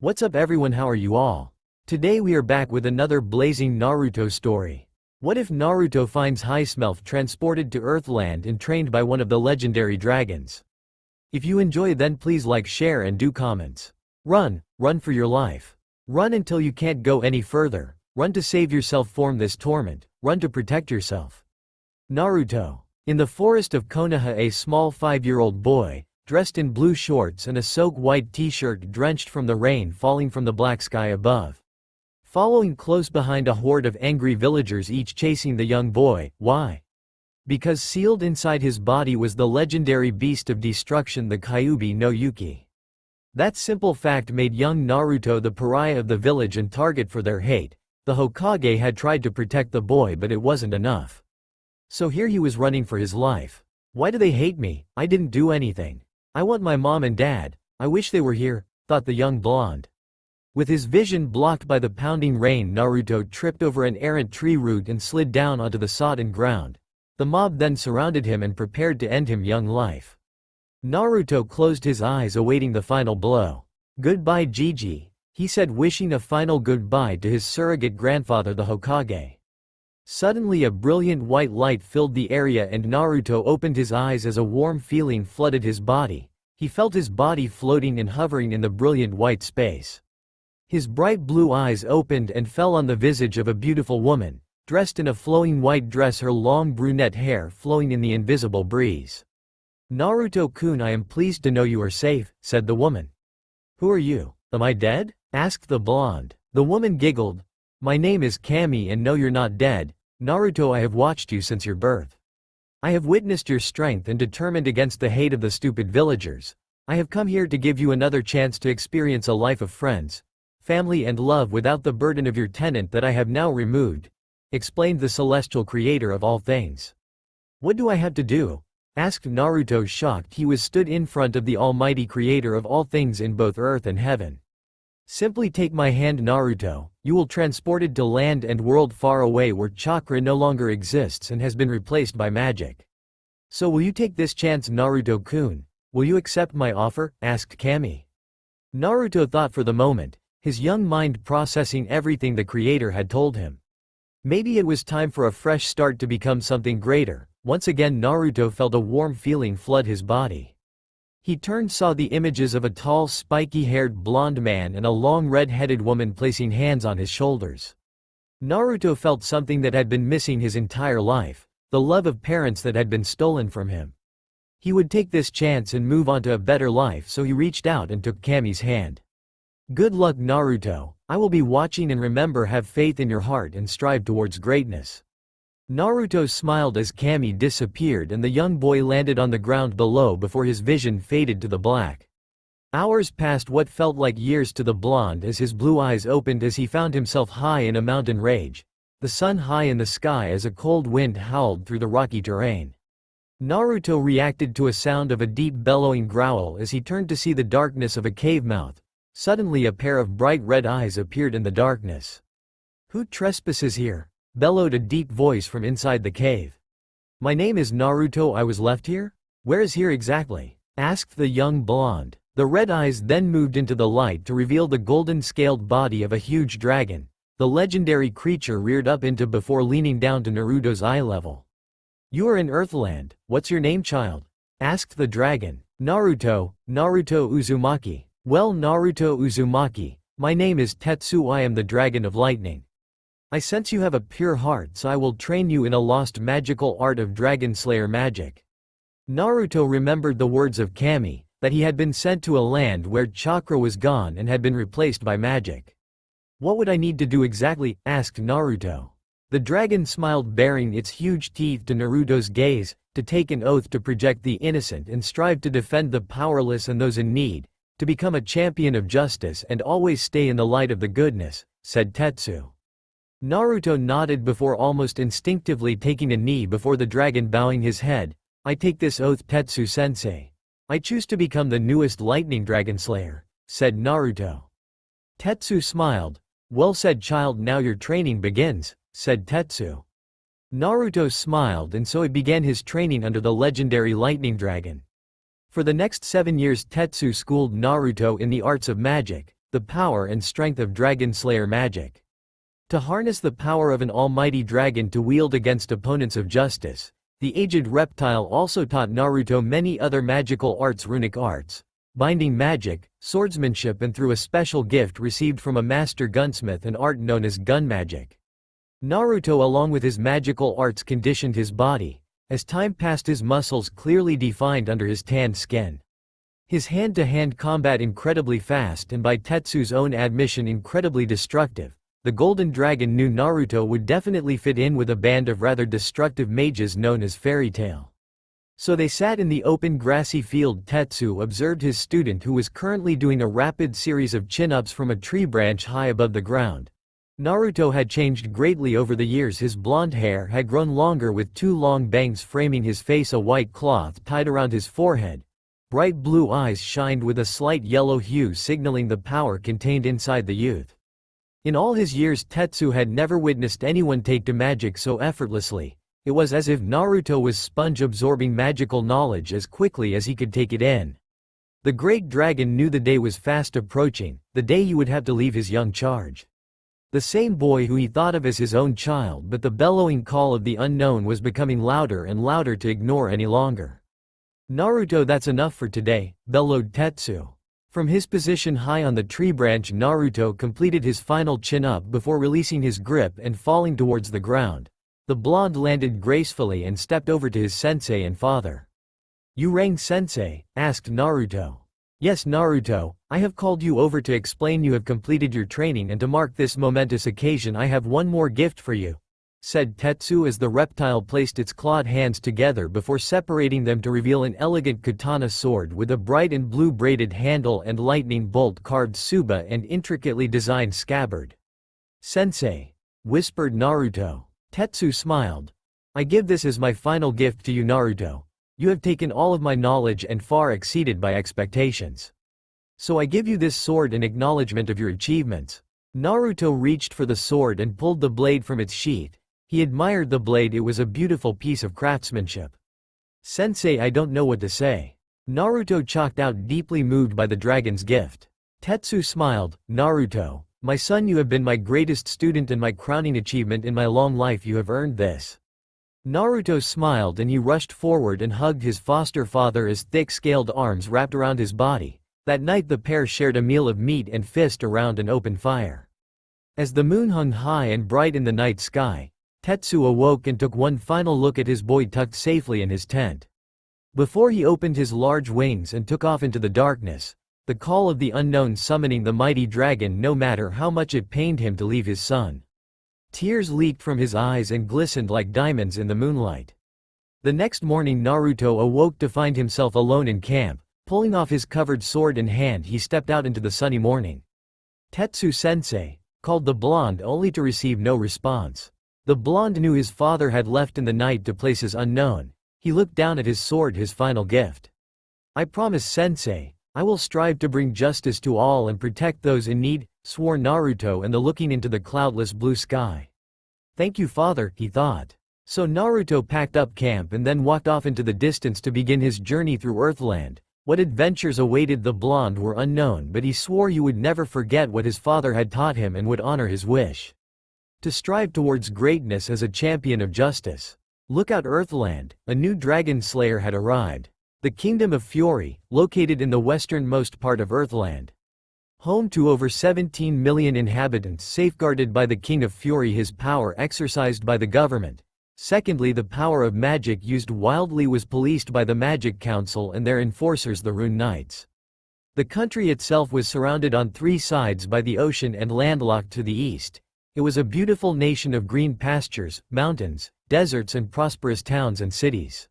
What's up everyone, how are you all? Today we are back with another blazing Naruto story. What if Naruto finds Hismelf transported to Earthland and trained by one of the legendary dragons? If you enjoy, then please like, share and do comments. Run for your life. Run until you can't go any further. Run to save yourself from this torment. Run to protect yourself. Naruto. In the forest of Konoha, a small 5-year-old boy, dressed in blue shorts and a soaked white t-shirt, drenched from the rain falling from the black sky above. Following close behind a horde of angry villagers, each chasing the young boy. Why? Because sealed inside his body was the legendary beast of destruction, the Kyuubi no Yuki. That simple fact made young Naruto the pariah of the village and target for their hate. The Hokage had tried to protect the boy, but it wasn't enough. So here he was running for his life. Why do they hate me? I didn't do anything. I want my mom and dad. I wish they were here, thought the young blonde. With his vision blocked by the pounding rain, Naruto tripped over an errant tree root and slid down onto the sodden ground. The mob then surrounded him and prepared to end his young life. Naruto closed his eyes, awaiting the final blow. Goodbye, Gigi, he said, wishing a final goodbye to his surrogate grandfather, the Hokage. Suddenly a brilliant white light filled the area and Naruto opened his eyes as a warm feeling flooded his body. He felt his body floating and hovering in the brilliant white space. His bright blue eyes opened and fell on the visage of a beautiful woman, dressed in a flowing white dress, her long brunette hair flowing in the invisible breeze. Naruto-kun, I am pleased to know you are safe, said the woman. Who are you? Am I dead? Asked the blonde. The woman giggled. My name is Kami, and no, you're not dead. Naruto, I have watched you since your birth. I have witnessed your strength and determined against the hate of the stupid villagers. I have come here to give you another chance to experience a life of friends, family and love without the burden of your tenant that I have now removed, explained the celestial creator of all things. What do I have to do? Asked Naruto, shocked. He was stood in front of the almighty creator of all things in both earth and heaven. Simply take my hand, Naruto. You will transported to land and world far away where chakra no longer exists and has been replaced by magic. So will you take this chance, Naruto-kun? Will you accept my offer? Asked Kami. Naruto thought for the moment, his young mind processing everything the creator had told him. Maybe it was time for a fresh start to become something greater. Once again Naruto felt a warm feeling flood his body. He turned, saw the images of a tall, spiky-haired blonde man and a long red-headed woman placing hands on his shoulders. Naruto felt something that had been missing his entire life, the love of parents that had been stolen from him. He would take this chance and move on to a better life, so he reached out and took Kami's hand. Good luck, Naruto. I will be watching, and remember, have faith in your heart and strive towards greatness. Naruto smiled as Kami disappeared and the young boy landed on the ground below before his vision faded to the black. Hours passed, what felt like years to the blonde, as his blue eyes opened as he found himself high in a mountain range, the sun high in the sky as a cold wind howled through the rocky terrain. Naruto reacted to a sound of a deep bellowing growl as he turned to see the darkness of a cave mouth. Suddenly a pair of bright red eyes appeared in the darkness. Who trespasses here? Bellowed a deep voice from inside the cave. My name is Naruto. I was left here? Where is here exactly? Asked the young blonde. The red eyes then moved into the light to reveal the golden-scaled body of a huge dragon. The legendary creature reared up into before leaning down to Naruto's eye level. You are in Earthland. What's your name, child? Asked the dragon. Naruto Uzumaki. Well, Naruto Uzumaki, my name is Tetsu. I am the Dragon of Lightning. I sense you have a pure heart, so I will train you in a lost magical art of Dragon Slayer magic. Naruto remembered the words of Kami, that he had been sent to a land where chakra was gone and had been replaced by magic. What would I need to do exactly? Asked Naruto. The dragon smiled, baring its huge teeth to Naruto's gaze, to take an oath to protect the innocent and strive to defend the powerless and those in need, to become a champion of justice and always stay in the light of the goodness, said Tetsu. Naruto nodded before almost instinctively taking a knee before the dragon, bowing his head. I take this oath, Tetsu-sensei. I choose to become the newest lightning dragon slayer, said Naruto. Tetsu smiled. Well said, child, now your training begins, said Tetsu. Naruto smiled, and so he began his training under the legendary lightning dragon. For the next 7 years Tetsu schooled Naruto in the arts of magic, the power and strength of Dragon Slayer magic. To harness the power of an almighty dragon to wield against opponents of justice, the aged reptile also taught Naruto many other magical arts, runic arts, binding magic, swordsmanship, and through a special gift received from a master gunsmith, an art known as gun magic. Naruto, along with his magical arts, conditioned his body. As time passed, his muscles clearly defined under his tanned skin. His hand-to-hand combat incredibly fast and, by Tetsu's own admission, incredibly destructive. The Golden Dragon knew Naruto would definitely fit in with a band of rather destructive mages known as Fairy Tail. So they sat in the open grassy field. Tetsu observed his student, who was currently doing a rapid series of chin-ups from a tree branch high above the ground. Naruto had changed greatly over the years. His blonde hair had grown longer, with two long bangs framing his face, a white cloth tied around his forehead. Bright blue eyes shined with a slight yellow hue, signaling the power contained inside the youth. In all his years, Tetsu had never witnessed anyone take to magic so effortlessly. It was as if Naruto was sponge absorbing magical knowledge as quickly as he could take it in. The great dragon knew the day was fast approaching, the day he would have to leave his young charge. The same boy who he thought of as his own child, but the bellowing call of the unknown was becoming louder and louder to ignore any longer. "Naruto, that's enough for today," bellowed Tetsu. From his position high on the tree branch, Naruto completed his final chin-up before releasing his grip and falling towards the ground. The blonde landed gracefully and stepped over to his sensei and father. "You rang, sensei?" asked Naruto. "Yes, Naruto, I have called you over to explain you have completed your training, and to mark this momentous occasion I have one more gift for you," said Tetsu as the reptile placed its clawed hands together before separating them to reveal an elegant katana sword with a bright and blue braided handle and lightning bolt carved tsuba and intricately designed scabbard. "Sensei," whispered Naruto. Tetsu smiled. "I give this as my final gift to you, Naruto. You have taken all of my knowledge and far exceeded my expectations. So I give you this sword in acknowledgement of your achievements." Naruto reached for the sword and pulled the blade from its sheath. He admired the blade, it was a beautiful piece of craftsmanship. "Sensei, I don't know what to say," Naruto chalked out, deeply moved by the dragon's gift. Tetsu smiled. "Naruto, my son, you have been my greatest student and my crowning achievement in my long life. You have earned this." Naruto smiled and he rushed forward and hugged his foster father as thick-scaled arms wrapped around his body. That night the pair shared a meal of meat and fist around an open fire. As the moon hung high and bright in the night sky, Tetsu awoke and took one final look at his boy tucked safely in his tent. Before he opened his large wings and took off into the darkness, the call of the unknown summoning the mighty dragon, no matter how much it pained him to leave his son. Tears leaked from his eyes and glistened like diamonds in the moonlight. The next morning Naruto awoke to find himself alone in camp. Pulling off his covered sword in hand, he stepped out into the sunny morning. "Tetsu-sensei," called the blonde, only to receive no response. The blonde knew his father had left in the night to places unknown. He looked down at his sword, his final gift. "I promise, sensei, I will strive to bring justice to all and protect those in need," swore Naruto, and looking into the cloudless blue sky. "Thank you, father," he thought. So Naruto packed up camp and then walked off into the distance to begin his journey through Earthland. What adventures awaited the blonde were unknown, but he swore he would never forget what his father had taught him and would honor his wish to strive towards greatness as a champion of justice. Look out, Earthland, a new dragon slayer had arrived. The Kingdom of Fury, located in the westernmost part of Earthland. Home to over 17 million inhabitants, safeguarded by the King of Fury, his power exercised by the government. Secondly, the power of magic used wildly was policed by the Magic Council and their enforcers, the Rune Knights. The country itself was surrounded on three sides by the ocean and landlocked to the east. It was a beautiful nation of green pastures, mountains, deserts, and prosperous towns and cities.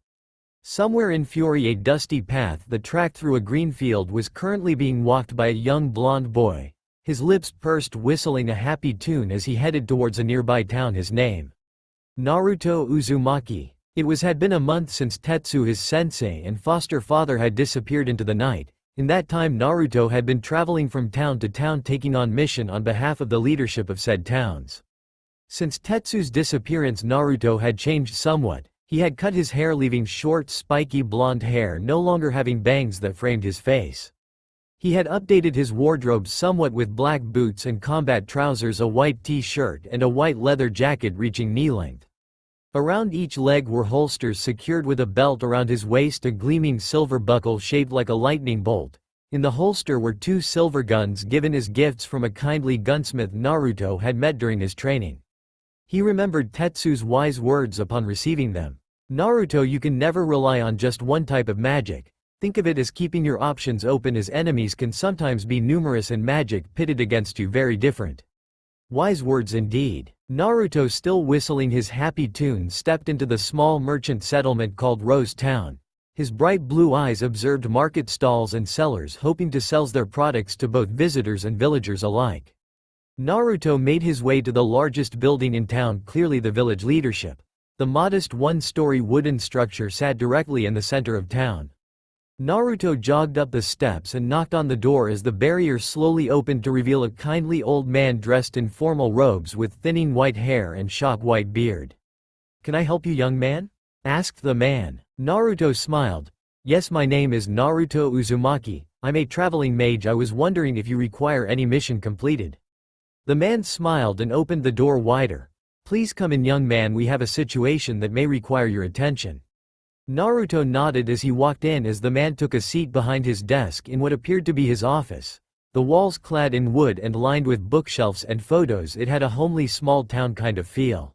Somewhere in Fury, a dusty path that tracked through a green field was currently being walked by a young blonde boy, his lips pursed, whistling a happy tune as he headed towards a nearby town. His name, Naruto Uzumaki. Had been a month since Tetsu, his sensei and foster father, had disappeared into the night. In that time Naruto had been traveling from town to town, taking on mission on behalf of the leadership of said towns. Since Tetsu's disappearance, Naruto had changed somewhat. He had cut his hair, leaving short, spiky blonde hair, no longer having bangs that framed his face. He had updated his wardrobe somewhat with black boots and combat trousers, a white t-shirt and a white leather jacket reaching knee-length. Around each leg were holsters secured with a belt around his waist, a gleaming silver buckle shaped like a lightning bolt. In the holster were 2 silver guns given as gifts from a kindly gunsmith Naruto had met during his training. He remembered Tetsu's wise words upon receiving them. Naruto, you can never rely on just one type of magic. Think of it as keeping your options open, as enemies can sometimes be numerous and magic pitted against you very different. Wise words indeed. Naruto, still whistling his happy tune, stepped into the small merchant settlement called Rose Town. His bright blue eyes observed market stalls and sellers hoping to sell their products to both visitors and villagers alike. Naruto made his way to the largest building in town, clearly the village leadership. The modest one-story wooden structure sat directly in the center of town. Naruto jogged up the steps and knocked on the door as the barrier slowly opened to reveal a kindly old man dressed in formal robes with thinning white hair and shock white beard. "Can I help you, young man?" asked the man. Naruto smiled. "Yes, my name is Naruto Uzumaki. I'm a traveling mage. I was wondering if you require any mission completed." The man smiled and opened the door wider. "Please come in, young man, we have a situation that may require your attention." Naruto nodded as he walked in as the man took a seat behind his desk in what appeared to be his office. The walls clad in wood and lined with bookshelves and photos, it had a homely small town kind of feel.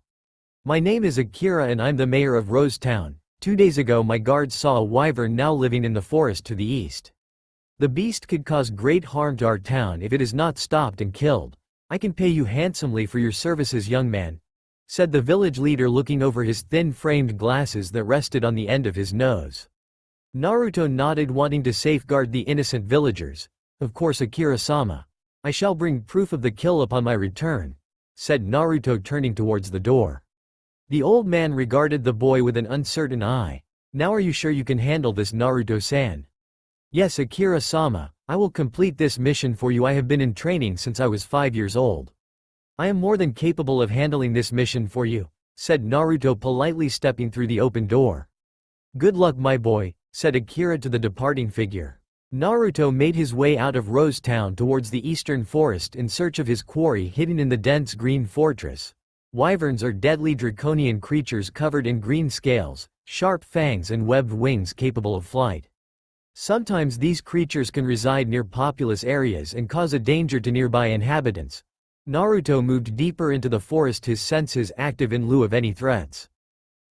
"My name is Akira and I'm the mayor of Rose Town. 2 days ago my guards saw a wyvern now living in the forest to the east. The beast could cause great harm to our town if it is not stopped and killed. I can pay you handsomely for your services, young man," said the village leader, looking over his thin-framed glasses that rested on the end of his nose. Naruto nodded, wanting to safeguard the innocent villagers. "Of course, Akira-sama. I shall bring proof of the kill upon my return," said Naruto, turning towards the door. The old man regarded the boy with an uncertain eye. "Now are you sure you can handle this, Naruto-san?" "Yes, Akira-sama. I will complete this mission for you. I have been in training since I was 5 years old. I am more than capable of handling this mission for you," said Naruto, politely stepping through the open door. "Good luck, my boy," said Akira to the departing figure. Naruto made his way out of Rose Town towards the eastern forest in search of his quarry hidden in the dense green fortress. Wyverns are deadly draconian creatures covered in green scales, sharp fangs and webbed wings capable of flight. Sometimes these creatures can reside near populous areas and cause a danger to nearby inhabitants. Naruto moved deeper into the forest, his senses active in lieu of any threats.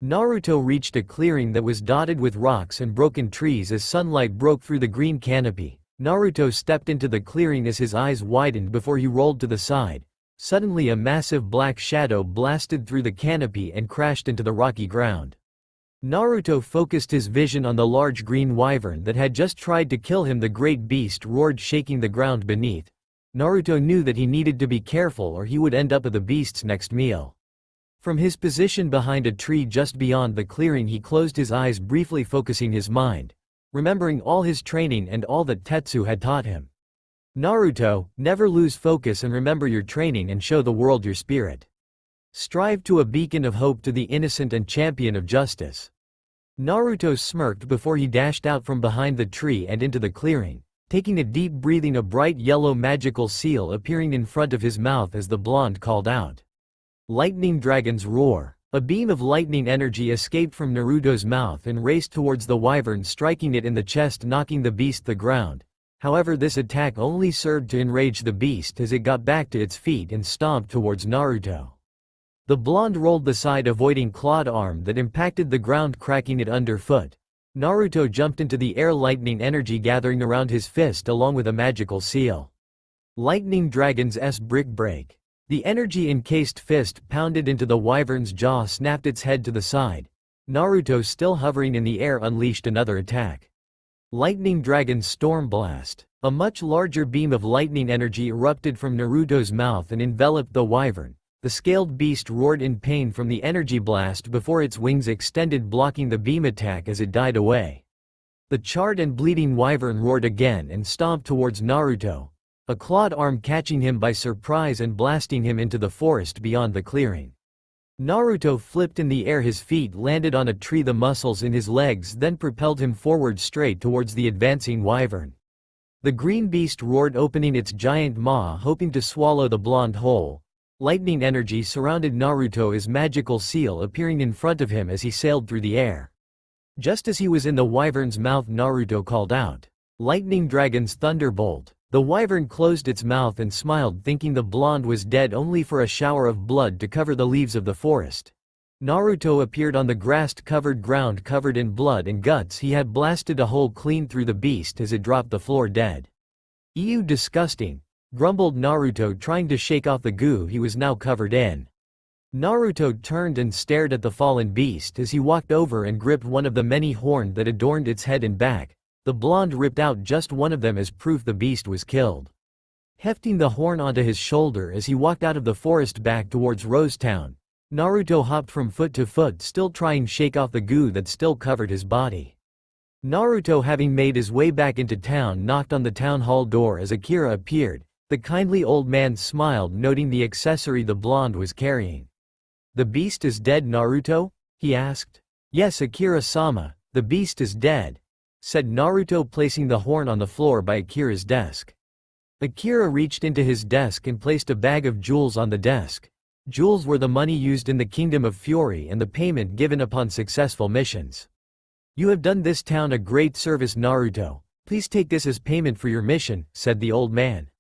Naruto reached a clearing that was dotted with rocks and broken trees as sunlight broke through the green canopy. Naruto stepped into the clearing as his eyes widened before he rolled to the side. Suddenly a massive black shadow blasted through the canopy and crashed into the rocky ground. Naruto focused his vision on the large green wyvern that had just tried to kill him. The great beast roared, shaking the ground beneath. Naruto knew that he needed to be careful or he would end up at the beast's next meal. From his position behind a tree just beyond the clearing, he closed his eyes briefly, focusing his mind, remembering all his training and all that Tetsu had taught him. "Naruto, never lose focus and remember your training and show the world your spirit. Strive to a beacon of hope to the innocent and champion of justice." Naruto smirked before he dashed out from behind the tree and into the clearing. Taking a deep breathing, a bright yellow magical seal appearing in front of his mouth as the blonde called out, "Lightning Dragon's Roar." A beam of lightning energy escaped from Naruto's mouth and raced towards the wyvern, striking it in the chest, knocking the beast to the ground. However, this attack only served to enrage the beast as it got back to its feet and stomped towards Naruto. The blonde rolled aside, avoiding clawed arm that impacted the ground, cracking it underfoot. Naruto jumped into the air, lightning energy gathering around his fist along with a magical seal. Lightning Dragon's Brick Break. The energy-encased fist pounded into the wyvern's jaw, snapped its head to the side. Naruto, still hovering in the air, unleashed another attack. Lightning Dragon's Storm Blast. A much larger beam of lightning energy erupted from Naruto's mouth and enveloped the wyvern. The scaled beast roared in pain from the energy blast before its wings extended, blocking the beam attack as it died away. The charred and bleeding wyvern roared again and stomped towards Naruto, a clawed arm catching him by surprise and blasting him into the forest beyond the clearing. Naruto flipped in the air, his feet landed on a tree, the muscles in his legs then propelled him forward straight towards the advancing wyvern. The green beast roared, opening its giant maw hoping to swallow the blonde whole. Lightning energy surrounded Naruto, his magical seal appearing in front of him as he sailed through the air. Just as he was in the wyvern's mouth, Naruto called out, "Lightning Dragon's Thunderbolt." The wyvern closed its mouth and smiled, thinking the blonde was dead, only for a shower of blood to cover the leaves of the forest. Naruto appeared on the grass-covered ground covered in blood and guts. He had blasted a hole clean through the beast as it dropped the floor dead. "Ew, disgusting," grumbled Naruto, trying to shake off the goo he was now covered in. Naruto turned and stared at the fallen beast as he walked over and gripped one of the many horns that adorned its head and back. The blonde ripped out just one of them as proof the beast was killed. Hefting the horn onto his shoulder as he walked out of the forest back towards Rose Town, Naruto hopped from foot to foot, still trying to shake off the goo that still covered his body. Naruto, having made his way back into town, knocked on the town hall door as Akira appeared. The kindly old man smiled, noting the accessory the blonde was carrying. "The beast is dead, Naruto?" he asked. "Yes, Akira-sama, the beast is dead," said Naruto, placing the horn on the floor by Akira's desk. Akira reached into his desk and placed a bag of jewels on the desk. Jewels were the money used in the Kingdom of Fury and the payment given upon successful missions. "You have done this town a great service, Naruto. Please take this as payment for your mission," said the old man.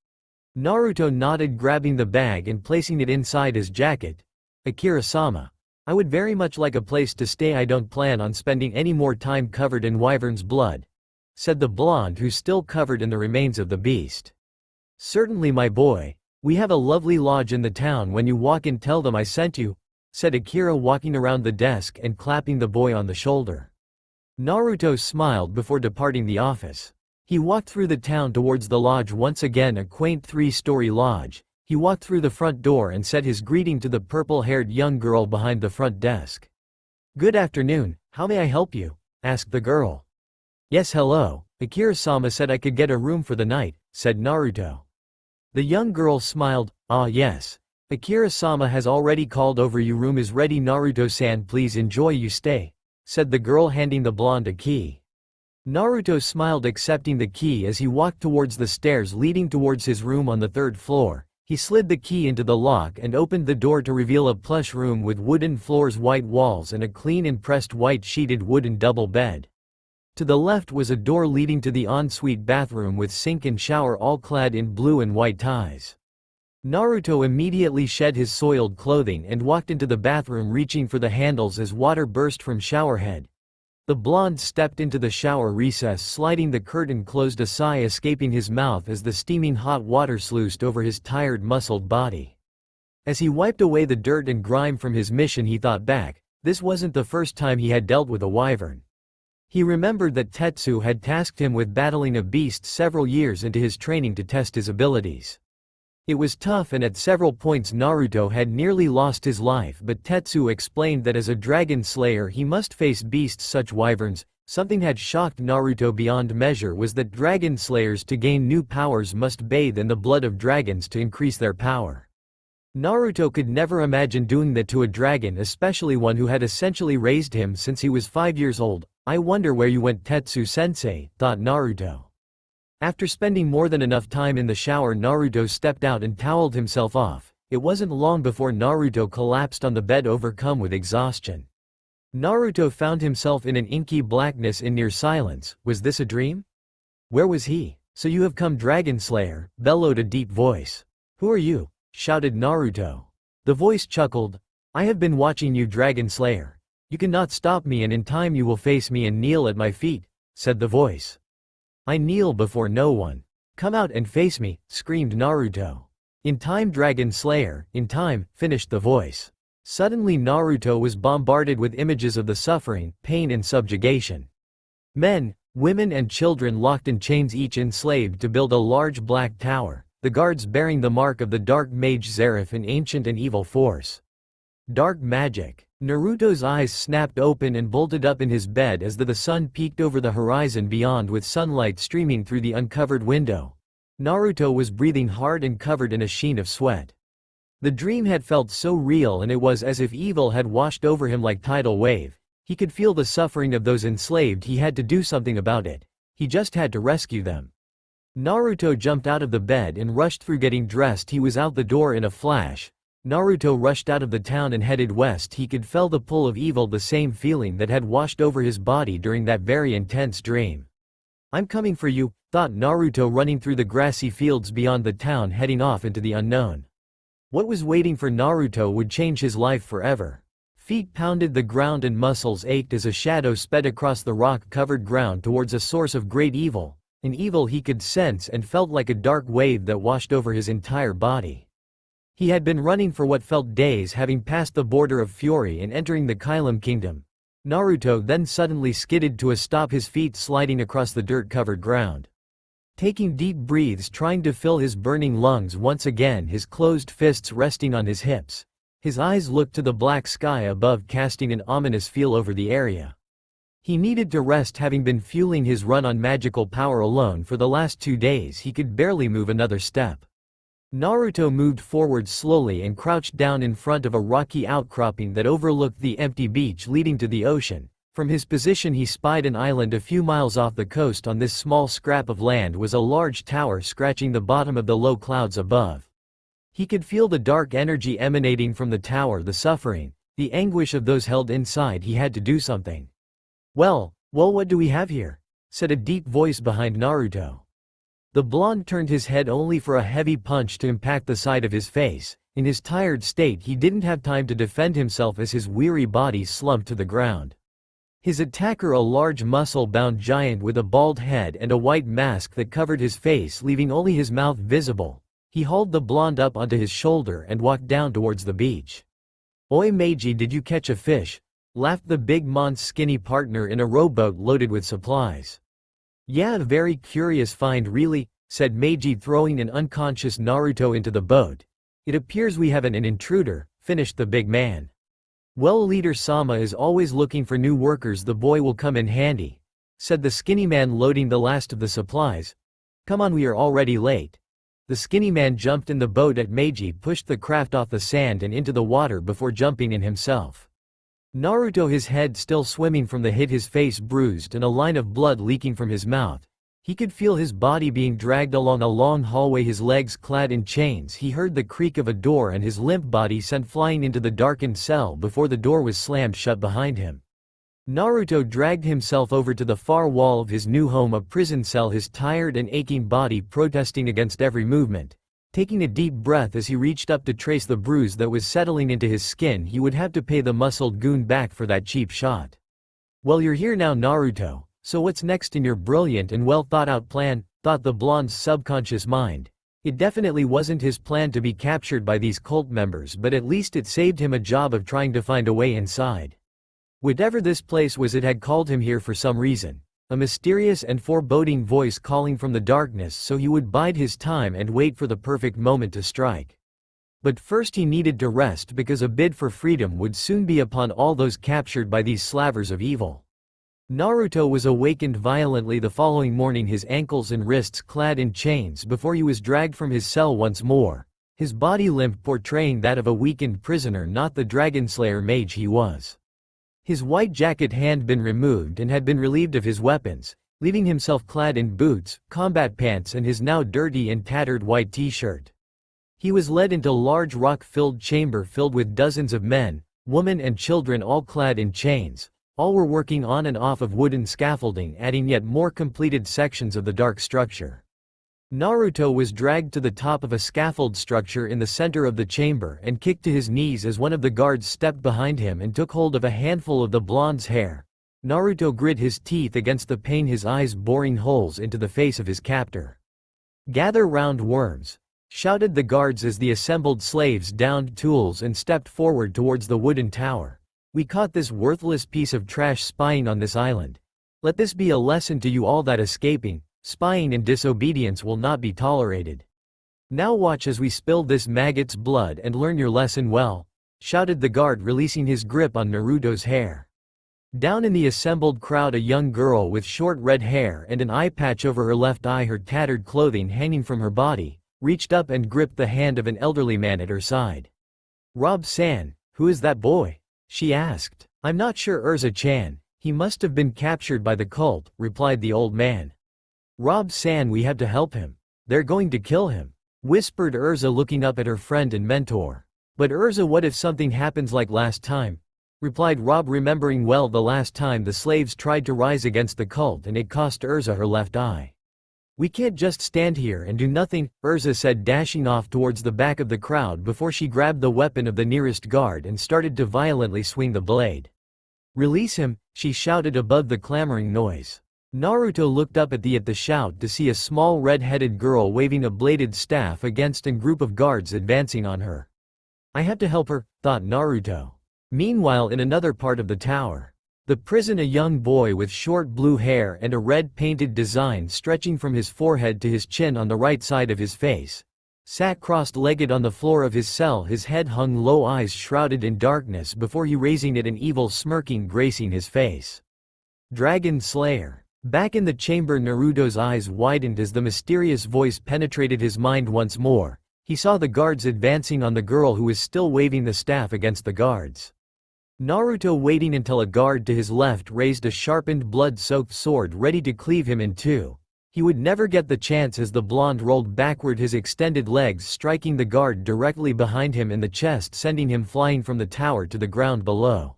Naruto nodded, grabbing the bag and placing it inside his jacket. "Akira-sama, I would very much like a place to stay. I don't plan on spending any more time covered in wyvern's blood," said the blonde, who still covered in the remains of the beast. "Certainly, my boy. We have a lovely lodge in the town. When you walk in, tell them I sent you," said Akira, walking around the desk and clapping the boy on the shoulder. Naruto smiled before departing the office. He walked through the town towards the lodge, once again a quaint 3-story lodge. He walked through the front door and said his greeting to the purple-haired young girl behind the front desk. "Good afternoon, how may I help you?" asked the girl. "Yes, hello. Akira-sama said I could get a room for the night," said Naruto. The young girl smiled. "Ah yes. Akira-sama has already called over you. Room is ready, Naruto-san, please enjoy, you stay," said the girl, handing the blonde a key. Naruto smiled, accepting the key as he walked towards the stairs leading towards his room on the 3rd floor. He slid the key into the lock and opened the door to reveal a plush room with wooden floors, white walls and a clean and pressed white sheeted wooden double bed. To the left was a door leading to the ensuite bathroom with sink and shower, all clad in blue and white ties. Naruto immediately shed his soiled clothing and walked into the bathroom, reaching for the handles as water burst from showerhead. The blonde stepped into the shower recess, sliding the curtain closed, a sigh escaping his mouth as the steaming hot water sluiced over his tired, muscled body. As he wiped away the dirt and grime from his mission, he thought back. This wasn't the first time he had dealt with a wyvern. He remembered that Tetsu had tasked him with battling a beast several years into his training to test his abilities. It was tough, and at several points Naruto had nearly lost his life, but Tetsu explained that as a dragon slayer he must face beasts such wyverns. Something had shocked Naruto beyond measure was that dragon slayers, to gain new powers, must bathe in the blood of dragons to increase their power. Naruto could never imagine doing that to a dragon, especially one who had essentially raised him since he was 5 years old. "I wonder where you went, Tetsu-sensei," thought Naruto. After spending more than enough time in the shower, Naruto stepped out and toweled himself off. It wasn't long before Naruto collapsed on the bed, overcome with exhaustion. Naruto found himself in an inky blackness in near silence. Was this a dream? Where was he? "So you have come, Dragon Slayer," bellowed a deep voice. "Who are you?" shouted Naruto. The voice chuckled. "I have been watching you, Dragon Slayer. You cannot stop me, and in time you will face me and kneel at my feet," said the voice. "I kneel before no one. Come out and face me," screamed Naruto. "In time, Dragon Slayer, in time," finished the voice. Suddenly Naruto was bombarded with images of the suffering, pain and subjugation. Men, women and children locked in chains, each enslaved to build a large black tower, the guards bearing the mark of the dark mage Zeref, an ancient and evil force. Dark magic. Naruto's eyes snapped open and bolted up in his bed as the sun peeked over the horizon beyond, with sunlight streaming through the uncovered window. Naruto was breathing hard and covered in a sheen of sweat. The dream had felt so real, and it was as if evil had washed over him like tidal wave. He could feel the suffering of those enslaved. He had to do something about it. He just had to rescue them. Naruto jumped out of the bed and rushed through. Getting dressed, he was out the door in a flash. Naruto rushed out of the town and headed west. He could feel the pull of evil, the same feeling that had washed over his body during that very intense dream. "I'm coming for you," thought Naruto, running through the grassy fields beyond the town, heading off into the unknown. What was waiting for Naruto would change his life forever. Feet pounded the ground and muscles ached as a shadow sped across the rock-covered ground towards a source of great evil, an evil he could sense and felt like a dark wave that washed over his entire body. He had been running for what felt days, having passed the border of fury and entering the Kylum Kingdom. Naruto then suddenly skidded to a stop, his feet sliding across the dirt-covered ground. Taking deep breaths, trying to fill his burning lungs once again, his closed fists resting on his hips. His eyes looked to the black sky above, casting an ominous feel over the area. He needed to rest, having been fueling his run on magical power alone for the last 2 days. He could barely move another step. Naruto moved forward slowly and crouched down in front of a rocky outcropping that overlooked the empty beach leading to the ocean. From his position he spied an island a few miles off the coast. On this small scrap of land was a large tower scratching the bottom of the low clouds above. He could feel the dark energy emanating from the tower, the suffering, the anguish of those held inside. He had to do something. Well, what do we have here?" said a deep voice behind Naruto. The blonde turned his head only for a heavy punch to impact the side of his face. In his tired state, he didn't have time to defend himself as his weary body slumped to the ground. His attacker, a large muscle-bound giant with a bald head and a white mask that covered his face, leaving only his mouth visible. He hauled the blonde up onto his shoulder and walked down towards the beach. "Oi Meiji, did you catch a fish?" laughed the big mon's skinny partner in a rowboat loaded with supplies. "Yeah, a very curious find really," said Meiji, throwing an unconscious Naruto into the boat. "It appears we have an intruder," finished the big man. "Well, Leader Sama is always looking for new workers. The boy will come in handy," said the skinny man, loading the last of the supplies. "Come on, we are already late." The skinny man jumped in the boat at Meiji, pushed the craft off the sand and into the water before jumping in himself. Naruto, his head still swimming from the hit, his face bruised and a line of blood leaking from his mouth. He could feel his body being dragged along a long hallway, his legs clad in chains. He heard the creak of a door and his limp body sent flying into the darkened cell before the door was slammed shut behind him. Naruto dragged himself over to the far wall of his new home, a prison cell, his tired and aching body protesting against every movement. Taking a deep breath as he reached up to trace the bruise that was settling into his skin, he would have to pay the muscled goon back for that cheap shot. "Well, you're here now, Naruto, so what's next in your brilliant and well thought out plan?" thought the blonde's subconscious mind. It definitely wasn't his plan to be captured by these cult members, but at least it saved him a job of trying to find a way inside. Whatever this place was, it had called him here for some reason. A mysterious and foreboding voice calling from the darkness, so he would bide his time and wait for the perfect moment to strike. But first he needed to rest, because a bid for freedom would soon be upon all those captured by these slavers of evil. Naruto was awakened violently the following morning, his ankles and wrists clad in chains, before he was dragged from his cell once more, his body limp, portraying that of a weakened prisoner, not the dragonslayer mage he was. His white jacket had been removed and had been relieved of his weapons, leaving himself clad in boots, combat pants and his now dirty and tattered white t-shirt. He was led into a large rock-filled chamber filled with dozens of men, women and children, all clad in chains. All were working on and off of wooden scaffolding, adding yet more completed sections of the dark structure. Naruto was dragged to the top of a scaffold structure in the center of the chamber and kicked to his knees as one of the guards stepped behind him and took hold of a handful of the blonde's hair. Naruto grit his teeth against the pain, his eyes boring holes into the face of his captor. "Gather round, worms," shouted the guards as the assembled slaves downed tools and stepped forward towards the wooden tower. "We caught this worthless piece of trash spying on this island. Let this be a lesson to you all that escaping, spying and disobedience will not be tolerated. Now watch as we spill this maggot's blood and learn your lesson well," shouted the guard, releasing his grip on Naruto's hair. Down in the assembled crowd, a young girl with short red hair and an eye patch over her left eye, her tattered clothing hanging from her body, reached up and gripped the hand of an elderly man at her side. "Rob-san, who is that boy?" she asked. "I'm not sure, Urza-chan. He must have been captured by the cult," replied the old man. "Rob-san, we have to help him. They're going to kill him," whispered Urza, looking up at her friend and mentor. "But Urza, what if something happens like last time?" replied Rob, remembering well the last time the slaves tried to rise against the cult and it cost Urza her left eye. "We can't just stand here and do nothing," Urza said, dashing off towards the back of the crowd before she grabbed the weapon of the nearest guard and started to violently swing the blade. "Release him," she shouted above the clamoring noise. Naruto looked up at the shout to see a small red-headed girl waving a bladed staff against a group of guards advancing on her. "I have to help her," thought Naruto. Meanwhile, in another part of the tower, the prison, a young boy with short blue hair and a red painted design stretching from his forehead to his chin on the right side of his face, sat crossed-legged on the floor of his cell, his head hung low, eyes shrouded in darkness before he raising it, an evil smirking gracing his face. "Dragon Slayer." Back in the chamber, Naruto's eyes widened as the mysterious voice penetrated his mind once more. He saw the guards advancing on the girl who was still waving the staff against the guards. Naruto, waiting until a guard to his left raised a sharpened blood-soaked sword ready to cleave him in two. He would never get the chance as the blonde rolled backward, his extended legs striking the guard directly behind him in the chest, sending him flying from the tower to the ground below.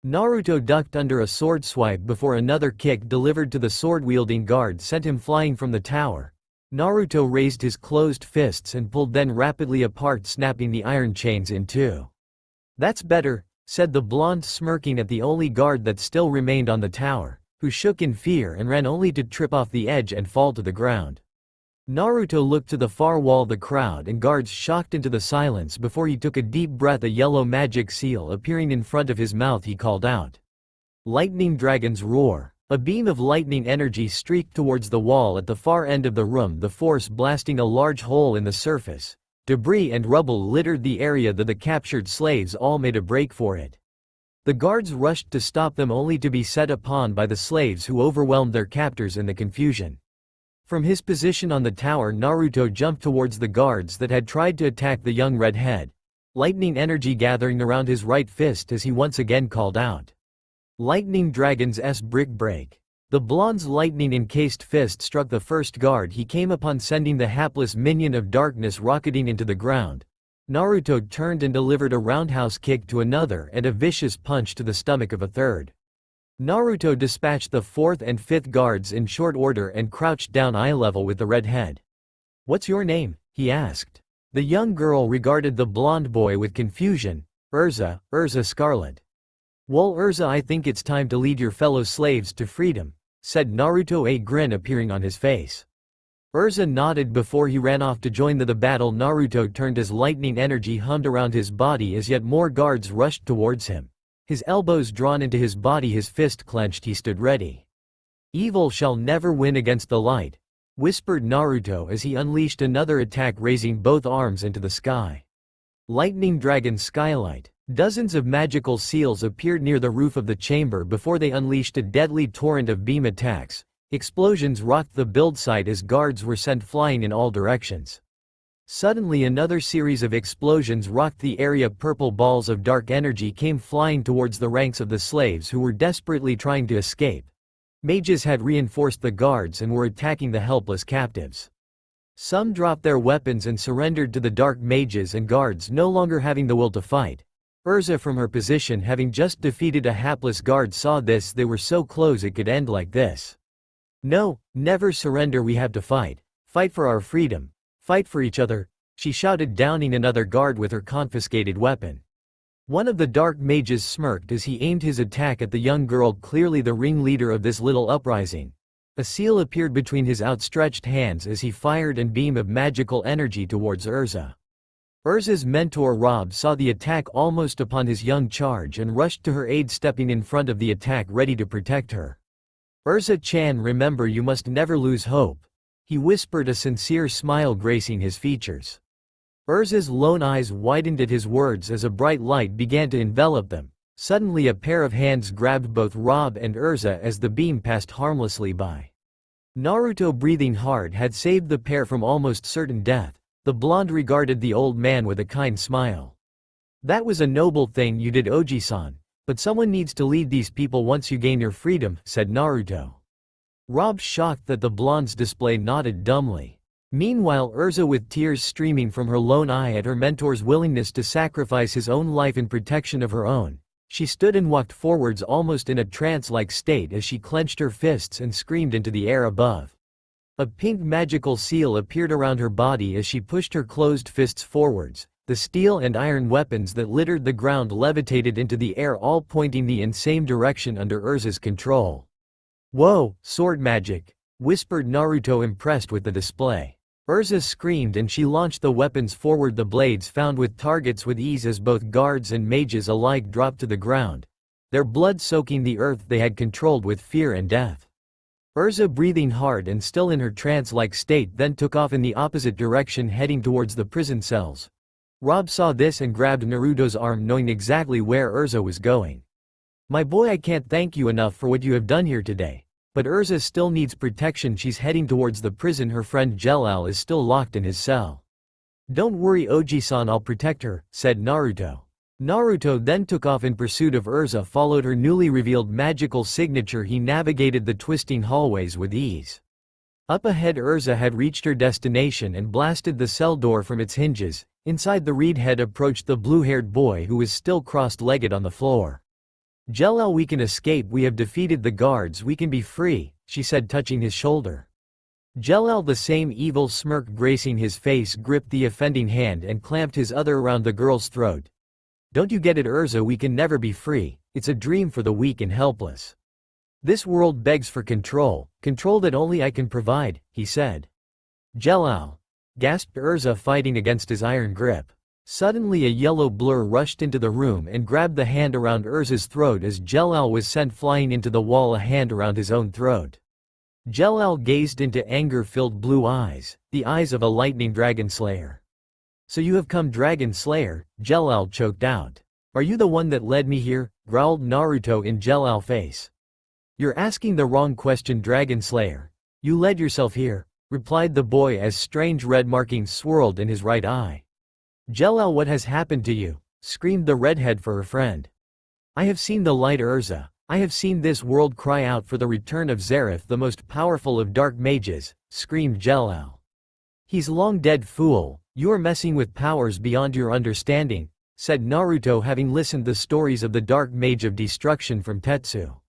Naruto ducked under a sword swipe before another kick delivered to the sword-wielding guard sent him flying from the tower. Naruto raised his closed fists and pulled them rapidly apart, snapping the iron chains in two. "That's better," said the blonde, smirking at the only guard that still remained on the tower, who shook in fear and ran only to trip off the edge and fall to the ground. Naruto looked to the far wall, the crowd and guards shocked into the silence before he took a deep breath, a yellow magic seal appearing in front of his mouth. He called out, "Lightning Dragon's Roar." A beam of lightning energy streaked towards the wall at the far end of the room, the force blasting a large hole in the surface. Debris and rubble littered the area. The captured slaves all made a break for it. The guards rushed to stop them only to be set upon by the slaves who overwhelmed their captors in the confusion. From his position on the tower, Naruto jumped towards the guards that had tried to attack the young redhead, lightning energy gathering around his right fist as he once again called out, "Lightning Dragon's brick break." The blonde's lightning-encased fist struck the first guard he came upon, sending the hapless minion of darkness rocketing into the ground. Naruto turned and delivered a roundhouse kick to another and a vicious punch to the stomach of a third. Naruto dispatched the fourth and fifth guards in short order and crouched down eye level with the redhead. "What's your name?" he asked. The young girl regarded the blonde boy with confusion. Urza Scarlet." "Well, Urza, I think it's time to lead your fellow slaves to freedom," said Naruto, a grin appearing on his face. Urza nodded before he ran off to join the battle. Naruto turned as lightning energy hummed around his body as yet more guards rushed towards him. His elbows drawn into his body, his fist clenched, he stood ready. "Evil shall never win against the light," whispered Naruto as he unleashed another attack, raising both arms into the sky. Lightning Dragon Skylight. Dozens of magical seals appeared near the roof of the chamber before they unleashed a deadly torrent of beam attacks. Explosions rocked the build site as guards were sent flying in all directions. Suddenly another series of explosions rocked the area. Purple balls of dark energy came flying towards the ranks of the slaves who were desperately trying to escape. Mages had reinforced the guards and were attacking the helpless captives. Some dropped their weapons and surrendered to the dark mages and guards, no longer having the will to fight. Urza, from her position having just defeated a hapless guard, saw this. They were so close it could end like this. "No, never surrender, we have to fight. Fight for our freedom. Fight for each other," she shouted, downing another guard with her confiscated weapon. One of the dark mages smirked as he aimed his attack at the young girl, clearly the ringleader of this little uprising. A seal appeared between his outstretched hands as he fired a beam of magical energy towards Urza. Urza's mentor Rob saw the attack almost upon his young charge and rushed to her aid, stepping in front of the attack ready to protect her. "Urza-chan, remember, you must never lose hope," he whispered, a sincere smile gracing his features. Urza's lone eyes widened at his words as a bright light began to envelop them. Suddenly a pair of hands grabbed both Rob and Urza as the beam passed harmlessly by. Naruto, breathing hard, had saved the pair from almost certain death. The blonde regarded the old man with a kind smile. "That was a noble thing you did, Oji-san, but someone needs to lead these people once you gain your freedom," said Naruto. Rob, shocked that the blonde's display, nodded dumbly. Meanwhile, Urza, with tears streaming from her lone eye at her mentor's willingness to sacrifice his own life in protection of her own, she stood and walked forwards almost in a trance-like state as she clenched her fists and screamed into the air above. A pink magical seal appeared around her body as she pushed her closed fists forwards. The steel and iron weapons that littered the ground levitated into the air, all pointing the same direction under Urza's control. "Whoa, sword magic!" whispered Naruto, impressed with the display. Urza screamed and she launched the weapons forward. The blades found with targets with ease as both guards and mages alike dropped to the ground, their blood soaking the earth they had controlled with fear and death. Urza, breathing hard and still in her trance-like state, then took off in the opposite direction, heading towards the prison cells. Rob saw this and grabbed Naruto's arm, knowing exactly where Urza was going. "My boy, I can't thank you enough for what you have done here today. But Urza still needs protection." She's heading towards the prison. Her friend Jelal is still locked in his cell. "Don't worry, Oji-san, I'll protect her," said Naruto. Naruto then took off in pursuit of Urza, followed her newly revealed magical signature. He navigated the twisting hallways with ease. Up ahead, Urza had reached her destination and blasted the cell door from its hinges. Inside, the reed head approached the blue-haired boy who was still crossed-legged on the floor. "Jelal, we can escape. We have defeated the guards. We can be free," she said, touching his shoulder. Jelal, the same evil smirk gracing his face, gripped the offending hand and clamped his other around the girl's throat. "Don't you get it, Urza? We can never be free. It's a dream for the weak and helpless. This world begs for control that only I can provide," he said. "Jelal," gasped Urza, fighting against his iron grip. Suddenly a yellow blur rushed into the room and grabbed the hand around Urza's throat as Jelal was sent flying into the wall, a hand around his own throat. Jelal gazed into anger-filled blue eyes, the eyes of a lightning dragon slayer. "So you have come, Dragon Slayer," Jelal choked out. "Are you the one that led me here?" growled Naruto in Jelal's face. "You're asking the wrong question, Dragon Slayer. You led yourself here," replied the boy as strange red markings swirled in his right eye. "Jelal, what has happened to you?" screamed the redhead for her friend. "I have seen the light, Urza. I have seen this world cry out for the return of Zeref, the most powerful of dark mages," screamed Jelal. "He's long dead, fool. You are messing with powers beyond your understanding," said Naruto, having listened the stories of the dark mage of destruction from Tetsu.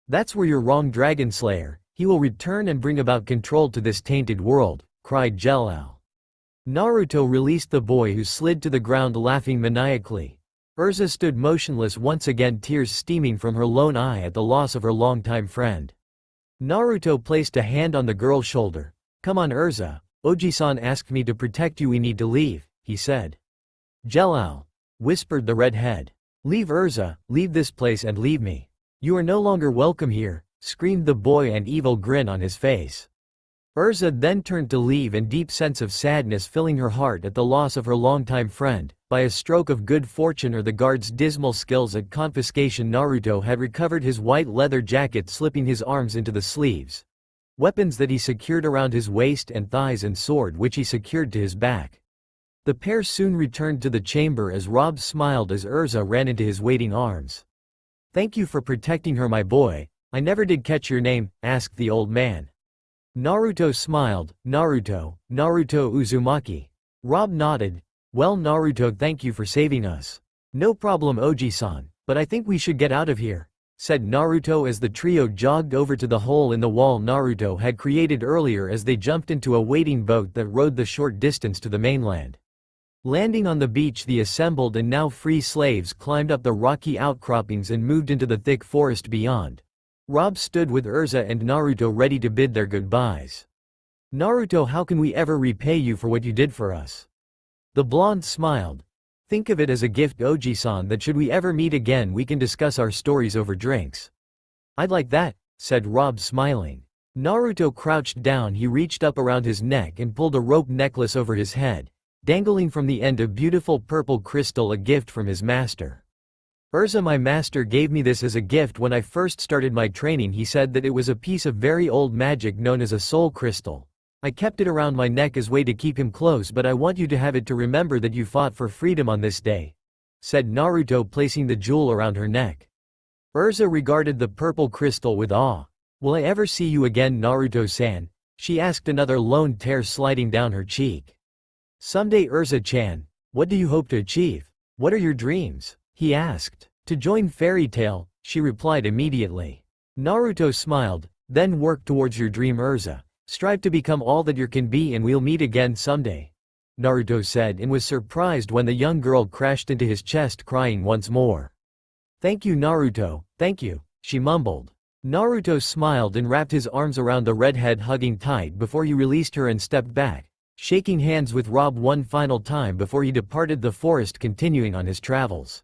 "That's where you're wrong, Dragon Slayer. He will return and bring about control to this tainted world," cried Jelal. Naruto released the boy, who slid to the ground laughing maniacally. Urza stood motionless once again, tears steaming from her lone eye at the loss of her longtime friend. Naruto placed a hand on the girl's shoulder. "Come on, Urza. Oji-san asked me to protect you. We need to leave," he said. "Jelal," whispered the redhead. "Leave, Urza, leave this place and leave me. You are no longer welcome here," screamed the boy, an evil grin on his face. Urza then turned to leave, and deep sense of sadness filling her heart at the loss of her longtime friend. By a stroke of good fortune or the guard's dismal skills at confiscation, Naruto had recovered his white leather jacket, slipping his arms into the sleeves. Weapons that he secured around his waist and thighs, and sword which he secured to his back. The pair soon returned to the chamber as Rob smiled as Urza ran into his waiting arms. "Thank you for protecting her, my boy. I never did catch your name," asked the old man. Naruto smiled. Naruto Uzumaki." Rob nodded. "Well, Naruto, thank you for saving us." "No problem, Oji-san, but I think we should get out of here," said Naruto as the trio jogged over to the hole in the wall Naruto had created earlier as they jumped into a waiting boat that rowed the short distance to the mainland. Landing on the beach, the assembled and now free slaves climbed up the rocky outcroppings and moved into the thick forest beyond. Rob stood with Urza and Naruto ready to bid their goodbyes. "Naruto, how can we ever repay you for what you did for us?" The blonde smiled. "Think of it as a gift, Oji-san, that should we ever meet again we can discuss our stories over drinks." "I'd like that," said Rob, smiling. Naruto crouched down. He reached up around his neck and pulled a rope necklace over his head, dangling from the end a beautiful purple crystal, a gift from his master. "Urza, my master gave me this as a gift when I first started my training. He said that it was a piece of very old magic known as a soul crystal. I kept it around my neck as way to keep him close, but I want you to have it to remember that you fought for freedom on this day," said Naruto, placing the jewel around her neck. Urza regarded the purple crystal with awe. Will I ever see you again, Naruto-san? She asked, another lone tear sliding down her cheek. Someday, Urza-chan. What do you hope to achieve? What are your dreams? He asked. To join Fairy Tail, she replied immediately. Naruto smiled. Then work towards your dream, Urza. Strive to become all that you can be and we'll meet again someday, Naruto said, and was surprised when the young girl crashed into his chest crying once more. Thank you, Naruto, thank you, she mumbled. Naruto smiled and wrapped his arms around the redhead, hugging tight before he released her and stepped back, shaking hands with Rob one final time before he departed the forest, continuing on his travels.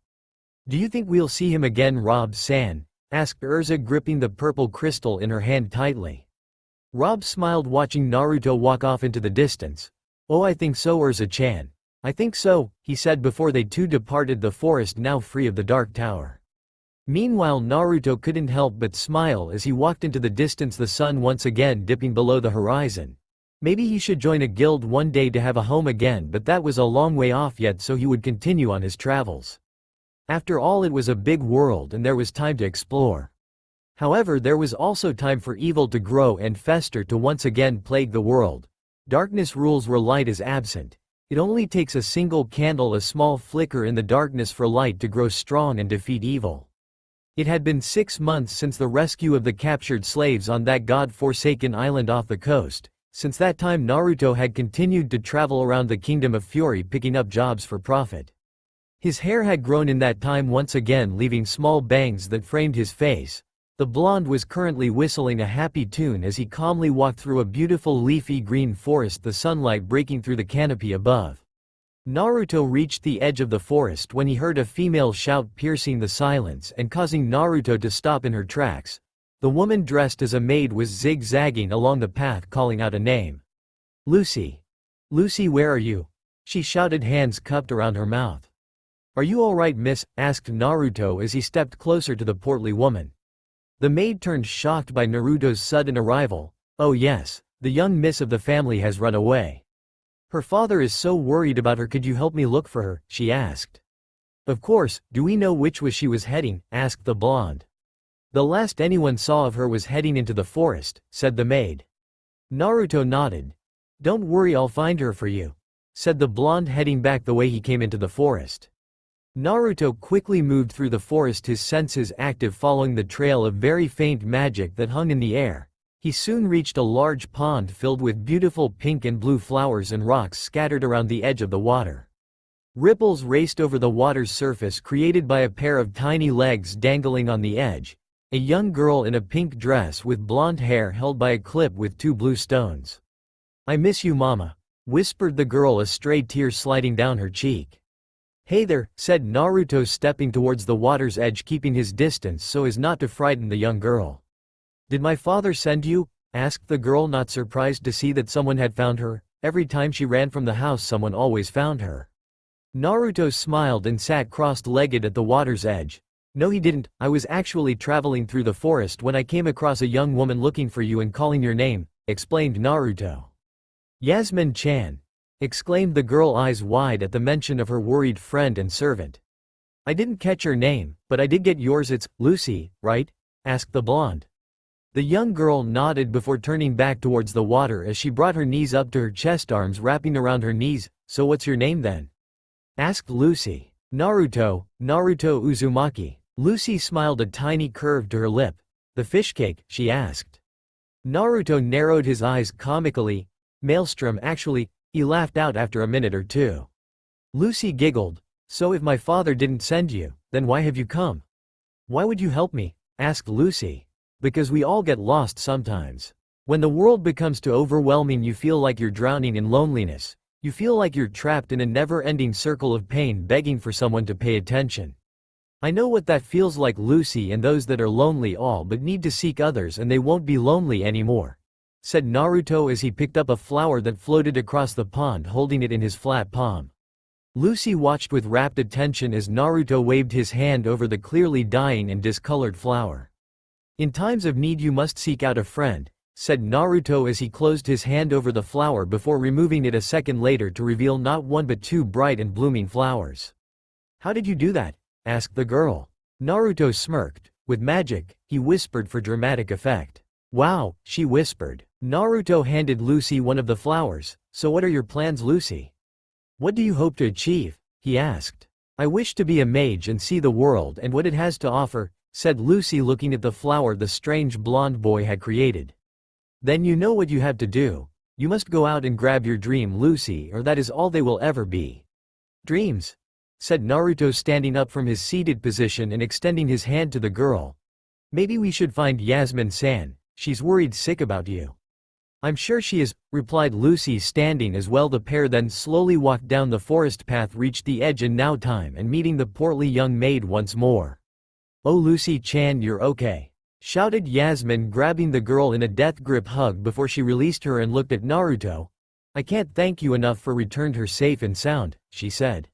Do you think we'll see him again, Rob-san? Asked Urza, gripping the purple crystal in her hand tightly. Rob smiled, watching Naruto walk off into the distance. Oh, I think so, Urza-chan. I think so, he said before they two departed the forest, now free of the Dark Tower. Meanwhile, Naruto couldn't help but smile as he walked into the distance, the sun once again dipping below the horizon. Maybe he should join a guild one day to have a home again, but that was a long way off yet, so he would continue on his travels. After all, it was a big world and there was time to explore. However, there was also time for evil to grow and fester, to once again plague the world. Darkness rules where light is absent. It only takes a single candle, a small flicker in the darkness, for light to grow strong and defeat evil. It had been 6 months since the rescue of the captured slaves on that god-forsaken island off the coast. Since that time, Naruto had continued to travel around the Kingdom of Fury, picking up jobs for profit. His hair had grown in that time once again, leaving small bangs that framed his face. The blonde was currently whistling a happy tune as he calmly walked through a beautiful leafy green forest, the sunlight breaking through the canopy above. Naruto reached the edge of the forest when he heard a female shout, piercing the silence and causing Naruto to stop in her tracks. The woman dressed as a maid was zigzagging along the path, calling out a name. Lucy. Lucy, where are you? She shouted, hands cupped around her mouth. Are you all right, miss? Asked Naruto as he stepped closer to the portly woman. The maid turned, shocked by Naruto's sudden arrival. Oh yes, the young miss of the family has run away. Her father is so worried about her. Could you help me look for her? She asked. Of course. Do we know which way she was heading? Asked the blonde. The last anyone saw of her was heading into the forest, said the maid. Naruto nodded. Don't worry, I'll find her for you, said the blonde, heading back the way he came into the forest. Naruto quickly moved through the forest, his senses active, following the trail of very faint magic that hung in the air. He soon reached a large pond filled with beautiful pink and blue flowers and rocks scattered around the edge of the water. Ripples raced over the water's surface, created by a pair of tiny legs dangling on the edge. A young girl in a pink dress with blonde hair held by a clip with 2 blue stones. I miss you, mama, whispered the girl, a stray tear sliding down her cheek. Hey there, said Naruto, stepping towards the water's edge, keeping his distance so as not to frighten the young girl. Did my father send you? Asked the girl, not surprised to see that someone had found her. Every time she ran from the house, someone always found her. Naruto smiled and sat crossed-legged at the water's edge. No, he didn't. I was actually traveling through the forest when I came across a young woman looking for you and calling your name, explained Naruto. Yasmin-chan, exclaimed the girl, eyes wide at the mention of her worried friend and servant. I didn't catch your name, but I did get yours. It's Lucy, right? Asked the blonde. The young girl nodded before turning back towards the water as she brought her knees up to her chest, arms wrapping around her knees. So what's your name then? Asked Lucy. Naruto Uzumaki. Lucy smiled, a tiny curve to her lip. The fish cake, she asked. Naruto narrowed his eyes comically. Maelstrom, actually, he laughed out after a minute or two. Lucy giggled. So if my father didn't send you, then why have you come? Why would you help me? Asked Lucy. Because we all get lost sometimes. When the world becomes too overwhelming, you feel like you're drowning in loneliness. You feel like you're trapped in a never-ending circle of pain, begging for someone to pay attention. I know what that feels like, Lucy, and those that are lonely all but need to seek others, and they won't be lonely anymore, said Naruto as he picked up a flower that floated across the pond, holding it in his flat palm. Lucy watched with rapt attention as Naruto waved his hand over the clearly dying and discolored flower. In times of need you must seek out a friend, said Naruto as he closed his hand over the flower before removing it a second later to reveal not one but 2 bright and blooming flowers. How did you do that? Asked the girl. Naruto smirked. With magic, he whispered for dramatic effect. Wow, she whispered. Naruto handed Lucy one of the flowers. So what are your plans, Lucy? What do you hope to achieve? He asked. I wish to be a mage and see the world and what it has to offer, said Lucy looking at the flower the strange blonde boy had created. Then you know what you have to do. You must go out and grab your dream, Lucy, or that is all they will ever be. Dreams? Said Naruto, standing up from his seated position and extending his hand to the girl. Maybe we should find Yasmin-san, she's worried sick about you. I'm sure she is, replied Lucy, standing as well. The pair then slowly walked down the forest path, reached the edge in no time and meeting the portly young maid once more. Oh, Lucy-chan, you're okay, shouted Yasmin, grabbing the girl in a death grip hug before she released her and looked at Naruto. I can't thank you enough for returned her safe and sound, she said.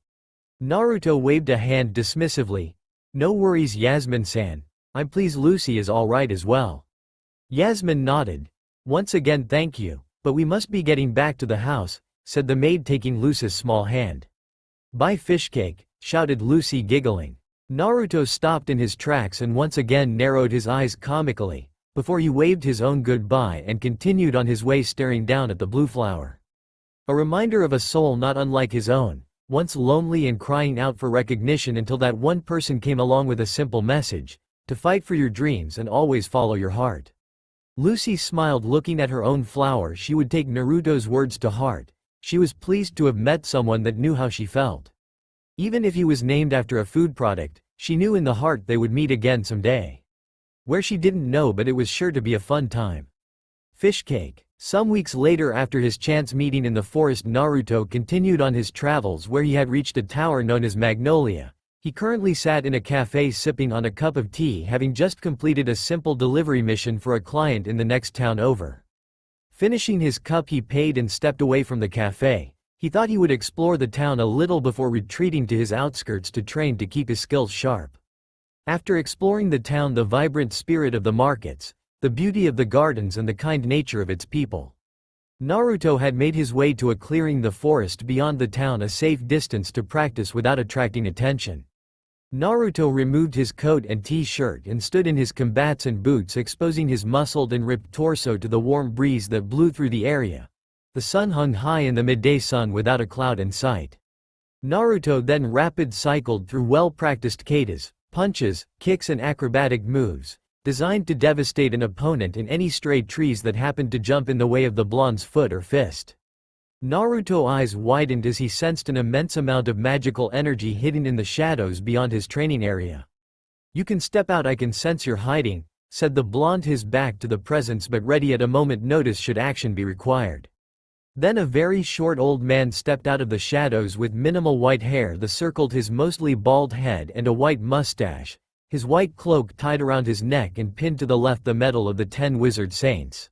Naruto waved a hand dismissively. No worries, Yasmin-san. I'm pleased Lucy is all right as well. Yasmin nodded. Once again thank you, but we must be getting back to the house, said the maid, taking Lucy's small hand. Bye, fishcake, shouted Lucy, giggling. Naruto stopped in his tracks and once again narrowed his eyes comically, before he waved his own goodbye and continued on his way, staring down at the blue flower. A reminder of a soul not unlike his own, once lonely and crying out for recognition until that one person came along with a simple message, to fight for your dreams and always follow your heart. Lucy smiled, looking at her own flower. She would take Naruto's words to heart. She was pleased to have met someone that knew how she felt. Even if he was named after a food product, she knew in the heart they would meet again someday. Where she didn't know, but it was sure to be a fun time. Fishcake. Some weeks later, after his chance meeting in the forest, Naruto continued on his travels where he had reached a tower known as Magnolia. He currently sat in a cafe sipping on a cup of tea, having just completed a simple delivery mission for a client in the next town over. Finishing his cup, he paid and stepped away from the cafe. He thought he would explore the town a little before retreating to his outskirts to train to keep his skills sharp. After exploring the town, the vibrant spirit of the markets, the beauty of the gardens and the kind nature of its people, Naruto had made his way to a clearing, the forest beyond the town, a safe distance to practice without attracting attention. Naruto removed his coat and t-shirt and stood in his combatants boots, exposing his muscled and ripped torso to the warm breeze that blew through the area. The sun hung high in the midday sun without a cloud in sight. Naruto then rapid cycled through well-practiced katas, punches, kicks and acrobatic moves, designed to devastate an opponent in any stray trees that happened to jump in the way of the blonde's foot or fist. Naruto's eyes widened as he sensed an immense amount of magical energy hidden in the shadows beyond his training area. You can step out, I can sense you're hiding, said the blonde, his back to the presence but ready at a moment notice should action be required. Then a very short old man stepped out of the shadows with minimal white hair that circled his mostly bald head and a white mustache, his white cloak tied around his neck and pinned to the left the medal of the 10 wizard saints.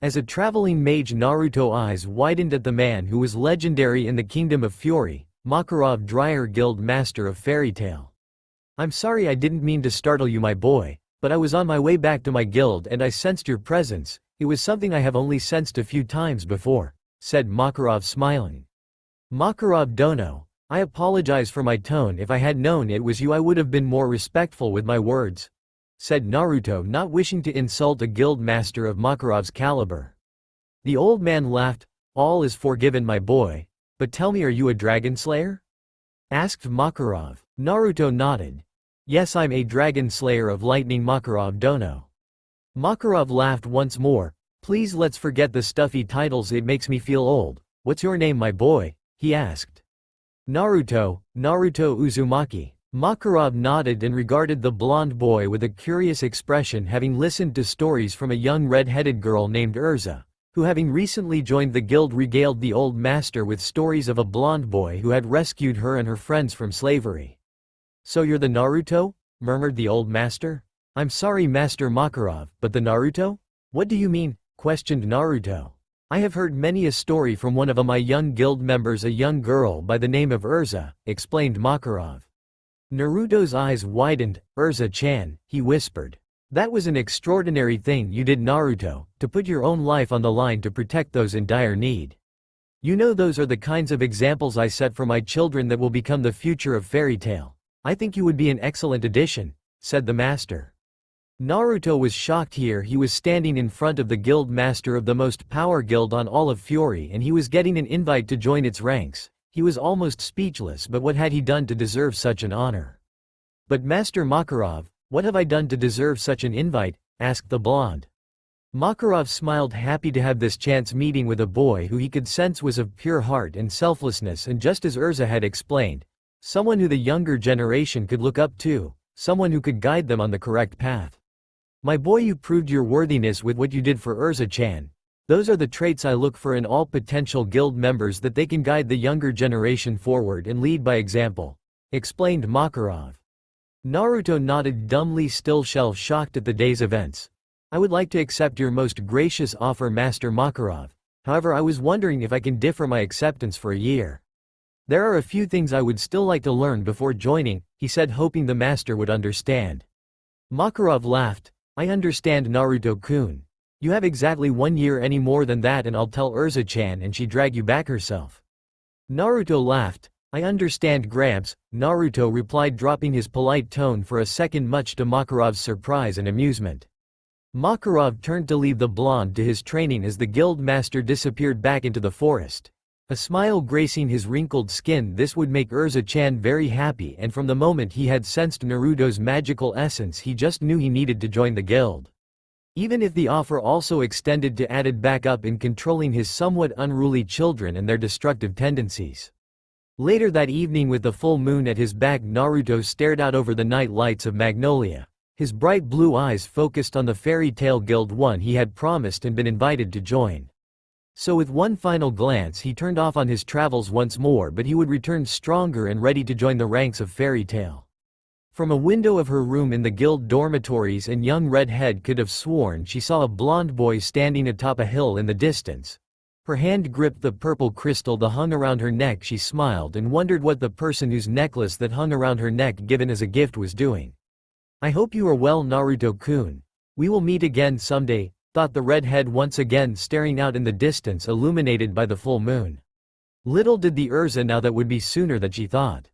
As a traveling mage, Naruto's eyes widened at the man who was legendary in the Kingdom of Fury, Makarov, Dryer Guild Master of Fairy Tail. I'm sorry, I didn't mean to startle you, my boy, but I was on my way back to my guild and I sensed your presence. It was something I have only sensed a few times before, said Makarov, smiling. Makarov Dono, I apologize for my tone. If I had known it was you, I would have been more respectful with my words, said Naruto, not wishing to insult a guild master of Makarov's caliber. The old man laughed. All is forgiven, my boy, but tell me, are you a dragon slayer? Asked Makarov. Naruto nodded. Yes, I'm a dragon slayer of lightning, Makarov Dono. Makarov laughed once more. Please let's forget the stuffy titles, it makes me feel old. What's your name, my boy? He asked. Naruto Uzumaki. Makarov nodded and regarded the blonde boy with a curious expression, having listened to stories from a young red-headed girl named Urza, who having recently joined the guild regaled the old master with stories of a blonde boy who had rescued her and her friends from slavery. So you're the Naruto? Murmured the old master. I'm sorry, Master Makarov, but the Naruto? What do you mean? Questioned Naruto. I have heard many a story from one of my young guild members, a young girl by the name of Urza, explained Makarov. Naruto's eyes widened. Urza-chan, he whispered. That was an extraordinary thing you did, Naruto, to put your own life on the line to protect those in dire need. You know, those are the kinds of examples I set for my children that will become the future of fairy tale. I think you would be an excellent addition, said the master. Naruto was shocked here. He was standing in front of the guild master of the most power guild on all of Fury and he was getting an invite to join its ranks. He was almost speechless, but what had he done to deserve such an honor? "But Master Makarov, what have I done to deserve such an invite?" asked the blonde. Makarov smiled, happy to have this chance meeting with a boy who he could sense was of pure heart and selflessness, and just as Urza had explained, someone who the younger generation could look up to, someone who could guide them on the correct path. "My boy, you proved your worthiness with what you did for Urza-chan. Those are the traits I look for in all potential guild members, that they can guide the younger generation forward and lead by example," explained Makarov. Naruto nodded dumbly, still shell-shocked at the day's events. "I would like to accept your most gracious offer, Master Makarov. However, I was wondering if I can defer my acceptance for a year. There are a few things I would still like to learn before joining," he said, hoping the master would understand. Makarov laughed. "I understand, Naruto-kun. You have exactly 1 year. Any more than that and I'll tell Urza-chan and she drag you back herself." Naruto laughed. "I understand, Gramps," Naruto replied, dropping his polite tone for a second, much to Makarov's surprise and amusement. Makarov turned to leave the blonde to his training as the guild master disappeared back into the forest. A smile gracing his wrinkled skin. This would make Urza-chan very happy, and from the moment he had sensed Naruto's magical essence, he just knew he needed to join the guild. Even if the offer also extended to added backup in controlling his somewhat unruly children and their destructive tendencies. Later that evening, with the full moon at his back, Naruto stared out over the night lights of Magnolia. His bright blue eyes focused on the Fairy Tail Guild, one he had promised and been invited to join. So with one final glance he turned off on his travels once more, but he would return stronger and ready to join the ranks of Fairy Tail. From a window of her room in the guild dormitories, and young Redhead could have sworn she saw a blonde boy standing atop a hill in the distance. Her hand gripped the purple crystal that hung around her neck. She smiled and wondered what the person whose necklace that hung around her neck, given as a gift, was doing. "I hope you are well, Naruto-kun. We will meet again someday," thought the redhead, once again staring out in the distance illuminated by the full moon. Little did the Urza know that would be sooner than she thought.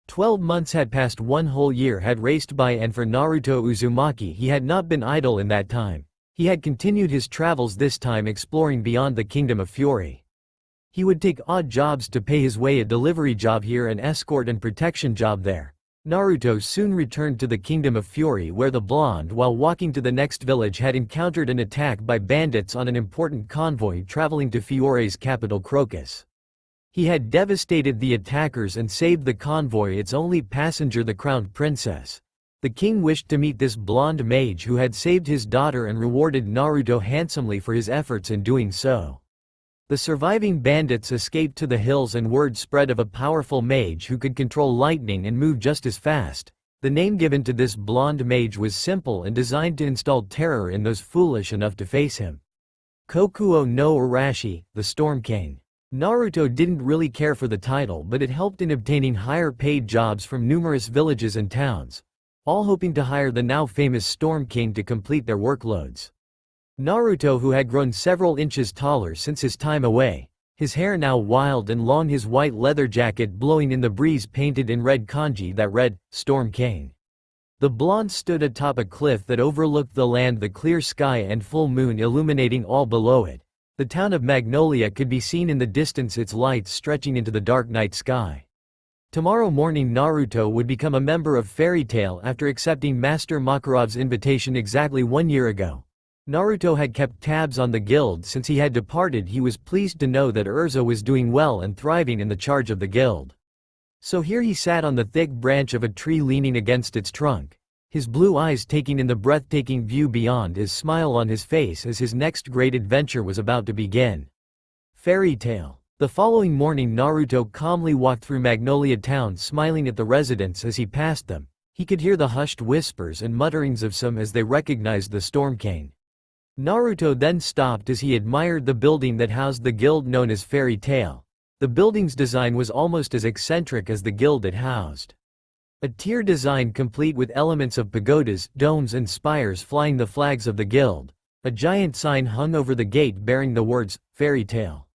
12 months had passed, 1 whole year had raced by, and for Naruto Uzumaki, he had not been idle in that time. He had continued his travels, this time exploring beyond the Kingdom of Fury. He would take odd jobs to pay his way, a delivery job here, an escort and protection job there. Naruto soon returned to the Kingdom of Fury, where the blonde, while walking to the next village, had encountered an attack by bandits on an important convoy traveling to Fiore's capital, Crocus. He had devastated the attackers and saved the convoy, its only passenger, the crowned princess. The king wished to meet this blonde mage who had saved his daughter and rewarded Naruto handsomely for his efforts in doing so. The surviving bandits escaped to the hills, and word spread of a powerful mage who could control lightning and move just as fast. The name given to this blonde mage was simple and designed to install terror in those foolish enough to face him. Kokuo no Arashi, the Storm King. Naruto didn't really care for the title, but it helped in obtaining higher paid jobs from numerous villages and towns, all hoping to hire the now famous Storm King to complete their workloads. Naruto, who had grown several inches taller since his time away, his hair now wild and long, his white leather jacket blowing in the breeze, painted in red kanji that read, Storm King. The blonde stood atop a cliff that overlooked the land, the clear sky and full moon illuminating all below it. The town of Magnolia could be seen in the distance, its lights stretching into the dark night sky. Tomorrow morning Naruto would become a member of Fairy Tail after accepting Master Makarov's invitation exactly 1 year ago. Naruto had kept tabs on the guild since he had departed. He was pleased to know that Urza was doing well and thriving in the charge of the guild. So here he sat on the thick branch of a tree, leaning against its trunk, his blue eyes taking in the breathtaking view beyond, his smile on his face as his next great adventure was about to begin. Fairy Tail. The following morning Naruto calmly walked through Magnolia Town, smiling at the residents as he passed them. He could hear the hushed whispers and mutterings of some as they recognized the Storm King. Naruto then stopped as he admired the building that housed the guild known as Fairy Tail. The building's design was almost as eccentric as the guild it housed. A tier design complete with elements of pagodas, domes and spires flying the flags of the guild. A giant sign hung over the gate bearing the words, Fairy Tail.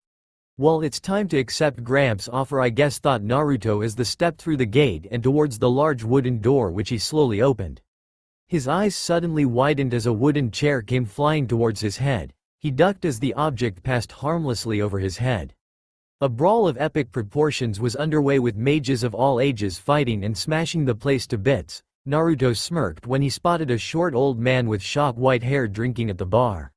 Well, it's time to accept Gramps' offer, I guess, thought Naruto as they stepped through the gate and towards the large wooden door which he slowly opened. His eyes suddenly widened as a wooden chair came flying towards his head. He ducked as the object passed harmlessly over his head. A brawl of epic proportions was underway with mages of all ages fighting and smashing the place to bits. Naruto smirked when he spotted a short old man with shock white hair drinking at the bar.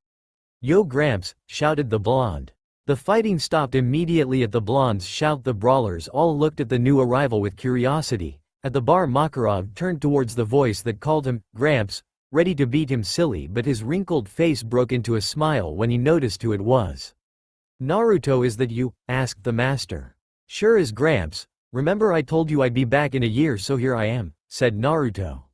"Yo Gramps," shouted the blonde. The fighting stopped immediately at the blonde's shout. The brawlers all looked at the new arrival with curiosity. At the bar, Makarov turned towards the voice that called him Gramps, ready to beat him silly, but his wrinkled face broke into a smile when he noticed who it was. "Naruto, is that you?" asked the master. "Sure is, Gramps. Remember I told you I'd be back in a year, so here I am," said Naruto.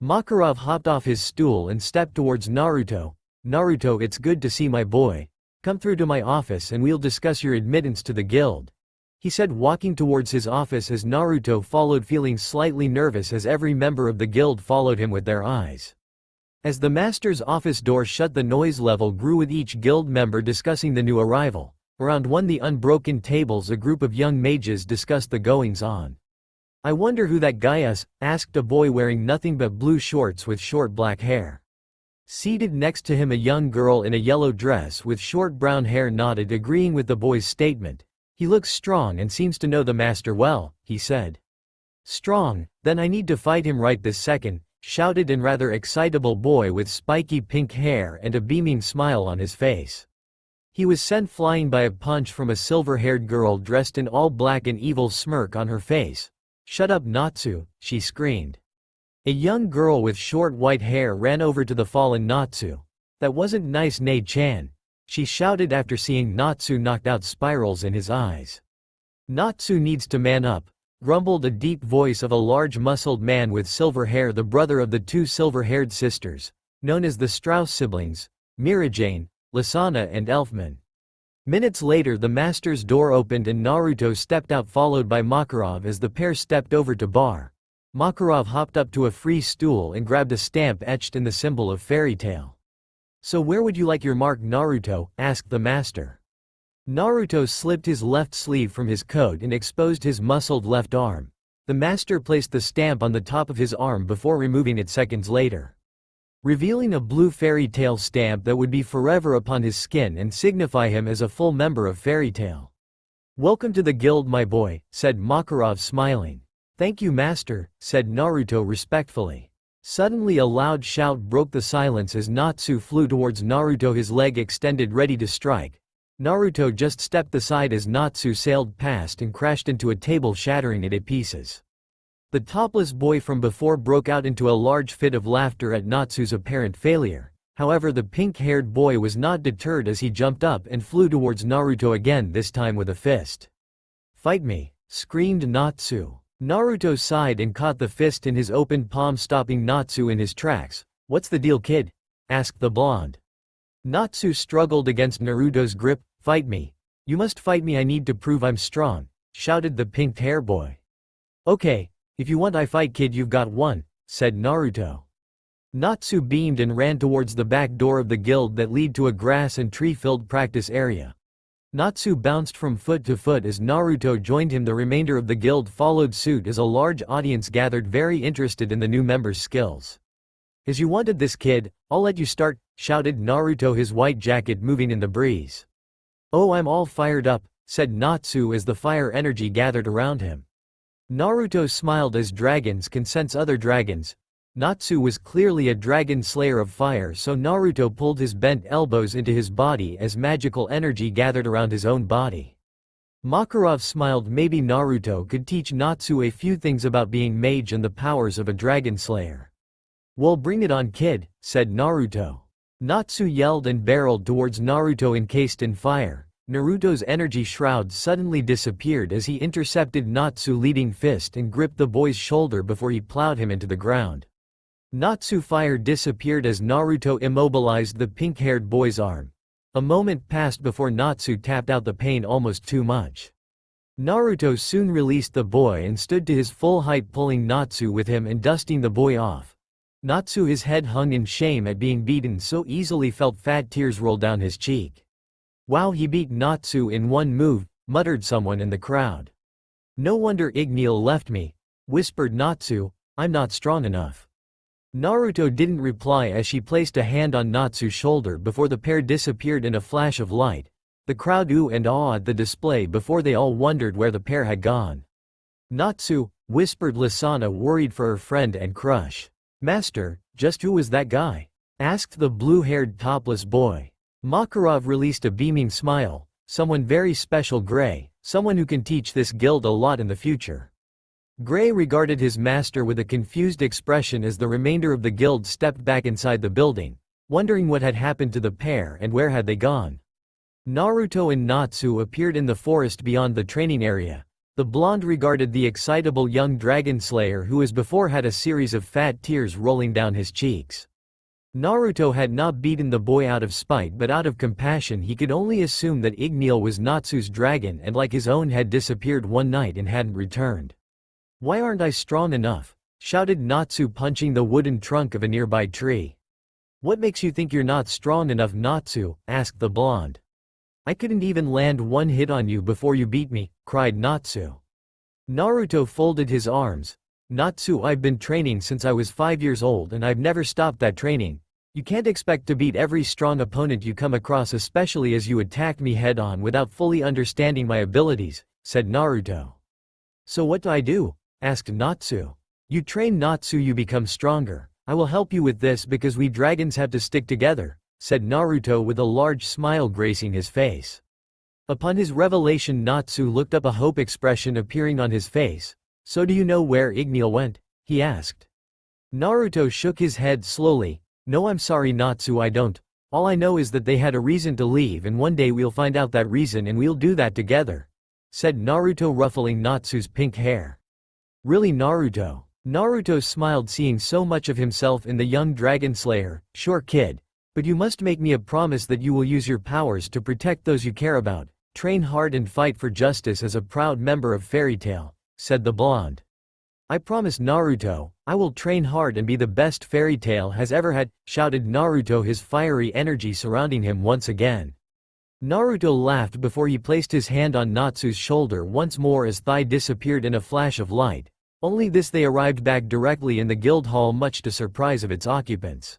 Makarov hopped off his stool and stepped towards Naruto. "Naruto, it's good to see my boy. Come through to my office and we'll discuss your admittance to the guild," he said, walking towards his office as Naruto followed, feeling slightly nervous as every member of the guild followed him with their eyes. As the master's office door shut, the noise level grew with each guild member discussing the new arrival. Around one the unbroken tables, a group of young mages discussed the goings-on. "I wonder who that guy is," asked a boy wearing nothing but blue shorts with short black hair. Seated next to him, a young girl in a yellow dress with short brown hair nodded, agreeing with the boy's statement. "He looks strong and seems to know the master well," he said. "Strong? Then I need to fight him right this second," shouted an rather excitable boy with spiky pink hair and a beaming smile on his face. He was sent flying by a punch from a silver-haired girl dressed in all black, an evil smirk on her face. "Shut up, Natsu," she screamed. A young girl with short white hair ran over to the fallen Natsu. "That wasn't nice, Nei-chan," she shouted after seeing Natsu knocked out, spirals in his eyes. "Natsu needs to man up," grumbled a deep voice of a large muscled man with silver hair, the brother of the two silver-haired sisters, known as the Strauss siblings, Mirajane, Lasana and Elfman. Minutes later, the master's door opened and Naruto stepped out, followed by Makarov. As the pair stepped over to bar, Makarov hopped up to a free stool and grabbed a stamp etched in the symbol of fairy tale. "So where would you like your mark, Naruto?" asked the master. Naruto slipped his left sleeve from his coat and exposed his muscled left arm. The master placed the stamp on the top of his arm before removing it seconds later, revealing a blue fairy tale stamp that would be forever upon his skin and signify him as a full member of fairy tale. "Welcome to the guild, my boy," said Makarov, smiling. "Thank you, master," said Naruto respectfully. Suddenly a loud shout broke the silence as Natsu flew towards Naruto, his leg extended ready to strike. Naruto just stepped aside as Natsu sailed past and crashed into a table, shattering it to pieces. The topless boy from before broke out into a large fit of laughter at Natsu's apparent failure. However, the pink-haired boy was not deterred as he jumped up and flew towards Naruto again, this time with a fist. "Fight me!" screamed Natsu. Naruto sighed and caught the fist in his open palm, stopping Natsu in his tracks. "What's the deal, kid?" asked the blonde. Natsu struggled against Naruto's grip. "Fight me. You must fight me, I need to prove I'm strong," shouted the pink-hair boy. "Okay. If you want I fight, kid, you've got one," said Naruto. Natsu beamed and ran towards the back door of the guild that led to a grass and tree-filled practice area. Natsu bounced from foot to foot as Naruto joined him. The remainder of the guild followed suit as a large audience gathered, very interested in the new member's skills. "As you wanted this, kid, I'll let you start," shouted Naruto, his white jacket moving in the breeze. "Oh, I'm all fired up," said Natsu as the fire energy gathered around him. Naruto smiled, as dragons can sense other dragons. Natsu was clearly a dragon slayer of fire, so Naruto pulled his bent elbows into his body as magical energy gathered around his own body. Makarov smiled. Maybe Naruto could teach Natsu a few things about being mage and the powers of a dragon slayer. "Well, bring it on, kid," said Naruto. Natsu yelled and barreled towards Naruto encased in fire. Naruto's energy shroud suddenly disappeared as he intercepted Natsu's leading fist and gripped the boy's shoulder before he plowed him into the ground. Natsu's fire disappeared as Naruto immobilized the pink-haired boy's arm. A moment passed before Natsu tapped out, the pain almost too much. Naruto soon released the boy and stood to his full height, pulling Natsu with him and dusting the boy off. Natsu, his head hung in shame at being beaten so easily, felt fat tears roll down his cheek. "Wow, he beat Natsu in one move," muttered someone in the crowd. "No wonder Igneel left me," whispered Natsu. "I'm not strong enough." Naruto didn't reply as she placed a hand on Natsu's shoulder before the pair disappeared in a flash of light. The crowd oohed and awed at the display before they all wondered where the pair had gone. "Natsu," whispered Lisanna, worried for her friend and crush. "Master, just who was that guy?" asked the blue-haired topless boy. Makarov released a beaming smile. "Someone very special, Gray, someone who can teach this guild a lot in the future." Gray regarded his master with a confused expression as the remainder of the guild stepped back inside the building, wondering what had happened to the pair and where had they gone. Naruto and Natsu appeared in the forest beyond the training area. The blonde regarded the excitable young dragon slayer who as before had a series of fat tears rolling down his cheeks. Naruto had not beaten the boy out of spite but out of compassion. He could only assume that Igneal was Natsu's dragon and like his own had disappeared one night and hadn't returned. "Why aren't I strong enough?" shouted Natsu, punching the wooden trunk of a nearby tree. "What makes you think you're not strong enough, Natsu?" asked the blonde. "I couldn't even land one hit on you before you beat me," cried Natsu. Naruto folded his arms. "Natsu, I've been training since I was 5 years old and I've never stopped that training. You can't expect to beat every strong opponent you come across, especially as you attacked me head-on without fully understanding my abilities," said Naruto. "So what do I do?" asked Natsu. "You train, Natsu, you become stronger. I will help you with this because we dragons have to stick together," said Naruto with a large smile gracing his face. Upon his revelation, Natsu looked up, a hope expression appearing on his face. "So do you know where Igneal went?" he asked. Naruto shook his head slowly. "No, I'm sorry, Natsu, I don't. All I know is that they had a reason to leave and one day we'll find out that reason and we'll do that together," said Naruto, ruffling Natsu's pink hair. "Really, Naruto?" Naruto smiled, seeing so much of himself in the young dragon slayer. "Sure, kid. But you must make me a promise that you will use your powers to protect those you care about, train hard and fight for justice as a proud member of Fairy Tail," said the blonde. "I promise, Naruto, I will train hard and be the best Fairy Tail has ever had," shouted Naruto, his fiery energy surrounding him once again. Naruto laughed before he placed his hand on Natsu's shoulder once more as thigh disappeared in a flash of light. Only this, they arrived back directly in the guild hall, much to surprise of its occupants.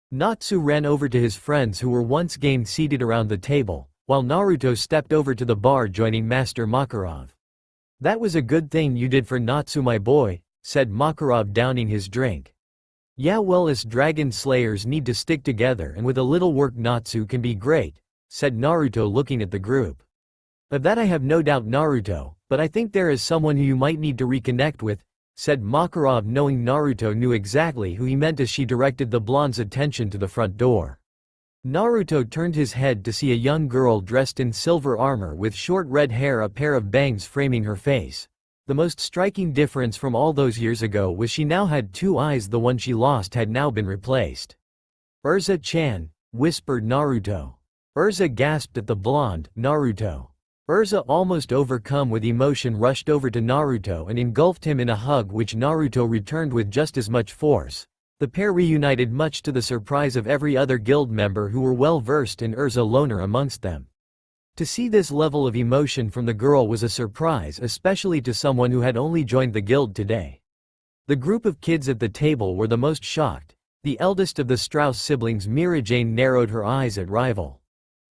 Natsu ran over to his friends who were once again seated around the table, while Naruto stepped over to the bar joining Master Makarov. "That was a good thing you did for Natsu, my boy," said Makarov, downing his drink. "Yeah, well, us dragon slayers need to stick together and with a little work Natsu can be great," said Naruto, looking at the group. "Of that I have no doubt, Naruto, but I think there is someone who you might need to reconnect with," said Makarov, knowing Naruto knew exactly who he meant as she directed the blonde's attention to the front door. Naruto turned his head to see a young girl dressed in silver armor with short red hair, a pair of bangs framing her face. The most striking difference from all those years ago was she now had 2 eyes. The one she lost had now been replaced. "Urza-chan," whispered Naruto. Urza gasped at the blonde. "Naruto." Urza, almost overcome with emotion, rushed over to Naruto and engulfed him in a hug which Naruto returned with just as much force. The pair reunited, much to the surprise of every other guild member who were well versed in Urza loner amongst them. To see this level of emotion from the girl was a surprise, especially to someone who had only joined the guild today. The group of kids at the table were the most shocked. The eldest of the Strauss siblings, Mirajane, narrowed her eyes at rival.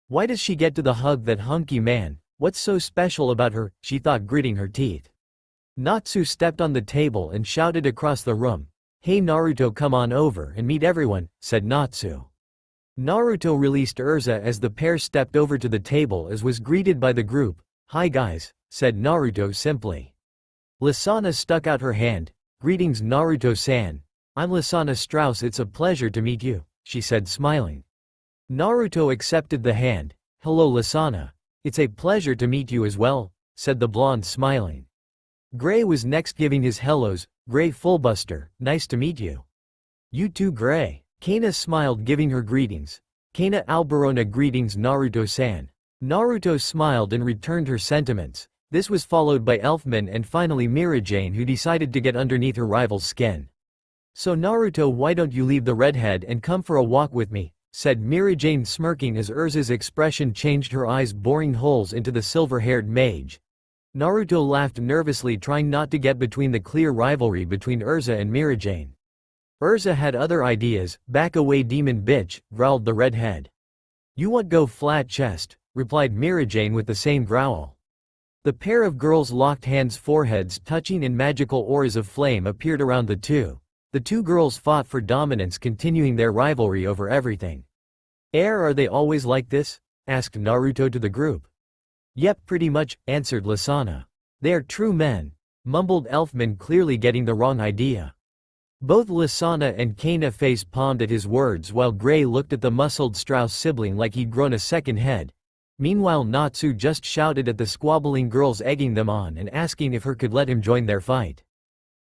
"Why does she get to the hug that hunky man? What's so special about her?" she thought, gritting her teeth. Natsu stepped on the table and shouted across the room, "Hey Naruto, come on over and meet everyone," said Natsu. Naruto released Urza as the pair stepped over to the table as was greeted by the group. "Hi guys," said Naruto simply. Lisanna stuck out her hand. "Greetings, Naruto-san. I'm Lisanna Strauss, it's a pleasure to meet you," she said, smiling. Naruto accepted the hand. "Hello Lisanna. It's a pleasure to meet you as well," said the blonde, smiling. Gray was next, giving his hellos. "Gray Fullbuster, nice to meet you." "You too, Gray." Kana smiled, giving her greetings. "Kana Alberona, greetings Naruto-san." Naruto smiled and returned her sentiments. This was followed by Elfman and finally Mirajane, who decided to get underneath her rival's skin. "So Naruto, why don't you leave the redhead and come for a walk with me?" said Mirajane, smirking as Urza's expression changed, her eyes boring holes into the silver-haired mage. Naruto laughed nervously, trying not to get between the clear rivalry between Urza and Mirajane. Urza had other ideas. "Back away, demon bitch," growled the redhead. "You want go flat chest," replied Mirajane with the same growl. The pair of girls locked hands, foreheads touching, and magical auras of flame appeared around the two. The two girls fought for dominance, continuing their rivalry over everything. Are they always like this?" asked Naruto to the group. "Yep, pretty much," answered Lasana. "They are true men," mumbled Elfman, clearly getting the wrong idea. Both Lasana and Kana face palmed at his words, while Gray looked at the muscled Strauss sibling like he'd grown a second head. Meanwhile, Natsu just shouted at the squabbling girls, egging them on and asking if her could let him join their fight.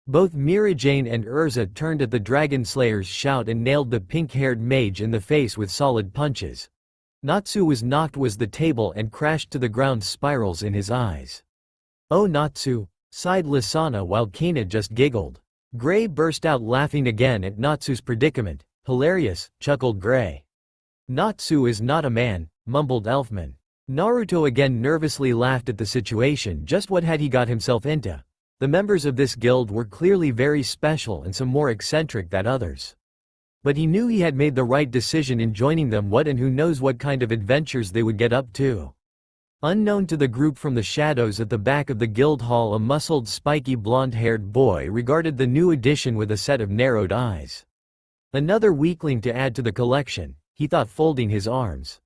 Both Mirajane and Urza turned at the Dragon Slayer's shout and nailed the pink-haired mage in the face with solid punches. Natsu was knocked was the table and crashed to the ground, spirals in his eyes. "Oh, Natsu," sighed Lasana while Kana just giggled. Gray burst out laughing again at Natsu's predicament. "Hilarious," chuckled Gray. "Natsu is not a man," mumbled Elfman. Naruto again nervously laughed at the situation. Just what had he got himself into? The members of this guild were clearly very special and some more eccentric than others. But he knew he had made the right decision in joining them. What and who knows what kind of adventures they would get up to. Unknown to the group, from the shadows at the back of the guild hall, a muscled, spiky, blonde-haired boy regarded the new addition with a set of narrowed eyes. Another weakling to add to the collection, he thought, folding his arms.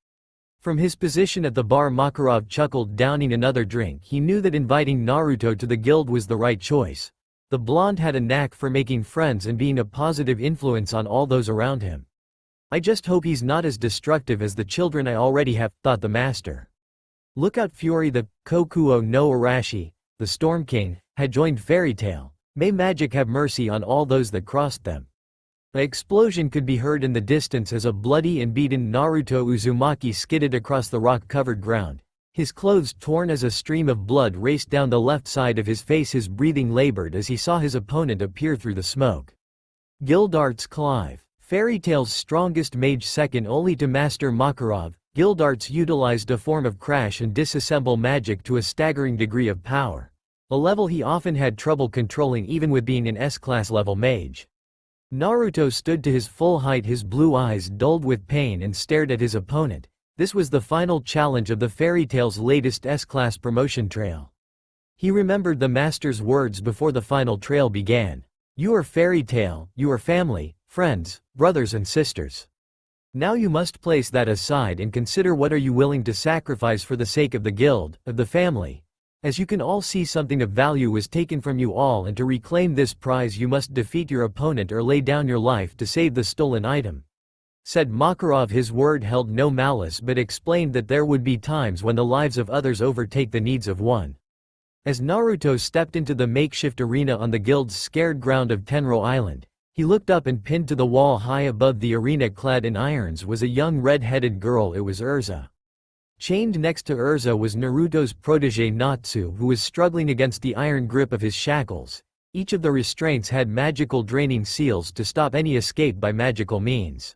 From his position at the bar, Makarov chuckled, downing another drink. He knew that inviting Naruto to the guild was the right choice. The blonde had a knack for making friends and being a positive influence on all those around him. "I just hope he's not as destructive as the children I already have," thought the master. Lookout Fury, the Kokuo no Arashi, the Storm King, had joined Fairy Tail. May magic have mercy on all those that crossed them. An explosion could be heard in the distance as a bloody and beaten Naruto Uzumaki skidded across the rock-covered ground. His clothes torn as a stream of blood raced down the left side of his face. His breathing labored as he saw his opponent appear through the smoke. Gildarts Clive, Fairy Tail's strongest mage, second only to Master Makarov. Gildarts utilized a form of crash and disassemble magic to a staggering degree of power. A level he often had trouble controlling even with being an S-class level mage. Naruto stood to his full height, his blue eyes dulled with pain, and stared at his opponent. This was the final challenge of the Fairy Tail's latest S-class promotion trail. He remembered the master's words before the final trail began. "You are Fairy Tail, you are family, friends, brothers and sisters. Now you must place that aside and consider what are you willing to sacrifice for the sake of the guild, of the family. As you can all see, something of value was taken from you all, and to reclaim this prize you must defeat your opponent or lay down your life to save the stolen item," said Makarov. His word held no malice but explained that there would be times when the lives of others overtake the needs of one. As Naruto stepped into the makeshift arena on the guild's scared ground of Tenro Island, he looked up, and pinned to the wall high above the arena, clad in irons, was a young red-headed girl. It was Urza. Chained next to Urza was Naruto's protege Natsu, who was struggling against the iron grip of his shackles. Each of the restraints had magical draining seals to stop any escape by magical means.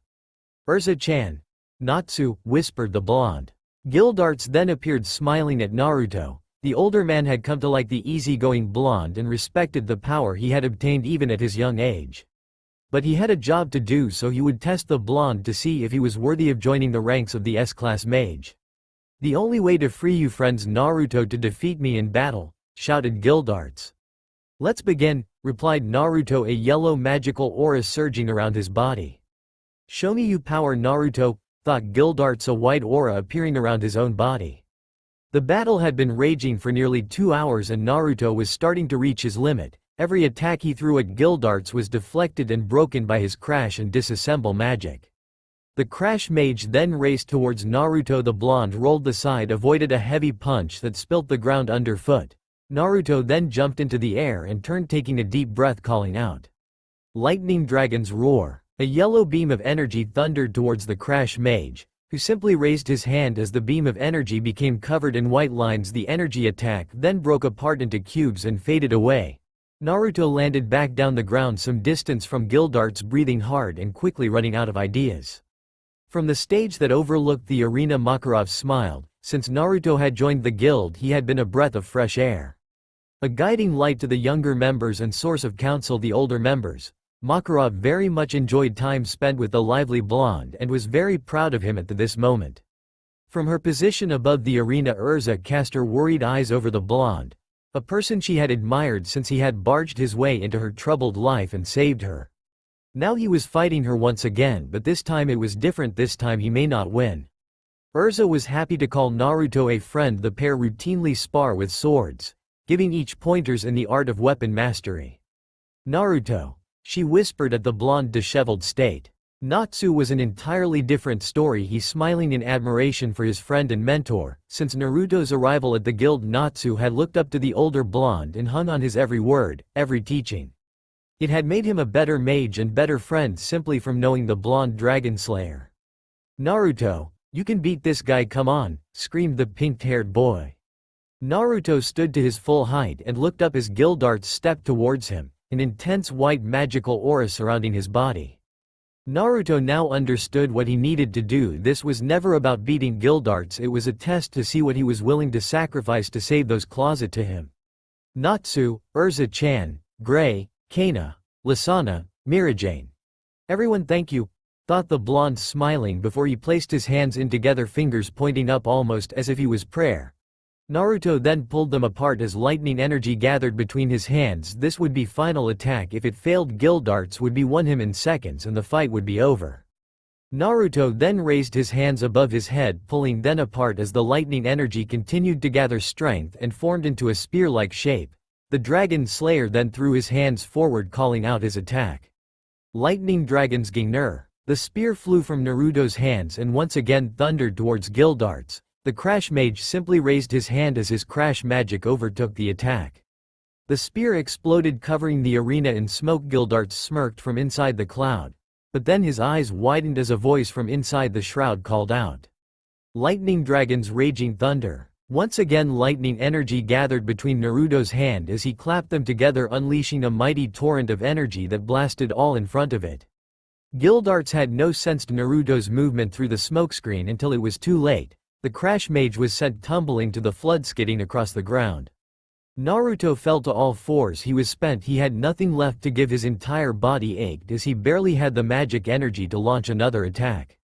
"Urza-chan," Natsu whispered the blonde. Gildarts then appeared, smiling at Naruto. The older man had come to like the easygoing blonde and respected the power he had obtained even at his young age. But he had a job to do, so he would test the blonde to see if he was worthy of joining the ranks of the S-class mage. "The only way to free you friends Naruto to defeat me in battle," shouted Gildarts. "Let's begin," replied Naruto, a yellow magical aura surging around his body. "Show me you power Naruto," thought Gildarts, a white aura appearing around his own body. The battle had been raging for nearly 2 hours and Naruto was starting to reach his limit. Every attack he threw at Gildarts was deflected and broken by his crash and disassemble magic. The crash mage then raced towards Naruto. The blonde rolled aside, avoided a heavy punch that spilt the ground underfoot. Naruto then jumped into the air and turned, taking a deep breath, calling out, "Lightning Dragon's Roar!" A yellow beam of energy thundered towards the crash mage, who simply raised his hand as the beam of energy became covered in white lines. The energy attack then broke apart into cubes and faded away. Naruto landed back down the ground some distance from Gildarts, breathing hard and quickly running out of ideas. From the stage that overlooked the arena, Makarov smiled. Since Naruto had joined the guild, he had been a breath of fresh air. A guiding light to the younger members and source of counsel the older members. Makarov very much enjoyed time spent with the lively blonde and was very proud of him at this moment. From her position above the arena, Urza cast her worried eyes over the blonde, a person she had admired since he had barged his way into her troubled life and saved her. Now he was fighting her once again, but this time it was different. This time he may not win. Urza was happy to call Naruto a friend. The pair routinely spar with swords, giving each pointers in the art of weapon mastery. Naruto, she whispered at the blonde disheveled state. Natsu was an entirely different story. He smiling in admiration for his friend and mentor. Since Naruto's arrival at the guild, Natsu had looked up to the older blonde and hung on his every word, every teaching. It had made him a better mage and better friend simply from knowing the blonde dragon slayer. Naruto, you can beat this guy, come on, screamed the pink-haired boy. Naruto stood to his full height and looked up as Gildarts stepped towards him, an intense white magical aura surrounding his body. Naruto now understood what he needed to do. This was never about beating Gildarts, it was a test to see what he was willing to sacrifice to save those closet to him. Natsu, Urza-chan, Gray, Kana, Lasana, Mirajane. Everyone thank you, thought the blonde smiling before he placed his hands in together, fingers pointing up almost as if he was prayer. Naruto then pulled them apart as lightning energy gathered between his hands. This would be final attack. If it failed, Gildarts would be won him in seconds and the fight would be over. Naruto then raised his hands above his head, pulling them apart as the lightning energy continued to gather strength and formed into a spear-like shape. The Dragon Slayer then threw his hands forward, calling out his attack. Lightning Dragon's Ginner. The spear flew from Naruto's hands and once again thundered towards Gildarts. The Crash Mage simply raised his hand as his crash magic overtook the attack. The spear exploded, covering the arena in smoke. Gildarts smirked from inside the cloud, but then his eyes widened as a voice from inside the shroud called out. Lightning Dragon's Raging Thunder. Once again lightning energy gathered between Naruto's hand as he clapped them together, unleashing a mighty torrent of energy that blasted all in front of it. Gildarts had no sensed Naruto's movement through the smokescreen until it was too late. The Crash Mage was sent tumbling to the flood, skidding across the ground. Naruto fell to all fours. He was spent. He had nothing left to give. His entire body ached as he barely had the magic energy to launch another attack.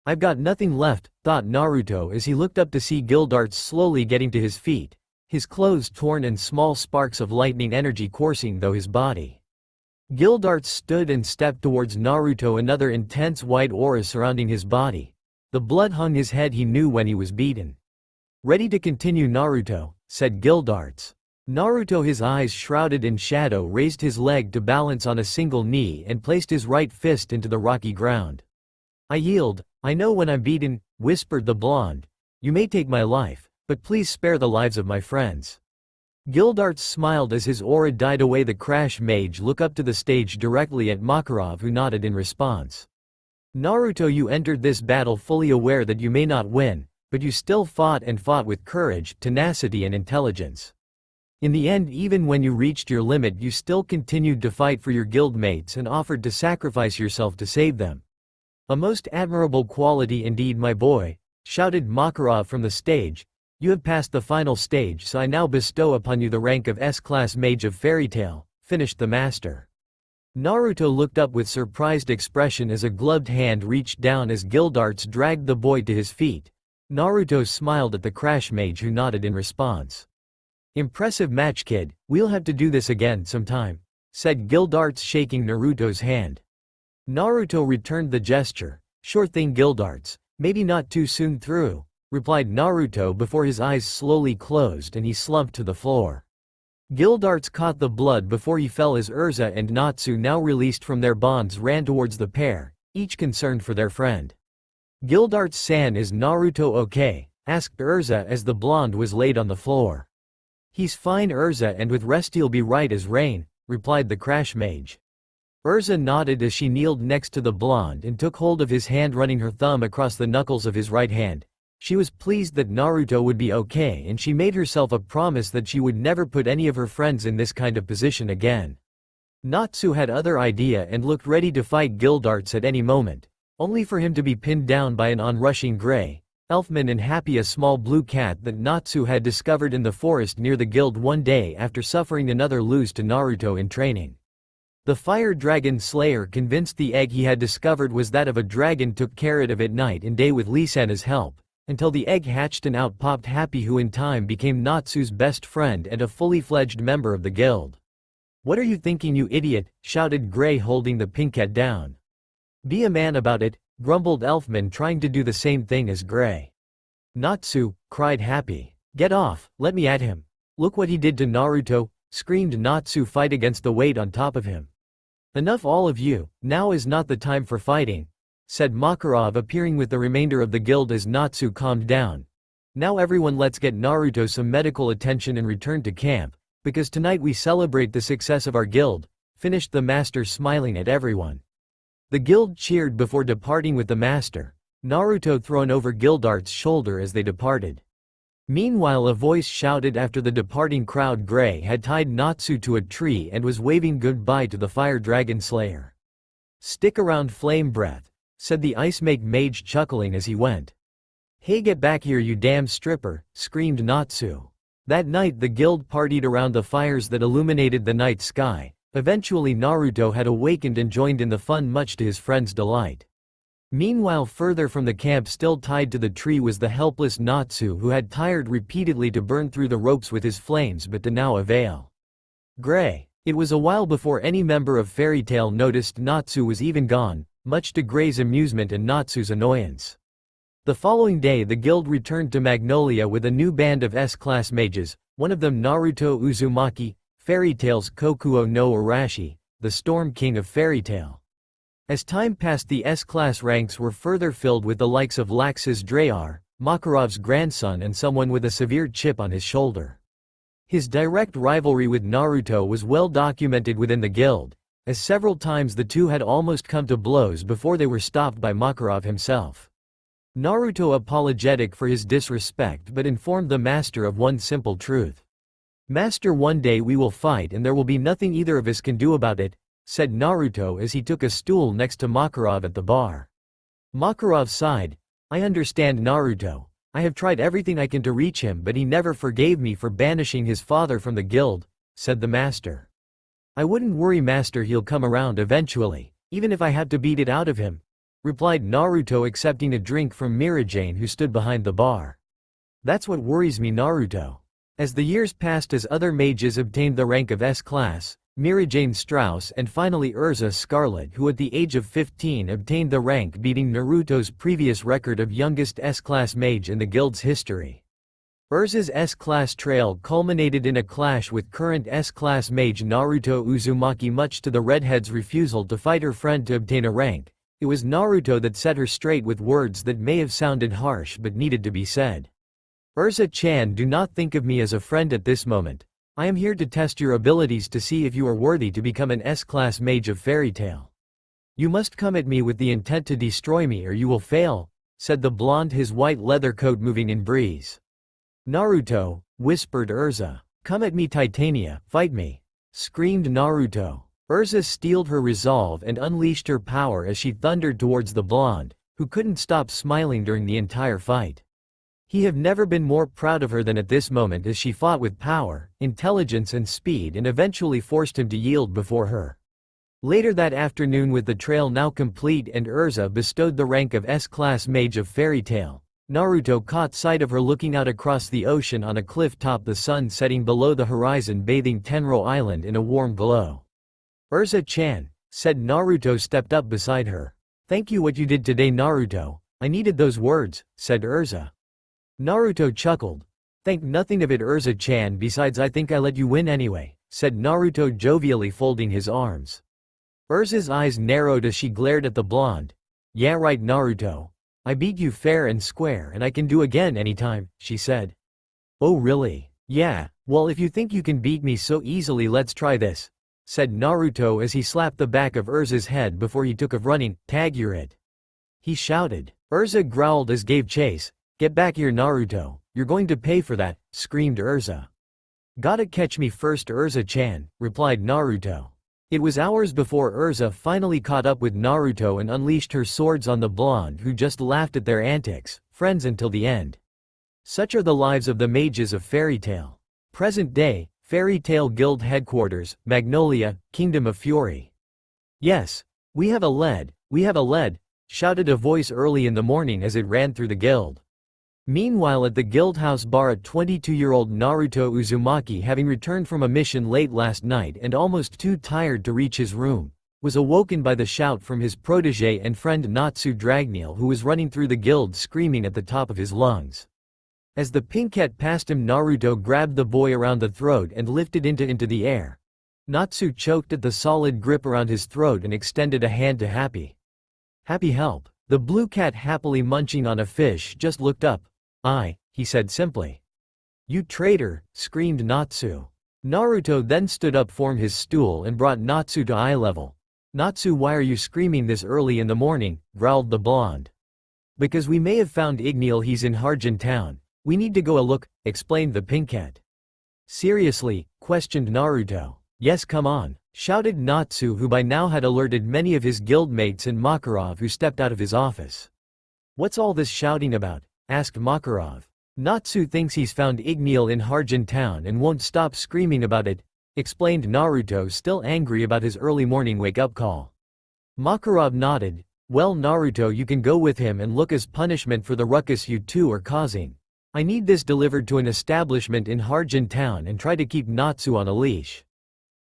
I've got nothing left, thought Naruto as he looked up to see Gildarts slowly getting to his feet, his clothes torn and small sparks of lightning energy coursing through his body. Gildarts stood and stepped towards Naruto, another intense white aura surrounding his body. The blood hung his head. He knew when he was beaten. Ready to continue, Naruto, said Gildarts. Naruto, his eyes shrouded in shadow, raised his leg to balance on a single knee and placed his right fist into the rocky ground. I yield. I know when I'm beaten, whispered the blonde. You may take my life, but please spare the lives of my friends. Gildarts smiled as his aura died away. The Crash Mage looked up to the stage directly at Makarov, who nodded in response. Naruto, you entered this battle fully aware that you may not win, but you still fought and fought with courage, tenacity and intelligence. In the end, even when you reached your limit, you still continued to fight for your guildmates and offered to sacrifice yourself to save them. A most admirable quality indeed, my boy, shouted Makarov from the stage. You have passed the final stage, so I now bestow upon you the rank of S-class Mage of Fairy Tail, finished the master. Naruto looked up with surprised expression as a gloved hand reached down as Gildarts dragged the boy to his feet. Naruto smiled at the Crash Mage, who nodded in response. Impressive match, kid. We'll have to do this again sometime, said Gildarts, shaking Naruto's hand. Naruto returned the gesture. Sure thing, Gildarts. Maybe not too soon through, replied Naruto before his eyes slowly closed and he slumped to the floor. Gildarts caught the blood before he fell as Urza and Natsu, now released from their bonds, ran towards the pair, each concerned for their friend. Gildarts-san, is Naruto okay? Asked Urza as the blonde was laid on the floor. He's fine, Urza, and with rest he'll be right as rain, replied the Crash Mage. Urza nodded as she kneeled next to the blonde and took hold of his hand, running her thumb across the knuckles of his right hand. She was pleased that Naruto would be okay, and she made herself a promise that she would never put any of her friends in this kind of position again. Natsu had other idea and looked ready to fight Gildarts at any moment, only for him to be pinned down by an onrushing gray Elfman and Happy, a small blue cat that Natsu had discovered in the forest near the guild one day after suffering another lose to Naruto in training. The fire dragon slayer, convinced the egg he had discovered was that of a dragon, took care of it night and day with Lisana's help, until the egg hatched and out popped Happy, who in time became Natsu's best friend and a fully fledged member of the guild. "What are you thinking, you idiot?" shouted Gray, holding the pinkette down. "Be a man about it," grumbled Elfman, trying to do the same thing as Gray. "Natsu," cried Happy. "Get off, let me at him. Look what he did to Naruto," screamed Natsu. "Fight against the weight on top of him." "Enough, all of you, now is not the time for fighting," said Makarov, appearing with the remainder of the guild as Natsu calmed down. "Now everyone, let's get Naruto some medical attention and return to camp, because tonight we celebrate the success of our guild," finished the master, smiling at everyone. The guild cheered before departing with the master, Naruto thrown over Gildart's shoulder as they departed. Meanwhile, a voice shouted after the departing crowd Gray had tied Natsu to a tree and was waving goodbye to the fire dragon slayer. "Stick around, Flame Breath," said the Ice Mage, chuckling as he went. "Hey, get back here, you damn stripper," screamed Natsu. That night the guild partied around the fires that illuminated the night sky. Eventually Naruto had awakened and joined in the fun, much to his friend's delight. Meanwhile, further from the camp, still tied to the tree, was the helpless Natsu, who had tried repeatedly to burn through the ropes with his flames but to no avail. Gray. It was a while before any member of Fairy Tail noticed Natsu was even gone, much to Gray's amusement and Natsu's annoyance. The following day the guild returned to Magnolia with a new band of S-class mages, one of them Naruto Uzumaki, Fairy Tail's Kokuo no Arashi, the Storm King of Fairy Tail. As time passed, the S-class ranks were further filled with the likes of Lax's Drayar, Makarov's grandson, and someone with a severe chip on his shoulder. His direct rivalry with Naruto was well documented within the guild, as several times the two had almost come to blows before they were stopped by Makarov himself. Naruto apologetic for his disrespect but informed the master of one simple truth. "Master, one day we will fight and there will be nothing either of us can do about it," said Naruto as he took a stool next to Makarov at the bar. Makarov sighed. "I understand, Naruto. I have tried everything I can to reach him, but he never forgave me for banishing his father from the guild," said the master. "I wouldn't worry, master, he'll come around eventually, even if I have to beat it out of him," replied Naruto, accepting a drink from Mirajane, who stood behind the bar. "That's what worries me, Naruto." As the years passed, as other mages obtained the rank of S-class, Mirajane Strauss and finally Urza Scarlet, who at the age of 15 obtained the rank, beating Naruto's previous record of youngest S-class mage in the guild's history. Urza's S-class trail culminated in a clash with current S-class mage Naruto Uzumaki. Much to the redhead's refusal to fight her friend to obtain a rank, it was Naruto that set her straight with words that may have sounded harsh but needed to be said. "Urza-chan, do not think of me as a friend at this moment. I am here to test your abilities to see if you are worthy to become an S-class mage of Fairy Tail. You must come at me with the intent to destroy me or you will fail," said the blonde, his white leather coat moving in breeze. "Naruto," whispered Urza. "Come at me, Titania, fight me," screamed Naruto. Urza steeled her resolve and unleashed her power as she thundered towards the blonde, who couldn't stop smiling during the entire fight. He had never been more proud of her than at this moment, as she fought with power, intelligence and speed and eventually forced him to yield before her. Later that afternoon, with the trail now complete and Urza bestowed the rank of S-class mage of Fairy Tail, Naruto caught sight of her looking out across the ocean on a cliff top, the sun setting below the horizon, bathing Tenro Island in a warm glow. "Urza-chan," said Naruto, stepped up beside her. "Thank you what you did today, Naruto. I needed those words," said Urza. Naruto chuckled. "Think nothing of it, Urza-chan, besides I think I let you win anyway," said Naruto jovially, folding his arms. Urza's eyes narrowed as she glared at the blonde. "Yeah right, Naruto. I beat you fair and square and I can do again anytime," she said. "Oh really? Yeah, well if you think you can beat me so easily, let's try this," said Naruto as he slapped the back of Urza's head before he took of running. "Tag, you're it," he shouted. Urza growled as gave chase. "Get back here, Naruto, you're going to pay for that," screamed Urza. "Gotta catch me first, Urza-chan," replied Naruto. It was hours before Urza finally caught up with Naruto and unleashed her swords on the blonde, who just laughed at their antics, friends until the end. Such are the lives of the mages of Fairy Tail. Present day, Fairy Tail Guild Headquarters, Magnolia, Kingdom of Fury. Yes. We have a lead, shouted a voice early in the morning as it ran through the guild. Meanwhile at the guild house bar, a 22-year-old Naruto Uzumaki, having returned from a mission late last night and almost too tired to reach his room, was awoken by the shout from his protege and friend Natsu Dragneel, who was running through the guild screaming at the top of his lungs. As the pink cat passed him, Naruto grabbed the boy around the throat and lifted into the air. Natsu choked at the solid grip around his throat and extended a hand to Happy. Happy help. The blue cat, happily munching on a fish, just looked up. He said simply. You traitor, screamed Natsu. Naruto then stood up from his stool and brought Natsu to eye level. Natsu, why are you screaming this early in the morning, growled the blonde. Because we may have found Igneel, he's in Harjin town. We need to go a look, explained the pink cat. Seriously? Questioned Naruto. Yes, come on, shouted Natsu, who by now had alerted many of his guildmates and Makarov, who stepped out of his office. What's all this shouting about? Asked Makarov. Natsu thinks he's found Igneel in Harjin town and won't stop screaming about it, explained Naruto, still angry about his early morning wake-up call. Makarov nodded. Well, Naruto, you can go with him and look as punishment for the ruckus you two are causing. I need this delivered to an establishment in Harjin town and try to keep Natsu on a leash.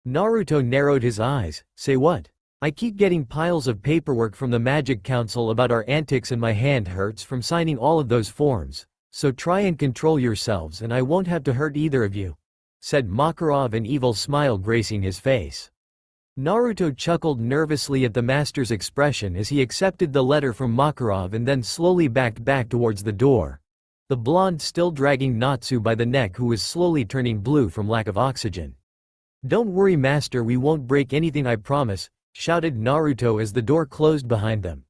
Naruto narrowed his eyes. Say what? I keep getting piles of paperwork from the Magic Council about our antics and my hand hurts from signing all of those forms, so try and control yourselves and I won't have to hurt either of you, said Makarov, an evil smile gracing his face. Naruto chuckled nervously at the master's expression as he accepted the letter from Makarov and then slowly backed back towards the door, the blonde still dragging Natsu by the neck, who was slowly turning blue from lack of oxygen. Don't worry, master, we won't break anything, I promise, shouted Naruto as the door closed behind them.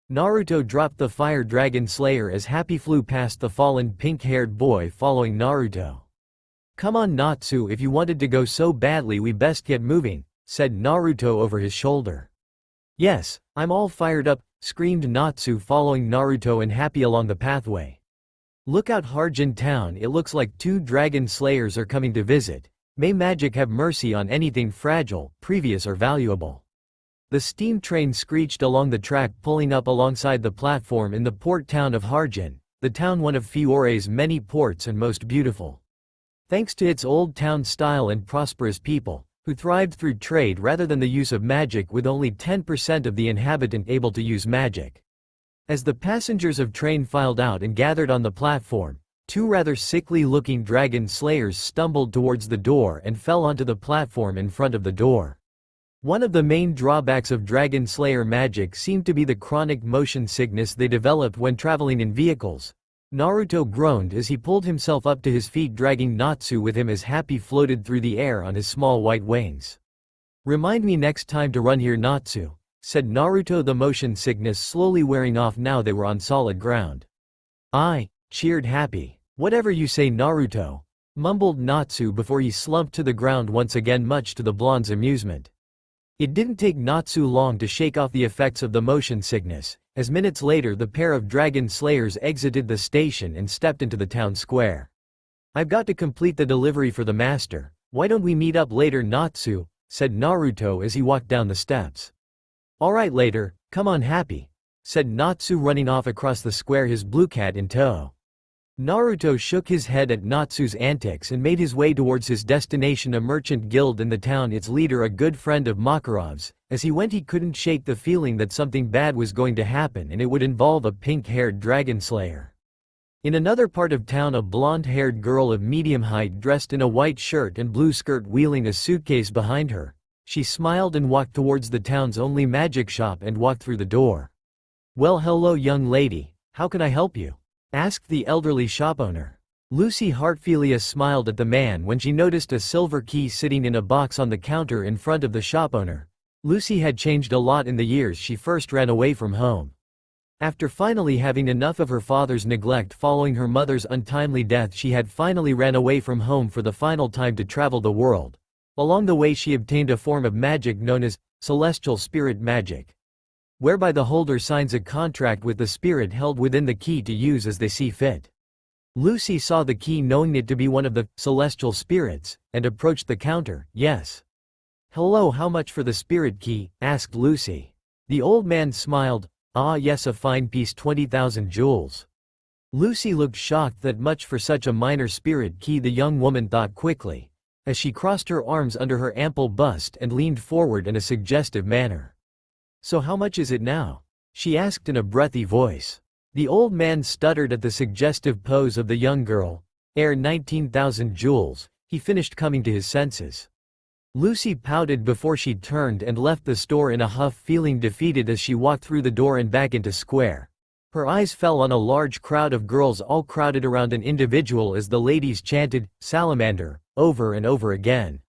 Naruto dropped the fire dragon slayer as Happy flew past the fallen pink-haired boy, following Naruto. Come on Natsu, if you wanted to go so badly we best get moving, said Naruto over his shoulder. Yes, I'm all fired up, screamed Natsu, following Naruto and Happy along the pathway. Look out, Harjin town, it looks like 2 dragon slayers are coming to visit. May magic have mercy on anything fragile, previous or valuable. The steam train screeched along the track, pulling up alongside the platform in the port town of Harjin, the town one of Fiore's many ports and most beautiful. Thanks to its old town style and prosperous people, who thrived through trade rather than the use of magic, with only 10% of the inhabitant able to use magic. As the passengers of train filed out and gathered on the platform, 2 rather sickly-looking dragon slayers stumbled towards the door and fell onto the platform in front of the door. One of the main drawbacks of dragon slayer magic seemed to be the chronic motion sickness they developed when traveling in vehicles. Naruto groaned as he pulled himself up to his feet, dragging Natsu with him as Happy floated through the air on his small white wings. Remind me next time to run here, Natsu, said Naruto, the motion sickness slowly wearing off now they were on solid ground. Aye, cheered Happy. Whatever you say, Naruto, mumbled Natsu before he slumped to the ground once again, much to the blonde's amusement. It didn't take Natsu long to shake off the effects of the motion sickness, as minutes later the pair of dragon slayers exited the station and stepped into the town square. I've got to complete the delivery for the master, why don't we meet up later, Natsu, said Naruto as he walked down the steps. Alright, later, come on Happy, said Natsu, running off across the square, his blue cat in tow. Naruto shook his head at Natsu's antics and made his way towards his destination, a merchant guild in the town, its leader a good friend of Makarov's. As he went he couldn't shake the feeling that something bad was going to happen, and it would involve a pink-haired dragon slayer. In another part of town, a blonde-haired girl of medium height, dressed in a white shirt and blue skirt, wheeling a suitcase behind her. She smiled and walked towards the town's only magic shop and walked through the door. Well, hello young lady, how can I help you? Asked the elderly shop owner. Lucy Hartfelia smiled at the man when she noticed a silver key sitting in a box on the counter in front of the shop owner. Lucy had changed a lot in the years she first ran away from home. After finally having enough of her father's neglect following her mother's untimely death, she had finally ran away from home for the final time to travel the world. Along the way she obtained a form of magic known as celestial spirit magic, whereby the holder signs a contract with the spirit held within the key to use as they see fit. Lucy saw the key, knowing it to be one of the celestial spirits, and approached the counter. Yes. "Hello, how much for the spirit key?" asked Lucy. The old man smiled. "Ah yes, a fine piece, 20,000 jewels." Lucy looked shocked that much for such a minor spirit key. The young woman thought quickly, as she crossed her arms under her ample bust and leaned forward in a suggestive manner. "So how much is it now?" she asked in a breathy voice. The old man stuttered at the suggestive pose of the young girl. 19,000 jewels, he finished, coming to his senses. Lucy pouted before she turned and left the store in a huff, feeling defeated as she walked through the door and back into square. Her eyes fell on a large crowd of girls all crowded around an individual as the ladies chanted, "Salamander," over and over again.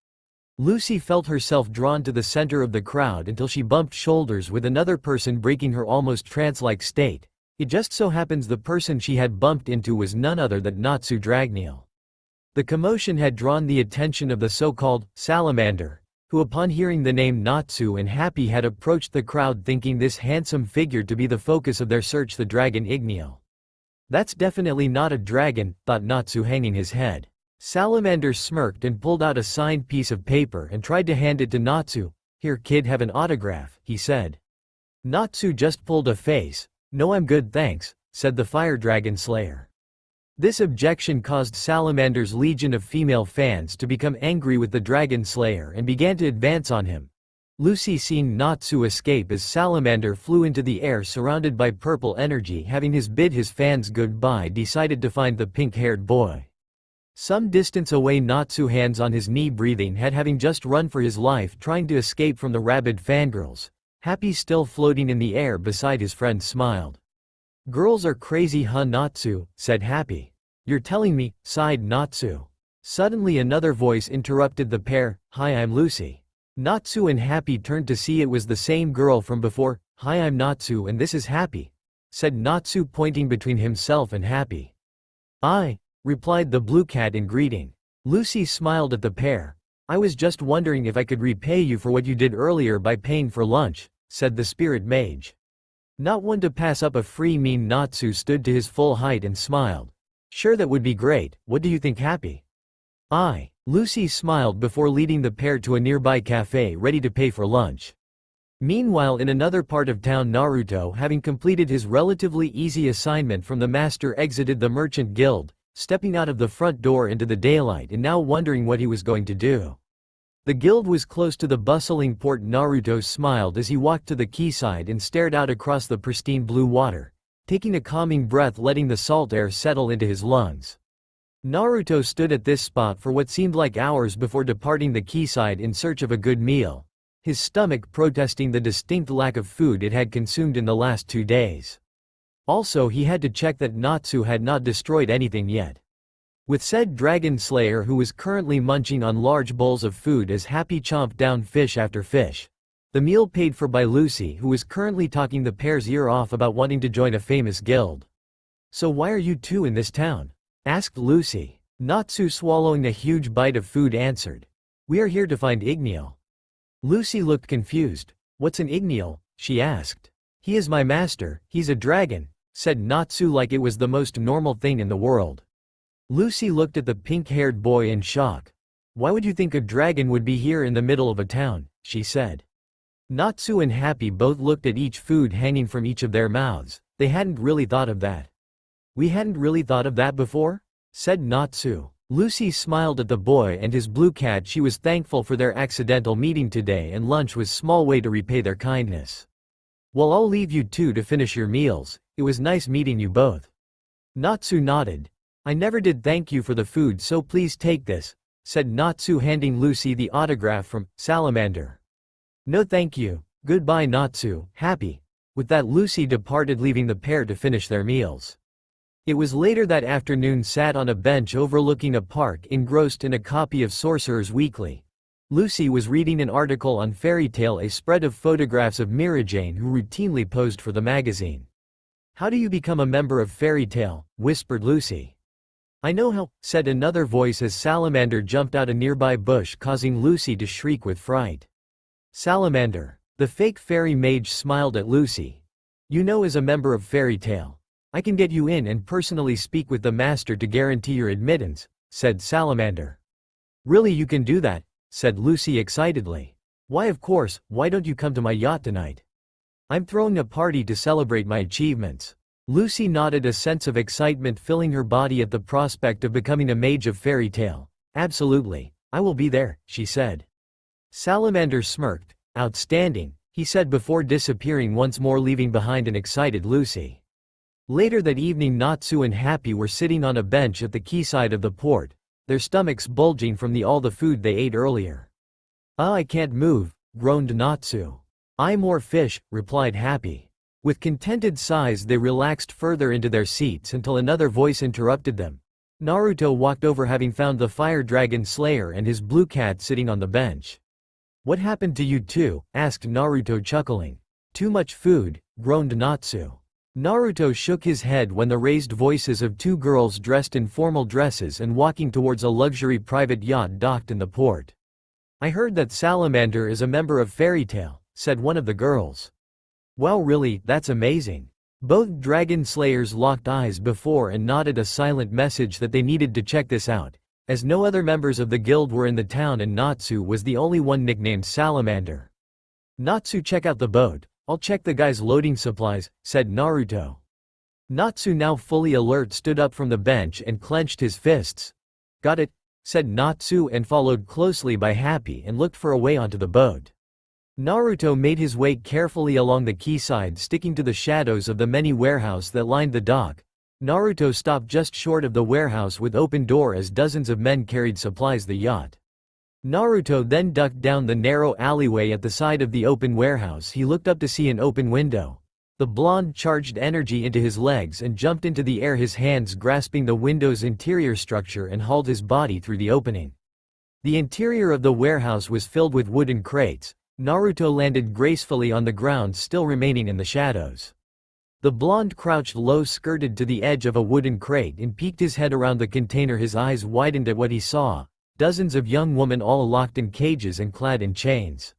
Lucy felt herself drawn to the center of the crowd until she bumped shoulders with another person, breaking her almost trance-like state. It just so happens the person she had bumped into was none other than Natsu Dragneel. The commotion had drawn the attention of the so-called salamander, who upon hearing the name Natsu and Happy had approached the crowd, thinking this handsome figure to be the focus of their search, the dragon Igneal. "That's definitely not a dragon," thought Natsu, hanging his head. Salamander smirked and pulled out a signed piece of paper and tried to hand it to Natsu. "Here kid, have an autograph," he said. Natsu just pulled a face. "No, I'm good thanks," said the fire dragon slayer. This objection caused Salamander's legion of female fans to become angry with the dragon slayer and began to advance on him. Lucy, seeing Natsu escape as Salamander flew into the air surrounded by purple energy, having bid his fans goodbye, decided to find the pink-haired boy. Some distance away, Natsu, hands on his knee, breathing, having just run for his life trying to escape from the rabid fangirls. Happy, still floating in the air beside his friend, smiled. "Girls are crazy, huh, Natsu?" said Happy. "You're telling me," sighed Natsu. Suddenly another voice interrupted the pair. "Hi, I'm Lucy." Natsu and Happy turned to see it was the same girl from before. "Hi, I'm Natsu and this is Happy," said Natsu, pointing between himself and Happy. "I," replied the blue cat in greeting. Lucy smiled at the pair. "I was just wondering if I could repay you for what you did earlier by paying for lunch," said the spirit mage. Not one to pass up a free meal, Natsu stood to his full height and smiled. "Sure, that would be great. What do you think, Happy?" Lucy smiled before leading the pair to a nearby cafe ready to pay for lunch. Meanwhile, in another part of town, Naruto, having completed his relatively easy assignment from the master, exited the merchant guild, stepping out of the front door into the daylight and now wondering what he was going to do. The guild was close to the bustling port. Naruto smiled as he walked to the quayside and stared out across the pristine blue water, taking a calming breath, letting the salt air settle into his lungs. Naruto stood at this spot for what seemed like hours before departing the quayside in search of a good meal, his stomach protesting the distinct lack of food it had consumed in the last 2 days. Also, he had to check that Natsu had not destroyed anything yet. With said dragon slayer, who was currently munching on large bowls of food as Happy chomped down fish after fish. The meal paid for by Lucy, who was currently talking the pair's ear off about wanting to join a famous guild. "So why are you two in this town?" asked Lucy. Natsu, swallowing a huge bite of food, answered. "We are here to find Igneal." Lucy looked confused. "What's an Igneal?" she asked. "He is my master, he's a dragon," said Natsu like it was the most normal thing in the world. Lucy looked at the pink-haired boy in shock. "Why would you think a dragon would be here in the middle of a town?" she said. Natsu and Happy both looked at each food hanging from each of their mouths. They hadn't really thought of that. "We hadn't really thought of that before?" said Natsu. Lucy smiled at the boy and his blue cat. She was thankful for their accidental meeting today, and lunch was small way to repay their kindness. "Well, I'll leave you two to finish your meals. It was nice meeting you both." Natsu nodded. "I never did thank you for the food, so please take this," said Natsu, handing Lucy the autograph from Salamander. "No thank you. Goodbye, Natsu." Happy. With that, Lucy departed, leaving the pair to finish their meals. It was later that afternoon, sat on a bench overlooking a park, engrossed in a copy of Sorcerer's Weekly. Lucy was reading an article on Fairy Tail, a spread of photographs of Mirajane, who routinely posed for the magazine. "How do you become a member of Fairy Tail?" whispered Lucy. "I know how," said another voice as Salamander jumped out a nearby bush, causing Lucy to shriek with fright. "Salamander." The fake fairy mage smiled at Lucy. "You know, as a member of Fairy Tail, I can get you in and personally speak with the master to guarantee your admittance," said Salamander. "Really, you can do that?" said Lucy excitedly. Why of course, why don't you come to my yacht tonight? I'm throwing a party to celebrate my achievements. Lucy nodded, a sense of excitement filling her body at the prospect of becoming a mage of fairy tale. Absolutely. I will be there, she said. Salamander smirked. Outstanding, he said before disappearing once more, leaving behind an excited Lucy. Later that evening, Natsu and Happy were sitting on a bench at the quayside of the port, their stomachs bulging from all the food they ate earlier. I can't move, groaned Natsu. More fish, replied Happy. With contented sighs they relaxed further into their seats until another voice interrupted them. Naruto walked over, having found the fire dragon slayer and his blue cat sitting on the bench. What happened to you two? Asked Naruto, chuckling. Too much food, groaned Natsu. Naruto shook his head when the raised voices of two girls dressed in formal dresses and walking towards a luxury private yacht docked in the port. I heard that Salamander is a member of Fairy Tail, said one of the girls. Wow, really, that's amazing. Both dragon slayers locked eyes before and nodded, a silent message that they needed to check this out, as no other members of the guild were in the town and Natsu was the only one nicknamed Salamander. Natsu, check out the boat. I'll check the guy's loading supplies, said Naruto. Natsu, now fully alert, stood up from the bench and clenched his fists. Got it, said Natsu, and followed closely by Happy and looked for a way onto the boat. Naruto made his way carefully along the quayside, sticking to the shadows of the many warehouses that lined the dock. Naruto stopped just short of the warehouse with open door as dozens of men carried supplies the yacht. Naruto then ducked down the narrow alleyway at the side of the open warehouse. He looked up to see an open window. The blonde charged energy into his legs and jumped into the air, his hands grasping the window's interior structure, and hauled his body through the opening. The interior of the warehouse was filled with wooden crates. Naruto landed gracefully on the ground, still remaining in the shadows. The blonde crouched low, skirted to the edge of a wooden crate, and peeked his head around the container. His eyes widened at what he saw. Dozens of young women, all locked in cages and clad in chains.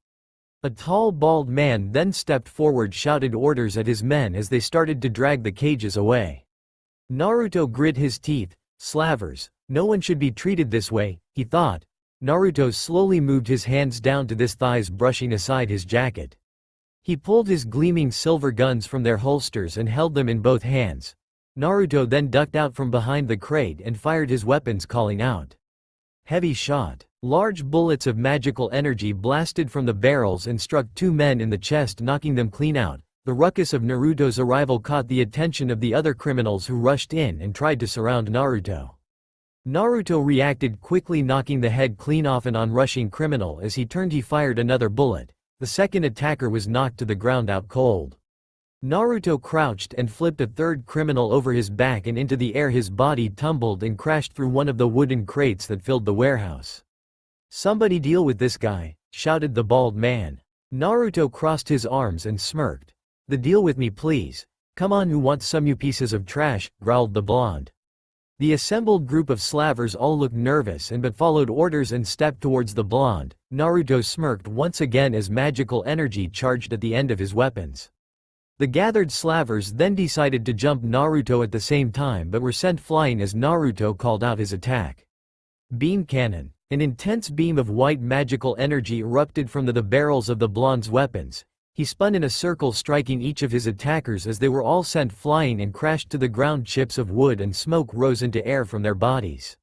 A tall, bald man then stepped forward, shouted orders at his men as they started to drag the cages away. Naruto grit his teeth. Slavers, no one should be treated this way, he thought. Naruto slowly moved his hands down to his thighs, brushing aside his jacket. He pulled his gleaming silver guns from their holsters and held them in both hands. Naruto then ducked out from behind the crate and fired his weapons, calling out. Heavy shot. Large bullets of magical energy blasted from the barrels and struck two men in the chest, knocking them clean out. The ruckus of Naruto's arrival caught the attention of the other criminals, who rushed in and tried to surround Naruto. Naruto reacted quickly, knocking the head clean off an onrushing criminal. As he turned, he fired another bullet. The second attacker was knocked to the ground out cold. Naruto crouched and flipped a third criminal over his back and into the air. His body tumbled and crashed through one of the wooden crates that filled the warehouse. Somebody deal with this guy, shouted the bald man. Naruto crossed his arms and smirked. The deal with me, please. Come on, who wants some, you pieces of trash, growled the blonde. The assembled group of slavers all looked nervous but followed orders and stepped towards the blonde. Naruto smirked once again as magical energy charged at the end of his weapons. The gathered slavers then decided to jump Naruto at the same time, but were sent flying as Naruto called out his attack. Beam cannon. An intense beam of white magical energy erupted from the barrels of the blonde's weapons. He spun in a circle, striking each of his attackers as they were all sent flying and crashed to the ground. Chips of wood and smoke rose into air from their bodies.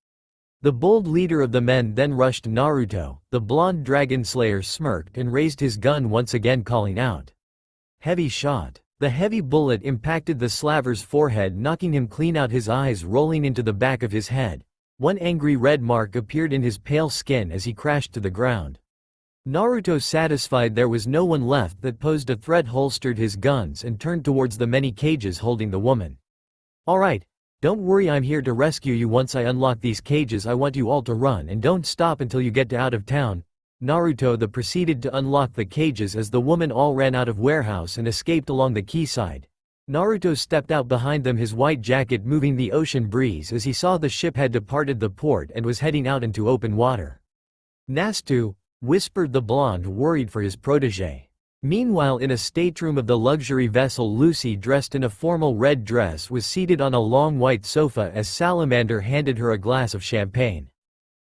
The bold leader of the men then rushed Naruto. The blonde dragon slayer smirked and raised his gun once again, calling out. Heavy shot. The heavy bullet impacted the slaver's forehead, knocking him clean out, his eyes rolling into the back of his head. One angry red mark appeared in his pale skin as he crashed to the ground. Naruto, satisfied there was no one left that posed a threat, holstered his guns and turned towards the many cages holding the woman. Alright, don't worry, I'm here to rescue you. Once I unlock these cages, I want you all to run and don't stop until you get to out of town. Naruto proceeded to unlock the cages as the woman all ran out of warehouse and escaped along the quayside. Naruto stepped out behind them, his white jacket moving the ocean breeze as he saw the ship had departed the port and was heading out into open water. Nastu, whispered the blonde, worried for his protégé. Meanwhile, in a stateroom of the luxury vessel, Lucy, dressed in a formal red dress, was seated on a long white sofa as Salamander handed her a glass of champagne.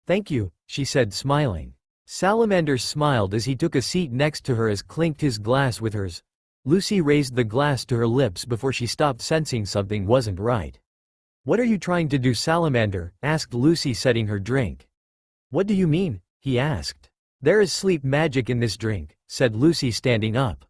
Thank you, she said, smiling. Salamander smiled as he took a seat next to her as clinked his glass with hers. Lucy raised the glass to her lips before she stopped, sensing something wasn't right. "What are you trying to do, Salamander?" asked Lucy, setting her drink. "What do you mean?" he asked. "There is sleep magic in this drink," said Lucy, standing up.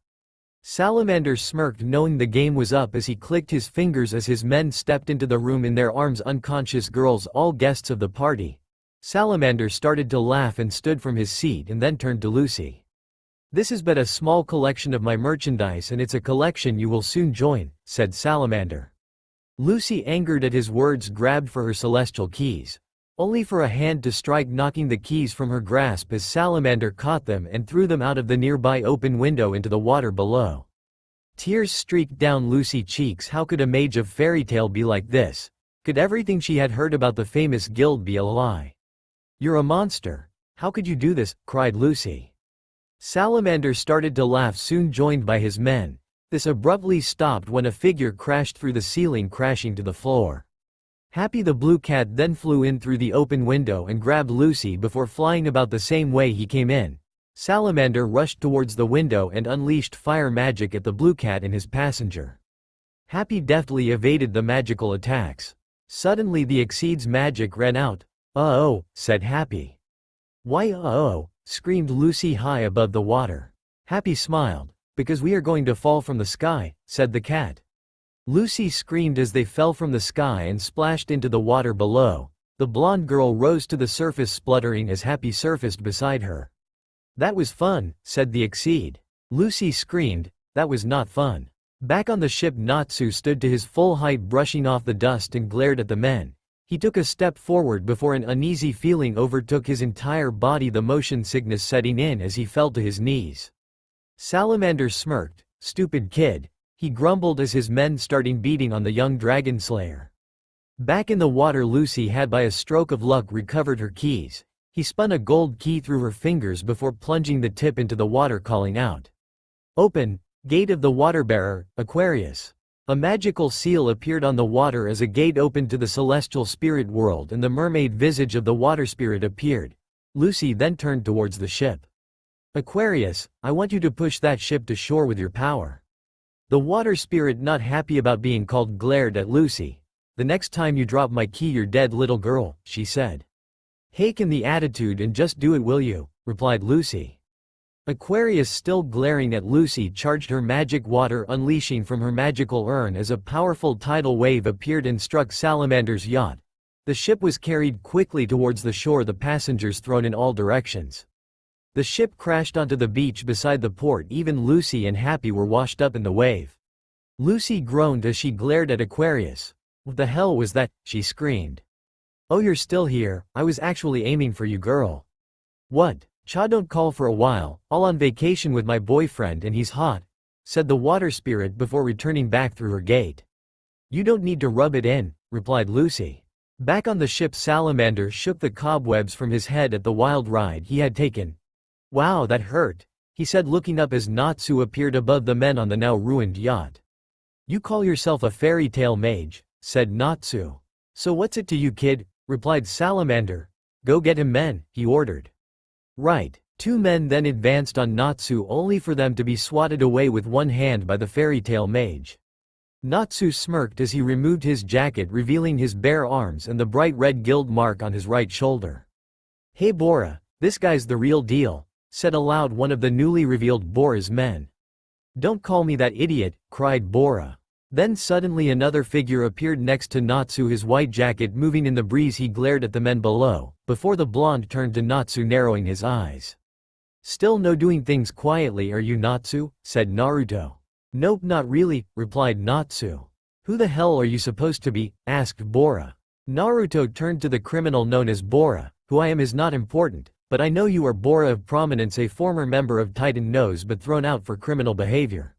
Salamander smirked, knowing the game was up, as he clicked his fingers as his men stepped into the room, in their arms unconscious girls, all guests of the party. Salamander started to laugh and stood from his seat and then turned to Lucy. "This is but a small collection of my merchandise, and it's a collection you will soon join," said Salamander. Lucy, angered at his words, grabbed for her celestial keys, only for a hand to strike, knocking the keys from her grasp as Salamander caught them and threw them out of the nearby open window into the water below. Tears streaked down Lucy's cheeks. How could a mage of fairy tale be like this? Could everything she had heard about the famous guild be a lie? "You're a monster. How could you do this?" cried Lucy. Salamander started to laugh, soon joined by his men. This abruptly stopped when a figure crashed through the ceiling, crashing to the floor. Happy the blue cat then flew in through the open window and grabbed Lucy before flying about the same way he came in. Salamander rushed towards the window and unleashed fire magic at the blue cat and his passenger. Happy deftly evaded the magical attacks. Suddenly the Exceed's magic ran out. "Uh-oh," said Happy. "Why uh-oh?" screamed Lucy high above the water. Happy smiled. "Because we are going to fall from the sky," said the cat. Lucy screamed as they fell from the sky and splashed into the water below. The blonde girl rose to the surface, spluttering as Happy surfaced beside her. "That was fun," said the Exceed. Lucy screamed, "That was not fun." Back on the ship, Natsu stood to his full height, brushing off the dust, and glared at the men. He took a step forward before an uneasy feeling overtook his entire body, the motion sickness setting in as he fell to his knees. Salamander smirked. "Stupid kid," he grumbled as his men started beating on the young dragon slayer. Back in the water, Lucy had by a stroke of luck recovered her keys. He spun a gold key through her fingers before plunging the tip into the water, calling out, "Open, gate of the water-bearer, Aquarius." A magical seal appeared on the water as a gate opened to the celestial spirit world, and the mermaid visage of the water spirit appeared. Lucy then turned towards the ship. "Aquarius, I want you to push that ship to shore with your power." The water spirit, not happy about being called, glared at Lucy. "The next time you drop my key, you're dead, little girl," she said. "Haken the attitude and just do it, will you?" replied Lucy. Aquarius, still glaring at Lucy, charged her magic water, unleashing from her magical urn as a powerful tidal wave appeared and struck Salamander's yacht. The ship was carried quickly towards the shore, the passengers thrown in all directions. The ship crashed onto the beach beside the port. Even Lucy and Happy were washed up in the wave. Lucy groaned as she glared at Aquarius. "What the hell was that?" she screamed. "Oh, you're still here. I was actually aiming for you, girl." "What? Cha, don't call for a while. All on vacation with my boyfriend and he's hot," said the water spirit before returning back through her gate. "You don't need to rub it in," replied Lucy. Back on the ship, Salamander shook the cobwebs from his head at the wild ride he had taken. "Wow, that hurt," he said, looking up as Natsu appeared above the men on the now ruined yacht. "You call yourself a fairy tale mage," said Natsu. "So what's it to you, kid?" replied Salamander. "Go get him, men," he ordered. "Right." Two men then advanced on Natsu, only for them to be swatted away with one hand by the fairy tale mage. Natsu smirked as he removed his jacket, revealing his bare arms and the bright red guild mark on his right shoulder. "Hey Bora, this guy's the real deal," said aloud one of the newly revealed Bora's men. "Don't call me that, idiot," cried Bora. Then suddenly another figure appeared next to Natsu, his white jacket moving in the breeze. He glared at the men below, before the blonde turned to Natsu, narrowing his eyes. "Still no doing things quietly, are you, Natsu?" said Naruto. "Nope, not really," replied Natsu. "Who the hell are you supposed to be?" asked Bora. Naruto turned to the criminal known as Bora. "Who I am is not important, but I know you are Bora of prominence, a former member of Titan Nose but thrown out for criminal behavior."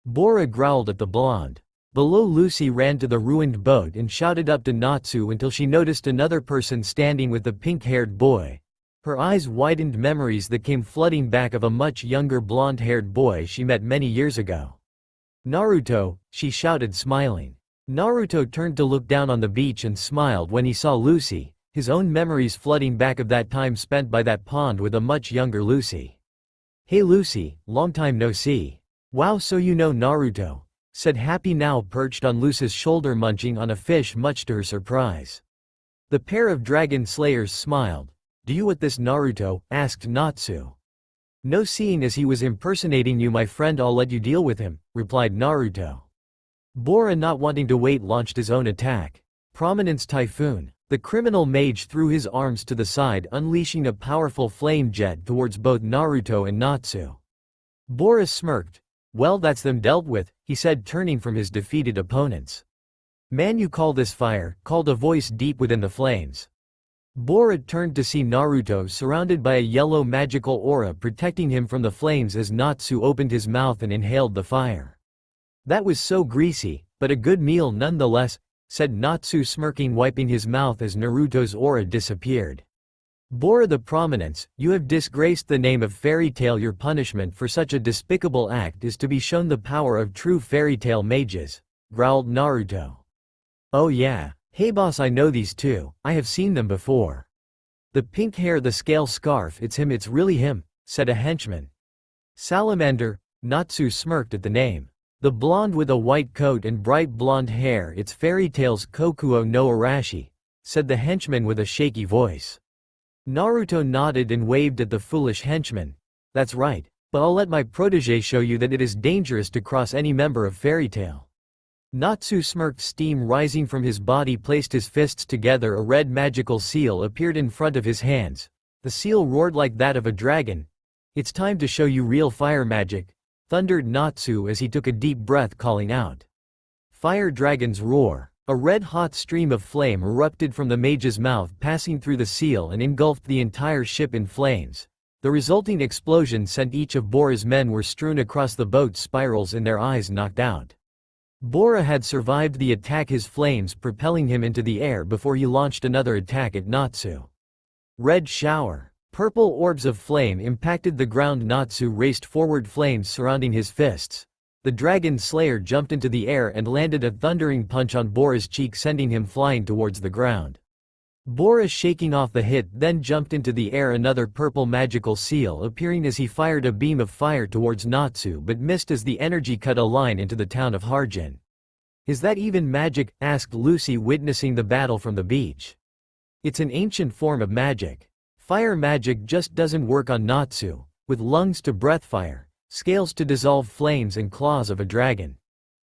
Bora growled at the blonde. Below, Lucy ran to the ruined boat and shouted up to Natsu until she noticed another person standing with the pink-haired boy. Her eyes widened, memories that came flooding back of a much younger blonde-haired boy she met many years ago. "Naruto," she shouted, smiling. Naruto turned to look down on the beach and smiled when he saw Lucy. his own memories flooding back of that time spent by that pond with a much younger Lucy. "Hey Lucy, long time no see. Wow, so you know Naruto," said Happy, now perched on Lucy's shoulder munching on a fish much to her surprise. The pair of dragon slayers smiled. "Do you with this Naruto?" asked Natsu. "No, seeing as he was impersonating you my friend, I'll let you deal with him," replied Naruto. Bora, not wanting to wait, launched his own attack. Prominence Typhoon. The criminal mage threw his arms to the side, unleashing a powerful flame jet towards both Naruto and Natsu. Bora smirked. "Well, that's them dealt with," he said, turning from his defeated opponents. "Man, you call this fire?" called a voice deep within the flames. Bora turned to see Naruto surrounded by a yellow magical aura protecting him from the flames as Natsu opened his mouth and inhaled the fire. "That was so greasy, but a good meal nonetheless," said Natsu, smirking, wiping his mouth as Naruto's aura disappeared. "Bora the Prominence, you have disgraced the name of Fairy Tail. Your punishment for such a despicable act is to be shown the power of true Fairy Tail mages," growled Naruto. "Oh yeah, hey boss, I know these two, I have seen them before. The pink hair, the scale scarf, it's him, it's really him," said a henchman. "Salamander," Natsu smirked at the name. "The blonde with a white coat and bright blonde hair, it's Fairy Tail's Kokuo no Arashi," said the henchman with a shaky voice. Naruto nodded and waved at the foolish henchman. "That's right, but I'll let my protege show you that it is dangerous to cross any member of Fairy Tail." Natsu smirked, steam rising from his body, placed his fists together. A red magical seal appeared in front of his hands. The seal roared like that of a dragon. "It's time to show you real fire magic," thundered Natsu as he took a deep breath, calling out. Fire Dragon's Roar. A red-hot stream of flame erupted from the mage's mouth, passing through the seal and engulfed the entire ship in flames. The resulting explosion sent each of Bora's men were strewn across the boat's spirals and their eyes knocked out. Bora had survived the attack, his flames propelling him into the air before he launched another attack at Natsu. Red Shower. Purple orbs of flame impacted the ground. Natsu raced forward, flames surrounding his fists. The Dragon Slayer jumped into the air and landed a thundering punch on Bora's cheek, sending him flying towards the ground. Bora, shaking off the hit, then jumped into the air, another purple magical seal appearing as he fired a beam of fire towards Natsu but missed as the energy cut a line into the town of Harjin. "Is that even magic?" asked Lucy, witnessing the battle from the beach. "It's an ancient form of magic. Fire magic just doesn't work on Natsu, with lungs to breath fire, scales to dissolve flames and claws of a dragon.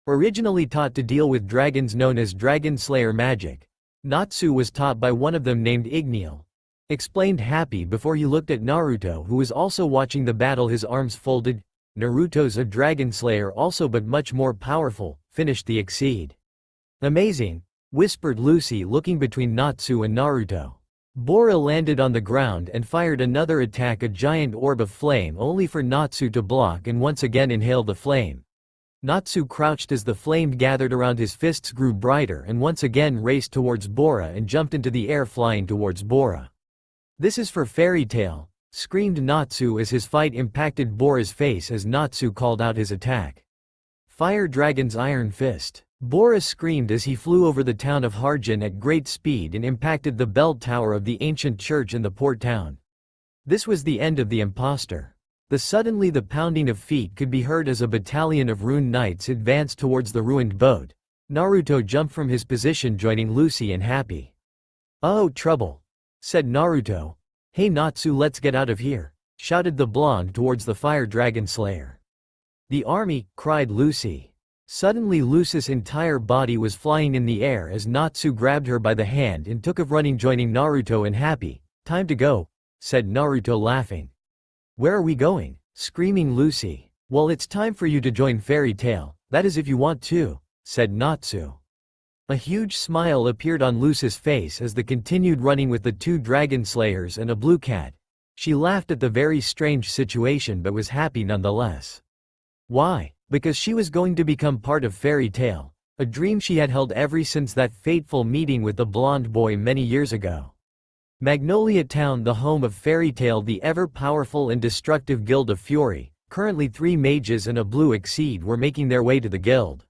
Originally taught to deal with dragons known as Dragon Slayer magic. Natsu was taught by one of them named Igneal," explained Happy before he looked at Naruto, who was also watching the battle, his arms folded. "Naruto's a Dragon Slayer also, but much more powerful," finished the Exceed. "Amazing," whispered Lucy, looking between Natsu and Naruto. Bora landed on the ground and fired another attack, a giant orb of flame, only for Natsu to block and once again inhale the flame. Natsu crouched as the flame gathered around his fists grew brighter and once again raced towards Bora and jumped into the air, flying towards Bora. "This is for Fairy Tail," screamed Natsu as his fight impacted Bora's face as Natsu called out his attack. Fire Dragon's Iron Fist. Bora screamed as he flew over the town of Harjin at great speed and impacted the bell tower of the ancient church in the port town. This was the end of the imposter. Suddenly the pounding of feet could be heard as a battalion of rune knights advanced towards the ruined boat. Naruto jumped from his position, joining Lucy and Happy. "Oh, trouble," said Naruto. "Hey Natsu, let's get out of here," shouted the blonde towards the Fire Dragon Slayer. "The army," cried Lucy. Suddenly Lucy's entire body was flying in the air as Natsu grabbed her by the hand and took off running, joining Naruto and Happy. "Time to go," said Naruto, laughing. "Where are we going?" screaming Lucy. "Well, it's time for you to join Fairy Tail, that is if you want to," said Natsu. A huge smile appeared on Lucy's face as they continued running with the two Dragon Slayers and a blue cat. She laughed at the very strange situation but was happy nonetheless. Why? Because she was going to become part of Fairy Tail, a dream she had held ever since that fateful meeting with the blonde boy many years ago. Magnolia Town, the home of Fairy Tail, the ever-powerful and destructive Guild of Fury. Currently 3 mages and a blue Exceed were making their way to the guild.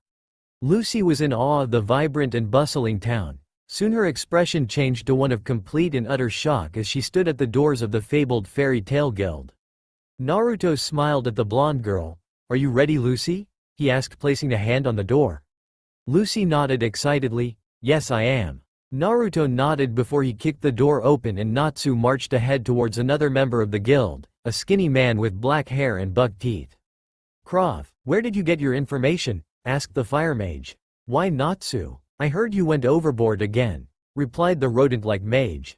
Lucy was in awe of the vibrant and bustling town. Soon her expression changed to one of complete and utter shock as she stood at the doors of the fabled fairy tale guild. Naruto smiled at the blonde girl. "Are you ready, Lucy?" he asked, placing a hand on the door. Lucy nodded excitedly. "Yes, I am." Naruto nodded before he kicked the door open and Natsu marched ahead towards another member of the guild, a skinny man with black hair and buck teeth. "Krav, where did you get your information?" asked the fire mage. "Why, Natsu? I heard you went overboard again," replied the rodent-like mage.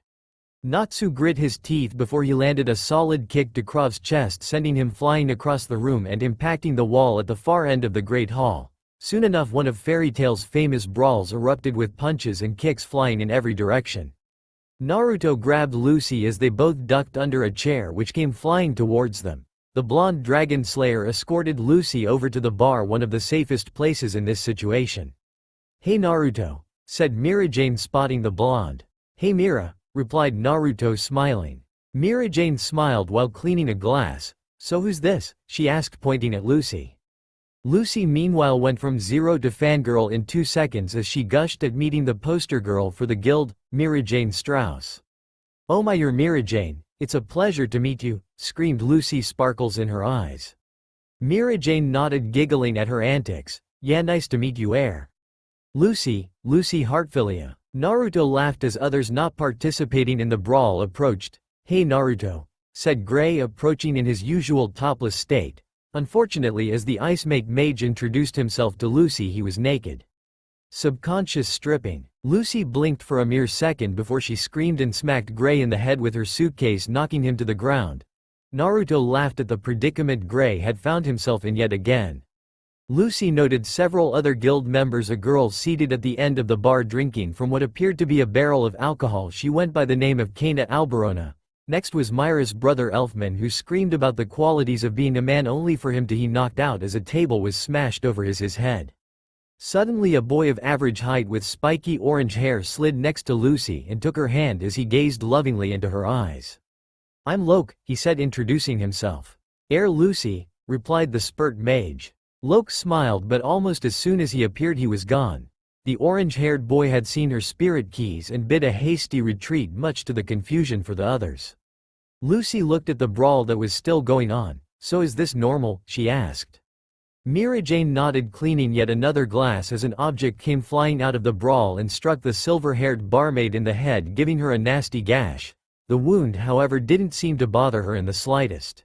Natsu grit his teeth before he landed a solid kick to Krav's chest, sending him flying across the room and impacting the wall at the far end of the Great Hall. Soon enough, one of Fairy Tail's famous brawls erupted with punches and kicks flying in every direction. Naruto grabbed Lucy as they both ducked under a chair which came flying towards them. The blonde dragon slayer escorted Lucy over to the bar, one of the safest places in this situation. "Hey Naruto," said Mira-Jane, spotting the blonde. "Hey Mira," replied Naruto, smiling. Mira-Jane smiled while cleaning a glass. "So who's this?" she asked, pointing at Lucy. Lucy meanwhile went from zero to fangirl in 2 seconds as she gushed at meeting the poster girl for the guild, Mira-Jane Strauss. "Oh my, you're Mira-Jane, it's a pleasure to meet you," screamed Lucy, sparkles in her eyes. Mira-Jane nodded, giggling at her antics. "Yeah, nice to meet you, Lucy Heartfilia." Naruto laughed as others not participating in the brawl approached. "Hey Naruto," said Gray, approaching in his usual topless state. Unfortunately, as the Ice Mage introduced himself to Lucy, he was naked. Subconscious stripping. Lucy blinked for a mere second before she screamed and smacked Gray in the head with her suitcase, knocking him to the ground. Naruto laughed at the predicament Gray had found himself in yet again. Lucy noted several other guild members, a girl seated at the end of the bar drinking from what appeared to be a barrel of alcohol. She went by the name of Kana Alberona. Next was Myra's brother Elfman, who screamed about the qualities of being a man only for him to be knocked out as a table was smashed over his head. Suddenly a boy of average height with spiky orange hair slid next to Lucy and took her hand as he gazed lovingly into her eyes. "I'm Loke," he said, introducing himself. Lucy," replied the spurt mage. Loke smiled, but almost as soon as he appeared he was gone. The orange-haired boy had seen her spirit keys and bid a hasty retreat, much to the confusion for the others. Lucy looked at the brawl that was still going on. "So is this normal?" she asked. Mira-Jane nodded, cleaning yet another glass as an object came flying out of the brawl and struck the silver-haired barmaid in the head, giving her a nasty gash. The wound, however, didn't seem to bother her in the slightest.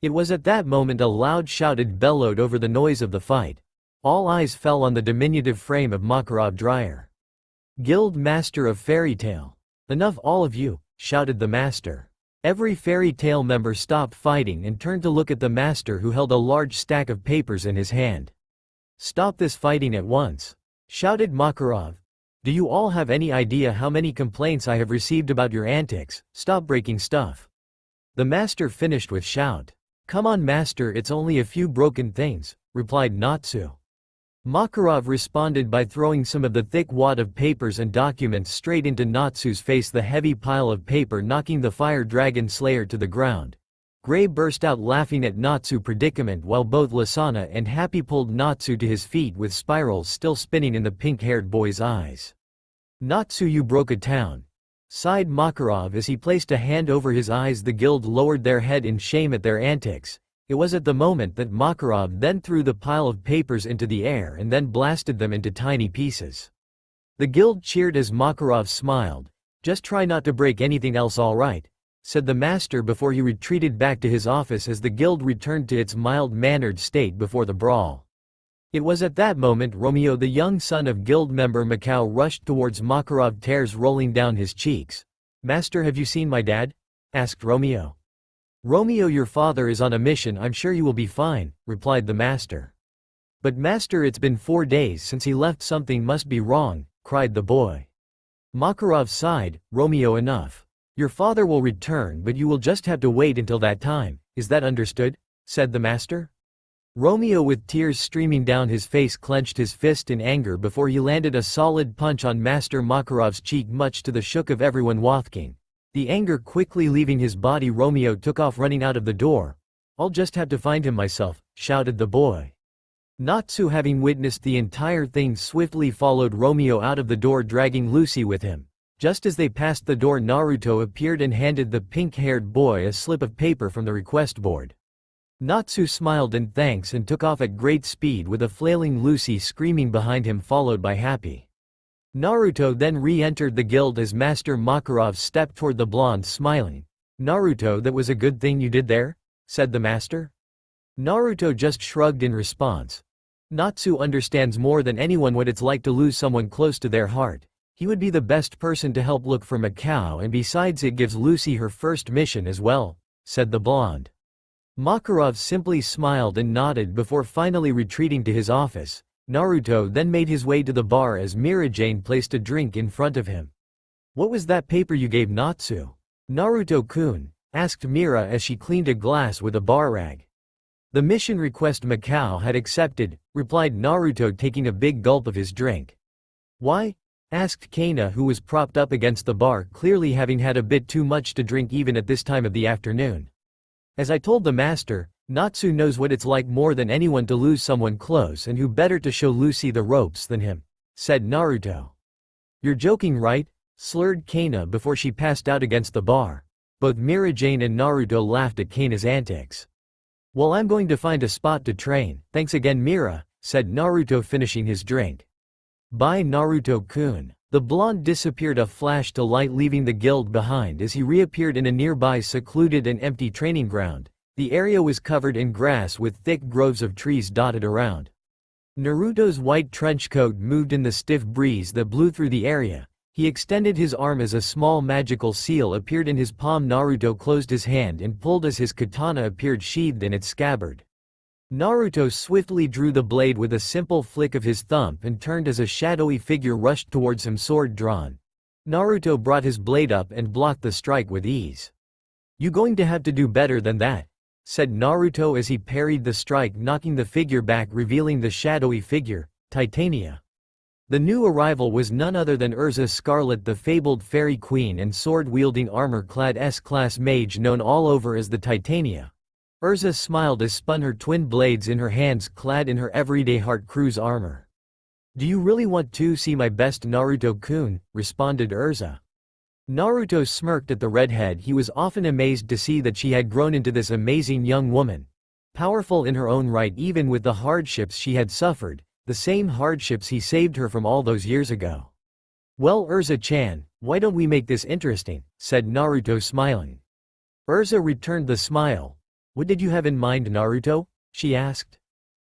It was at that moment a loud shouted bellowed over the noise of the fight. All eyes fell on the diminutive frame of Makarov Dryer. "Guild Master of Fairy Tale. Enough, all of you," shouted the master. Every Fairy Tale member stopped fighting and turned to look at the master, who held a large stack of papers in his hand. "Stop this fighting at once," shouted Makarov. "Do you all have any idea how many complaints I have received about your antics? Stop breaking stuff." The master finished with shout. "Come on master, it's only a few broken things," replied Natsu. Makarov responded by throwing some of the thick wad of papers and documents straight into Natsu's face, the heavy pile of paper knocking the fire dragon slayer to the ground. Gray burst out laughing at Natsu's predicament while both Lasana and Happy pulled Natsu to his feet with spirals still spinning in the pink-haired boy's eyes. "Natsu, you broke a town," sighed Makarov as he placed a hand over his eyes. The guild lowered their head in shame at their antics. It was at the moment that Makarov then threw the pile of papers into the air and then blasted them into tiny pieces. The guild cheered as Makarov smiled. "Just try not to break anything else, all right?" said the master before he retreated back to his office as the guild returned to its mild-mannered state before the brawl. It was at that moment Romeo, the young son of guild member Macau, rushed towards Makarov, tears rolling down his cheeks. "Master, have you seen my dad?" asked Romeo. "Romeo, your father is on a mission. I'm sure you will be fine," replied the master. "But master, it's been 4 days since he left. Something must be wrong," cried the boy. Makarov sighed. "Romeo, enough. Your father will return, but you will just have to wait until that time. Is that understood?" said the master. Romeo, with tears streaming down his face, clenched his fist in anger before he landed a solid punch on Master Makarov's cheek, much to the shock of everyone watching. The anger quickly leaving his body, Romeo took off running out of the door. "I'll just have to find him myself," shouted the boy. Natsu, having witnessed the entire thing, swiftly followed Romeo out of the door, dragging Lucy with him. Just as they passed the door, Naruto appeared and handed the pink-haired boy a slip of paper from the request board. Natsu smiled in thanks and took off at great speed, with a flailing Lucy screaming behind him, followed by Happy. Naruto then re-entered the guild as Master Makarov stepped toward the blonde, smiling. "Naruto, that was a good thing you did there?" said the master. Naruto just shrugged in response. Natsu understands more than anyone what it's like to lose someone close to their heart. He would be the best person to help look for Mikao, and besides it gives Lucy her first mission as well, said the blonde. Makarov simply smiled and nodded before finally retreating to his office. Naruto then made his way to the bar as Mirajane placed a drink in front of him. "What was that paper you gave Natsu?" "Naruto-kun," asked Mira as she cleaned a glass with a bar rag. "The mission request Mikao had accepted," replied Naruto, taking a big gulp of his drink. "Why?" asked Kana, who was propped up against the bar, clearly having had a bit too much to drink even at this time of the afternoon. "As I told the master, Natsu knows what it's like more than anyone to lose someone close, and who better to show Lucy the ropes than him," said Naruto. "You're joking, right?" slurred Kana before she passed out against the bar. Both Mirajane and Naruto laughed at Kana's antics. "Well, I'm going to find a spot to train. Thanks again, Mira," said Naruto, finishing his drink. "Bye, Naruto-kun." The blonde disappeared, a flash to light, leaving the guild behind as he reappeared in a nearby secluded and empty training ground. The area was covered in grass with thick groves of trees dotted around. Naruto's white trench coat moved in the stiff breeze that blew through the area. He extended his arm as a small magical seal appeared in his palm. Naruto closed his hand and pulled as his katana appeared sheathed in its scabbard. Naruto swiftly drew the blade with a simple flick of his thumb and turned as a shadowy figure rushed towards him, sword drawn. Naruto brought his blade up and blocked the strike with ease. "You going to have to do better than that," said Naruto as he parried the strike, knocking the figure back, revealing the shadowy figure, Titania. The new arrival was none other than Urza Scarlet, the fabled fairy queen and sword-wielding armor-clad S-class mage known all over as the Titania. Urza smiled as spun her twin blades in her hands, clad in her everyday Heart Cruise armor. "Do you really want to see my best, Naruto-kun?" responded Urza. Naruto smirked at the redhead. He was often amazed to see that she had grown into this amazing young woman. Powerful in her own right, even with the hardships she had suffered, the same hardships he saved her from all those years ago. "Well, Urza-chan, why don't we make this interesting?" said Naruto, smiling. Urza returned the smile. "What did you have in mind, Naruto?" she asked.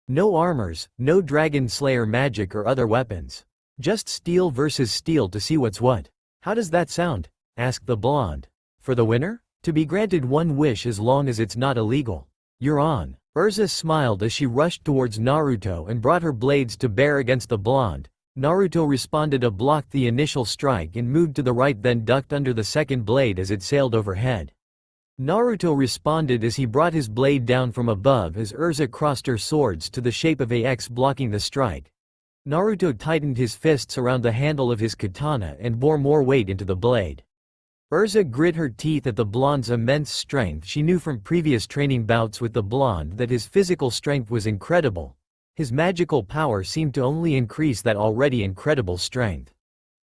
"No armors, no dragon slayer magic or other weapons. Just steel versus steel to see what's what. How does that sound?" asked the blonde. "For the winner? To be granted one wish as long as it's not illegal. You're on." Urza smiled as she rushed towards Naruto and brought her blades to bear against the blonde. Naruto responded, blocked the initial strike and moved to the right, then ducked under the second blade as it sailed overhead. Naruto responded as he brought his blade down from above as Urza crossed her swords to the shape of a X, blocking the strike. Naruto tightened his fists around the handle of his katana and bore more weight into the blade. Urza grit her teeth at the blonde's immense strength. She knew from previous training bouts with the blonde that his physical strength was incredible. His magical power seemed to only increase that already incredible strength.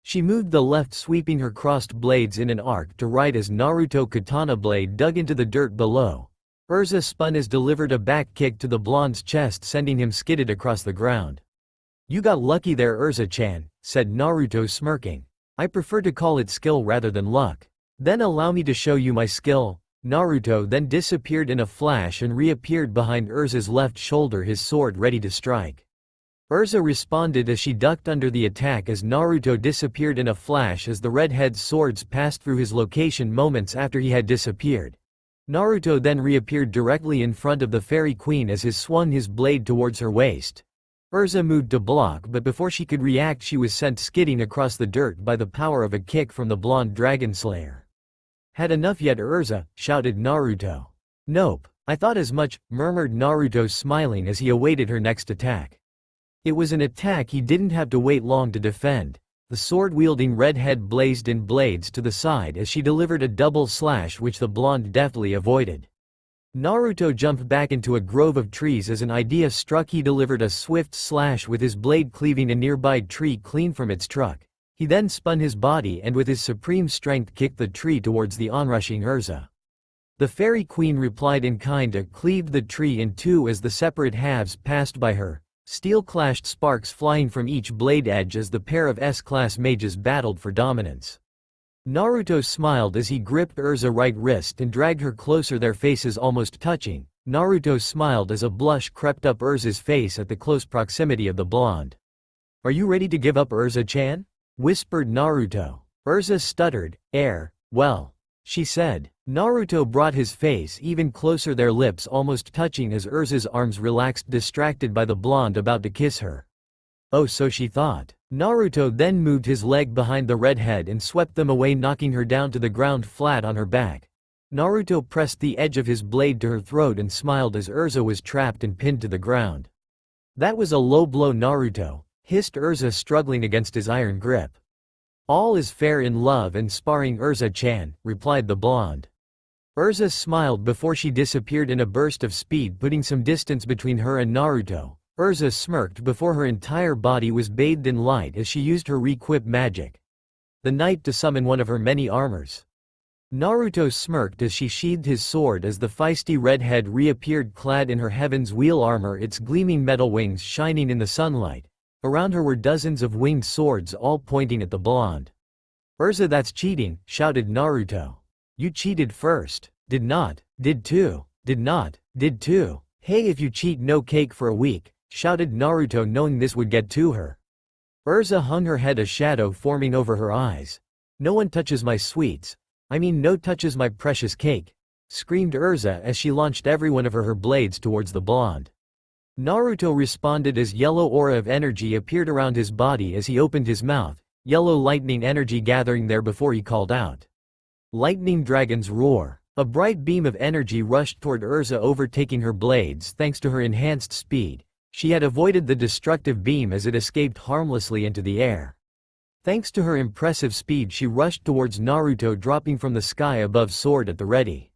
She moved the left, sweeping her crossed blades in an arc to right as Naruto katana blade dug into the dirt below. Urza spun as delivered a back kick to the blonde's chest, sending him skidded across the ground. "You got lucky there, Urza-chan," said Naruto, smirking. "I prefer to call it skill rather than luck." "Then allow me to show you my skill." Naruto then disappeared in a flash and reappeared behind Urza's left shoulder, his sword ready to strike. Urza responded as she ducked under the attack as Naruto disappeared in a flash as the redhead's swords passed through his location moments after he had disappeared. Naruto then reappeared directly in front of the fairy queen as he swung his blade towards her waist. Urza moved to block, but before she could react she was sent skidding across the dirt by the power of a kick from the blonde dragon slayer. "Had enough yet, Urza?" shouted Naruto. "Nope, I thought as much," murmured Naruto, smiling as he awaited her next attack. It was an attack he didn't have to wait long to defend. The sword-wielding redhead blazed in blades to the side as she delivered a double slash which the blonde deftly avoided. Naruto jumped back into a grove of trees as an idea struck. He delivered a swift slash with his blade, cleaving a nearby tree clean from its trunk. He then spun his body and with his supreme strength kicked the tree towards the onrushing Urza. The fairy queen replied in kind, cleaved the tree in two as the separate halves passed by her. Steel clashed, sparks flying from each blade edge as the pair of S-class mages battled for dominance. Naruto smiled as he gripped Urza's right wrist and dragged her closer, their faces almost touching. Naruto smiled as a blush crept up Urza's face at the close proximity of the blonde. "Are you ready to give up, Urza-chan?" whispered Naruto. Urza stuttered, well," she said. Naruto brought his face even closer, their lips almost touching as Urza's arms relaxed, distracted by the blonde about to kiss her. Oh, so she thought. Naruto then moved his leg behind the redhead and swept them away, knocking her down to the ground flat on her back. Naruto pressed the edge of his blade to her throat and smiled as Urza was trapped and pinned to the ground. "That was a low blow, Naruto," hissed Urza, struggling against his iron grip. "All is fair in love and sparring, Urza-chan," replied the blonde. Urza smiled before she disappeared in a burst of speed, putting some distance between her and Naruto. Urza smirked before her entire body was bathed in light as she used her re-equip magic, the night, to summon one of her many armors. Naruto smirked as she sheathed his sword as the feisty redhead reappeared clad in her Heaven's Wheel armor, its gleaming metal wings shining in the sunlight. Around her were dozens of winged swords, all pointing at the blonde. "Urza, that's cheating," shouted Naruto. "You cheated first. Did not. Did too. Did not. Did too. Hey, if you cheat, no cake for a week," shouted Naruto, knowing this would get to her. Urza hung her head, a shadow forming over her eyes. "No one touches my sweets. I mean, no touches my precious cake," screamed Urza as she launched every one of her blades towards the blonde. Naruto responded as yellow aura of energy appeared around his body as he opened his mouth, yellow lightning energy gathering there before he called out. "Lightning Dragon's Roar." A bright beam of energy rushed toward Urza, overtaking her blades thanks to her enhanced speed. She had avoided the destructive beam as it escaped harmlessly into the air. Thanks to her impressive speed, she rushed towards Naruto, dropping from the sky above, sword at the ready.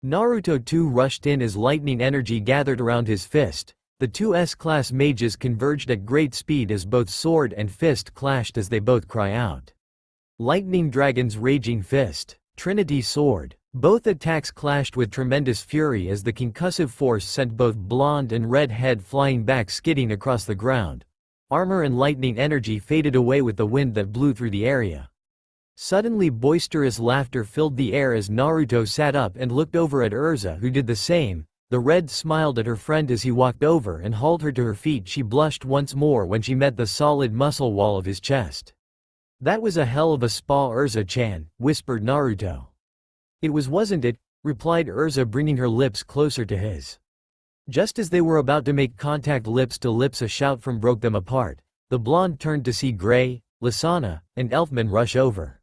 Naruto too rushed in as lightning energy gathered around his fist. The two S-class mages converged at great speed as both sword and fist clashed as they both cry out. Lightning Dragon's Raging Fist. Trinity Sword. Both attacks clashed with tremendous fury as the concussive force sent both blonde and redhead flying back, skidding across the ground. Armor and lightning energy faded away with the wind that blew through the area. Suddenly, boisterous laughter filled the air as Naruto sat up and looked over at Urza, who did the same. The red smiled at her friend as he walked over and hauled her to her feet. She blushed once more when she met the solid muscle wall of his chest. "That was a hell of a spa, Urza-chan," whispered Naruto. "It was, wasn't it?" replied Urza, bringing her lips closer to his. Just as they were about to make contact lips to lips, a shout from broke them apart. The blonde turned to see Gray, Lisanna, and Elfman rush over.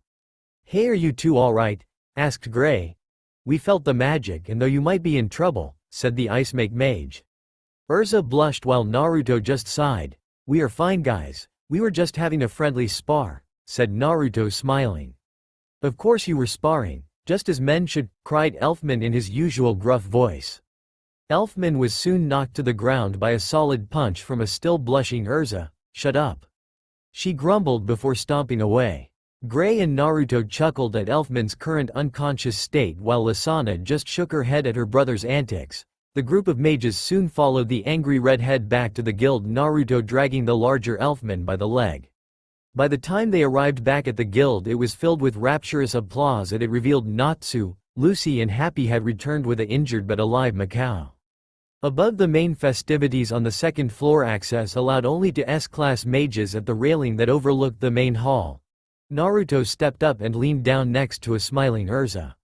"Hey, are you two all right?" asked Gray. "We felt the magic, and though you might be in trouble," said the Ice Mage. Urza blushed while Naruto just sighed. "We are fine, guys. We were just having a friendly spar," said Naruto, smiling. "Of course you were sparring, just as men should," cried Elfman in his usual gruff voice. Elfman was soon knocked to the ground by a solid punch from a still blushing Urza. "Shut up," she grumbled before stomping away. Gray and Naruto chuckled at Elfman's current unconscious state while Lisanna just shook her head at her brother's antics. The group of mages soon followed the angry redhead back to the guild, Naruto dragging the larger Elfman by the leg. By the time they arrived back at the guild, it was filled with rapturous applause as it revealed Natsu, Lucy and Happy had returned with an injured but alive Mikao. Above the main festivities on the second floor, access allowed only to S-class mages at the railing that overlooked the main hall. Naruto stepped up and leaned down next to a smiling Urza.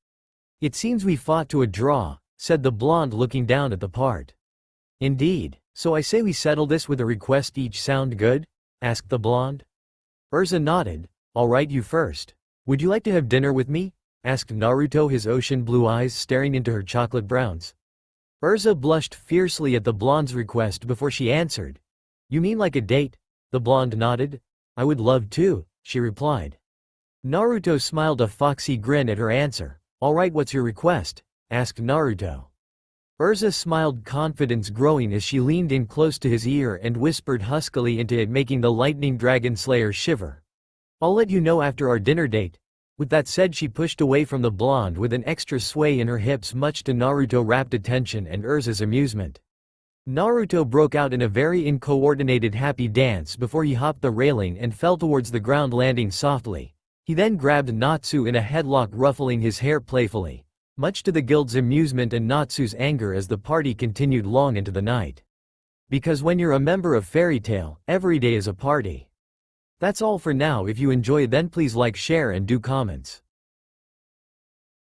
"It seems we fought to a draw," said the blonde, looking down at the part. "Indeed. So I say we settle this with a request each. Sound good?" asked the blonde. Urza nodded. "All right, you first. Would you like to have dinner with me?" asked Naruto, his ocean blue eyes staring into her chocolate browns. Urza blushed fiercely at the blonde's request before she answered. "You mean like a date?" The blonde nodded. "I would love to," she replied. Naruto smiled a foxy grin at her answer. "All right, what's your request?" asked Naruto. Urza smiled, confidence growing as she leaned in close to his ear and whispered huskily into it, making the lightning dragon slayer shiver. "I'll let you know after our dinner date." With that said, she pushed away from the blonde with an extra sway in her hips, much to Naruto's rapt attention and Urza's amusement. Naruto broke out in a very uncoordinated happy dance before he hopped the railing and fell towards the ground, landing softly. He then grabbed Natsu in a headlock, ruffling his hair playfully, much to the guild's amusement and Natsu's anger as the party continued long into the night. Because when you're a member of Fairy Tail, every day is a party. That's all for now. If you enjoy, then please like, share and do comments.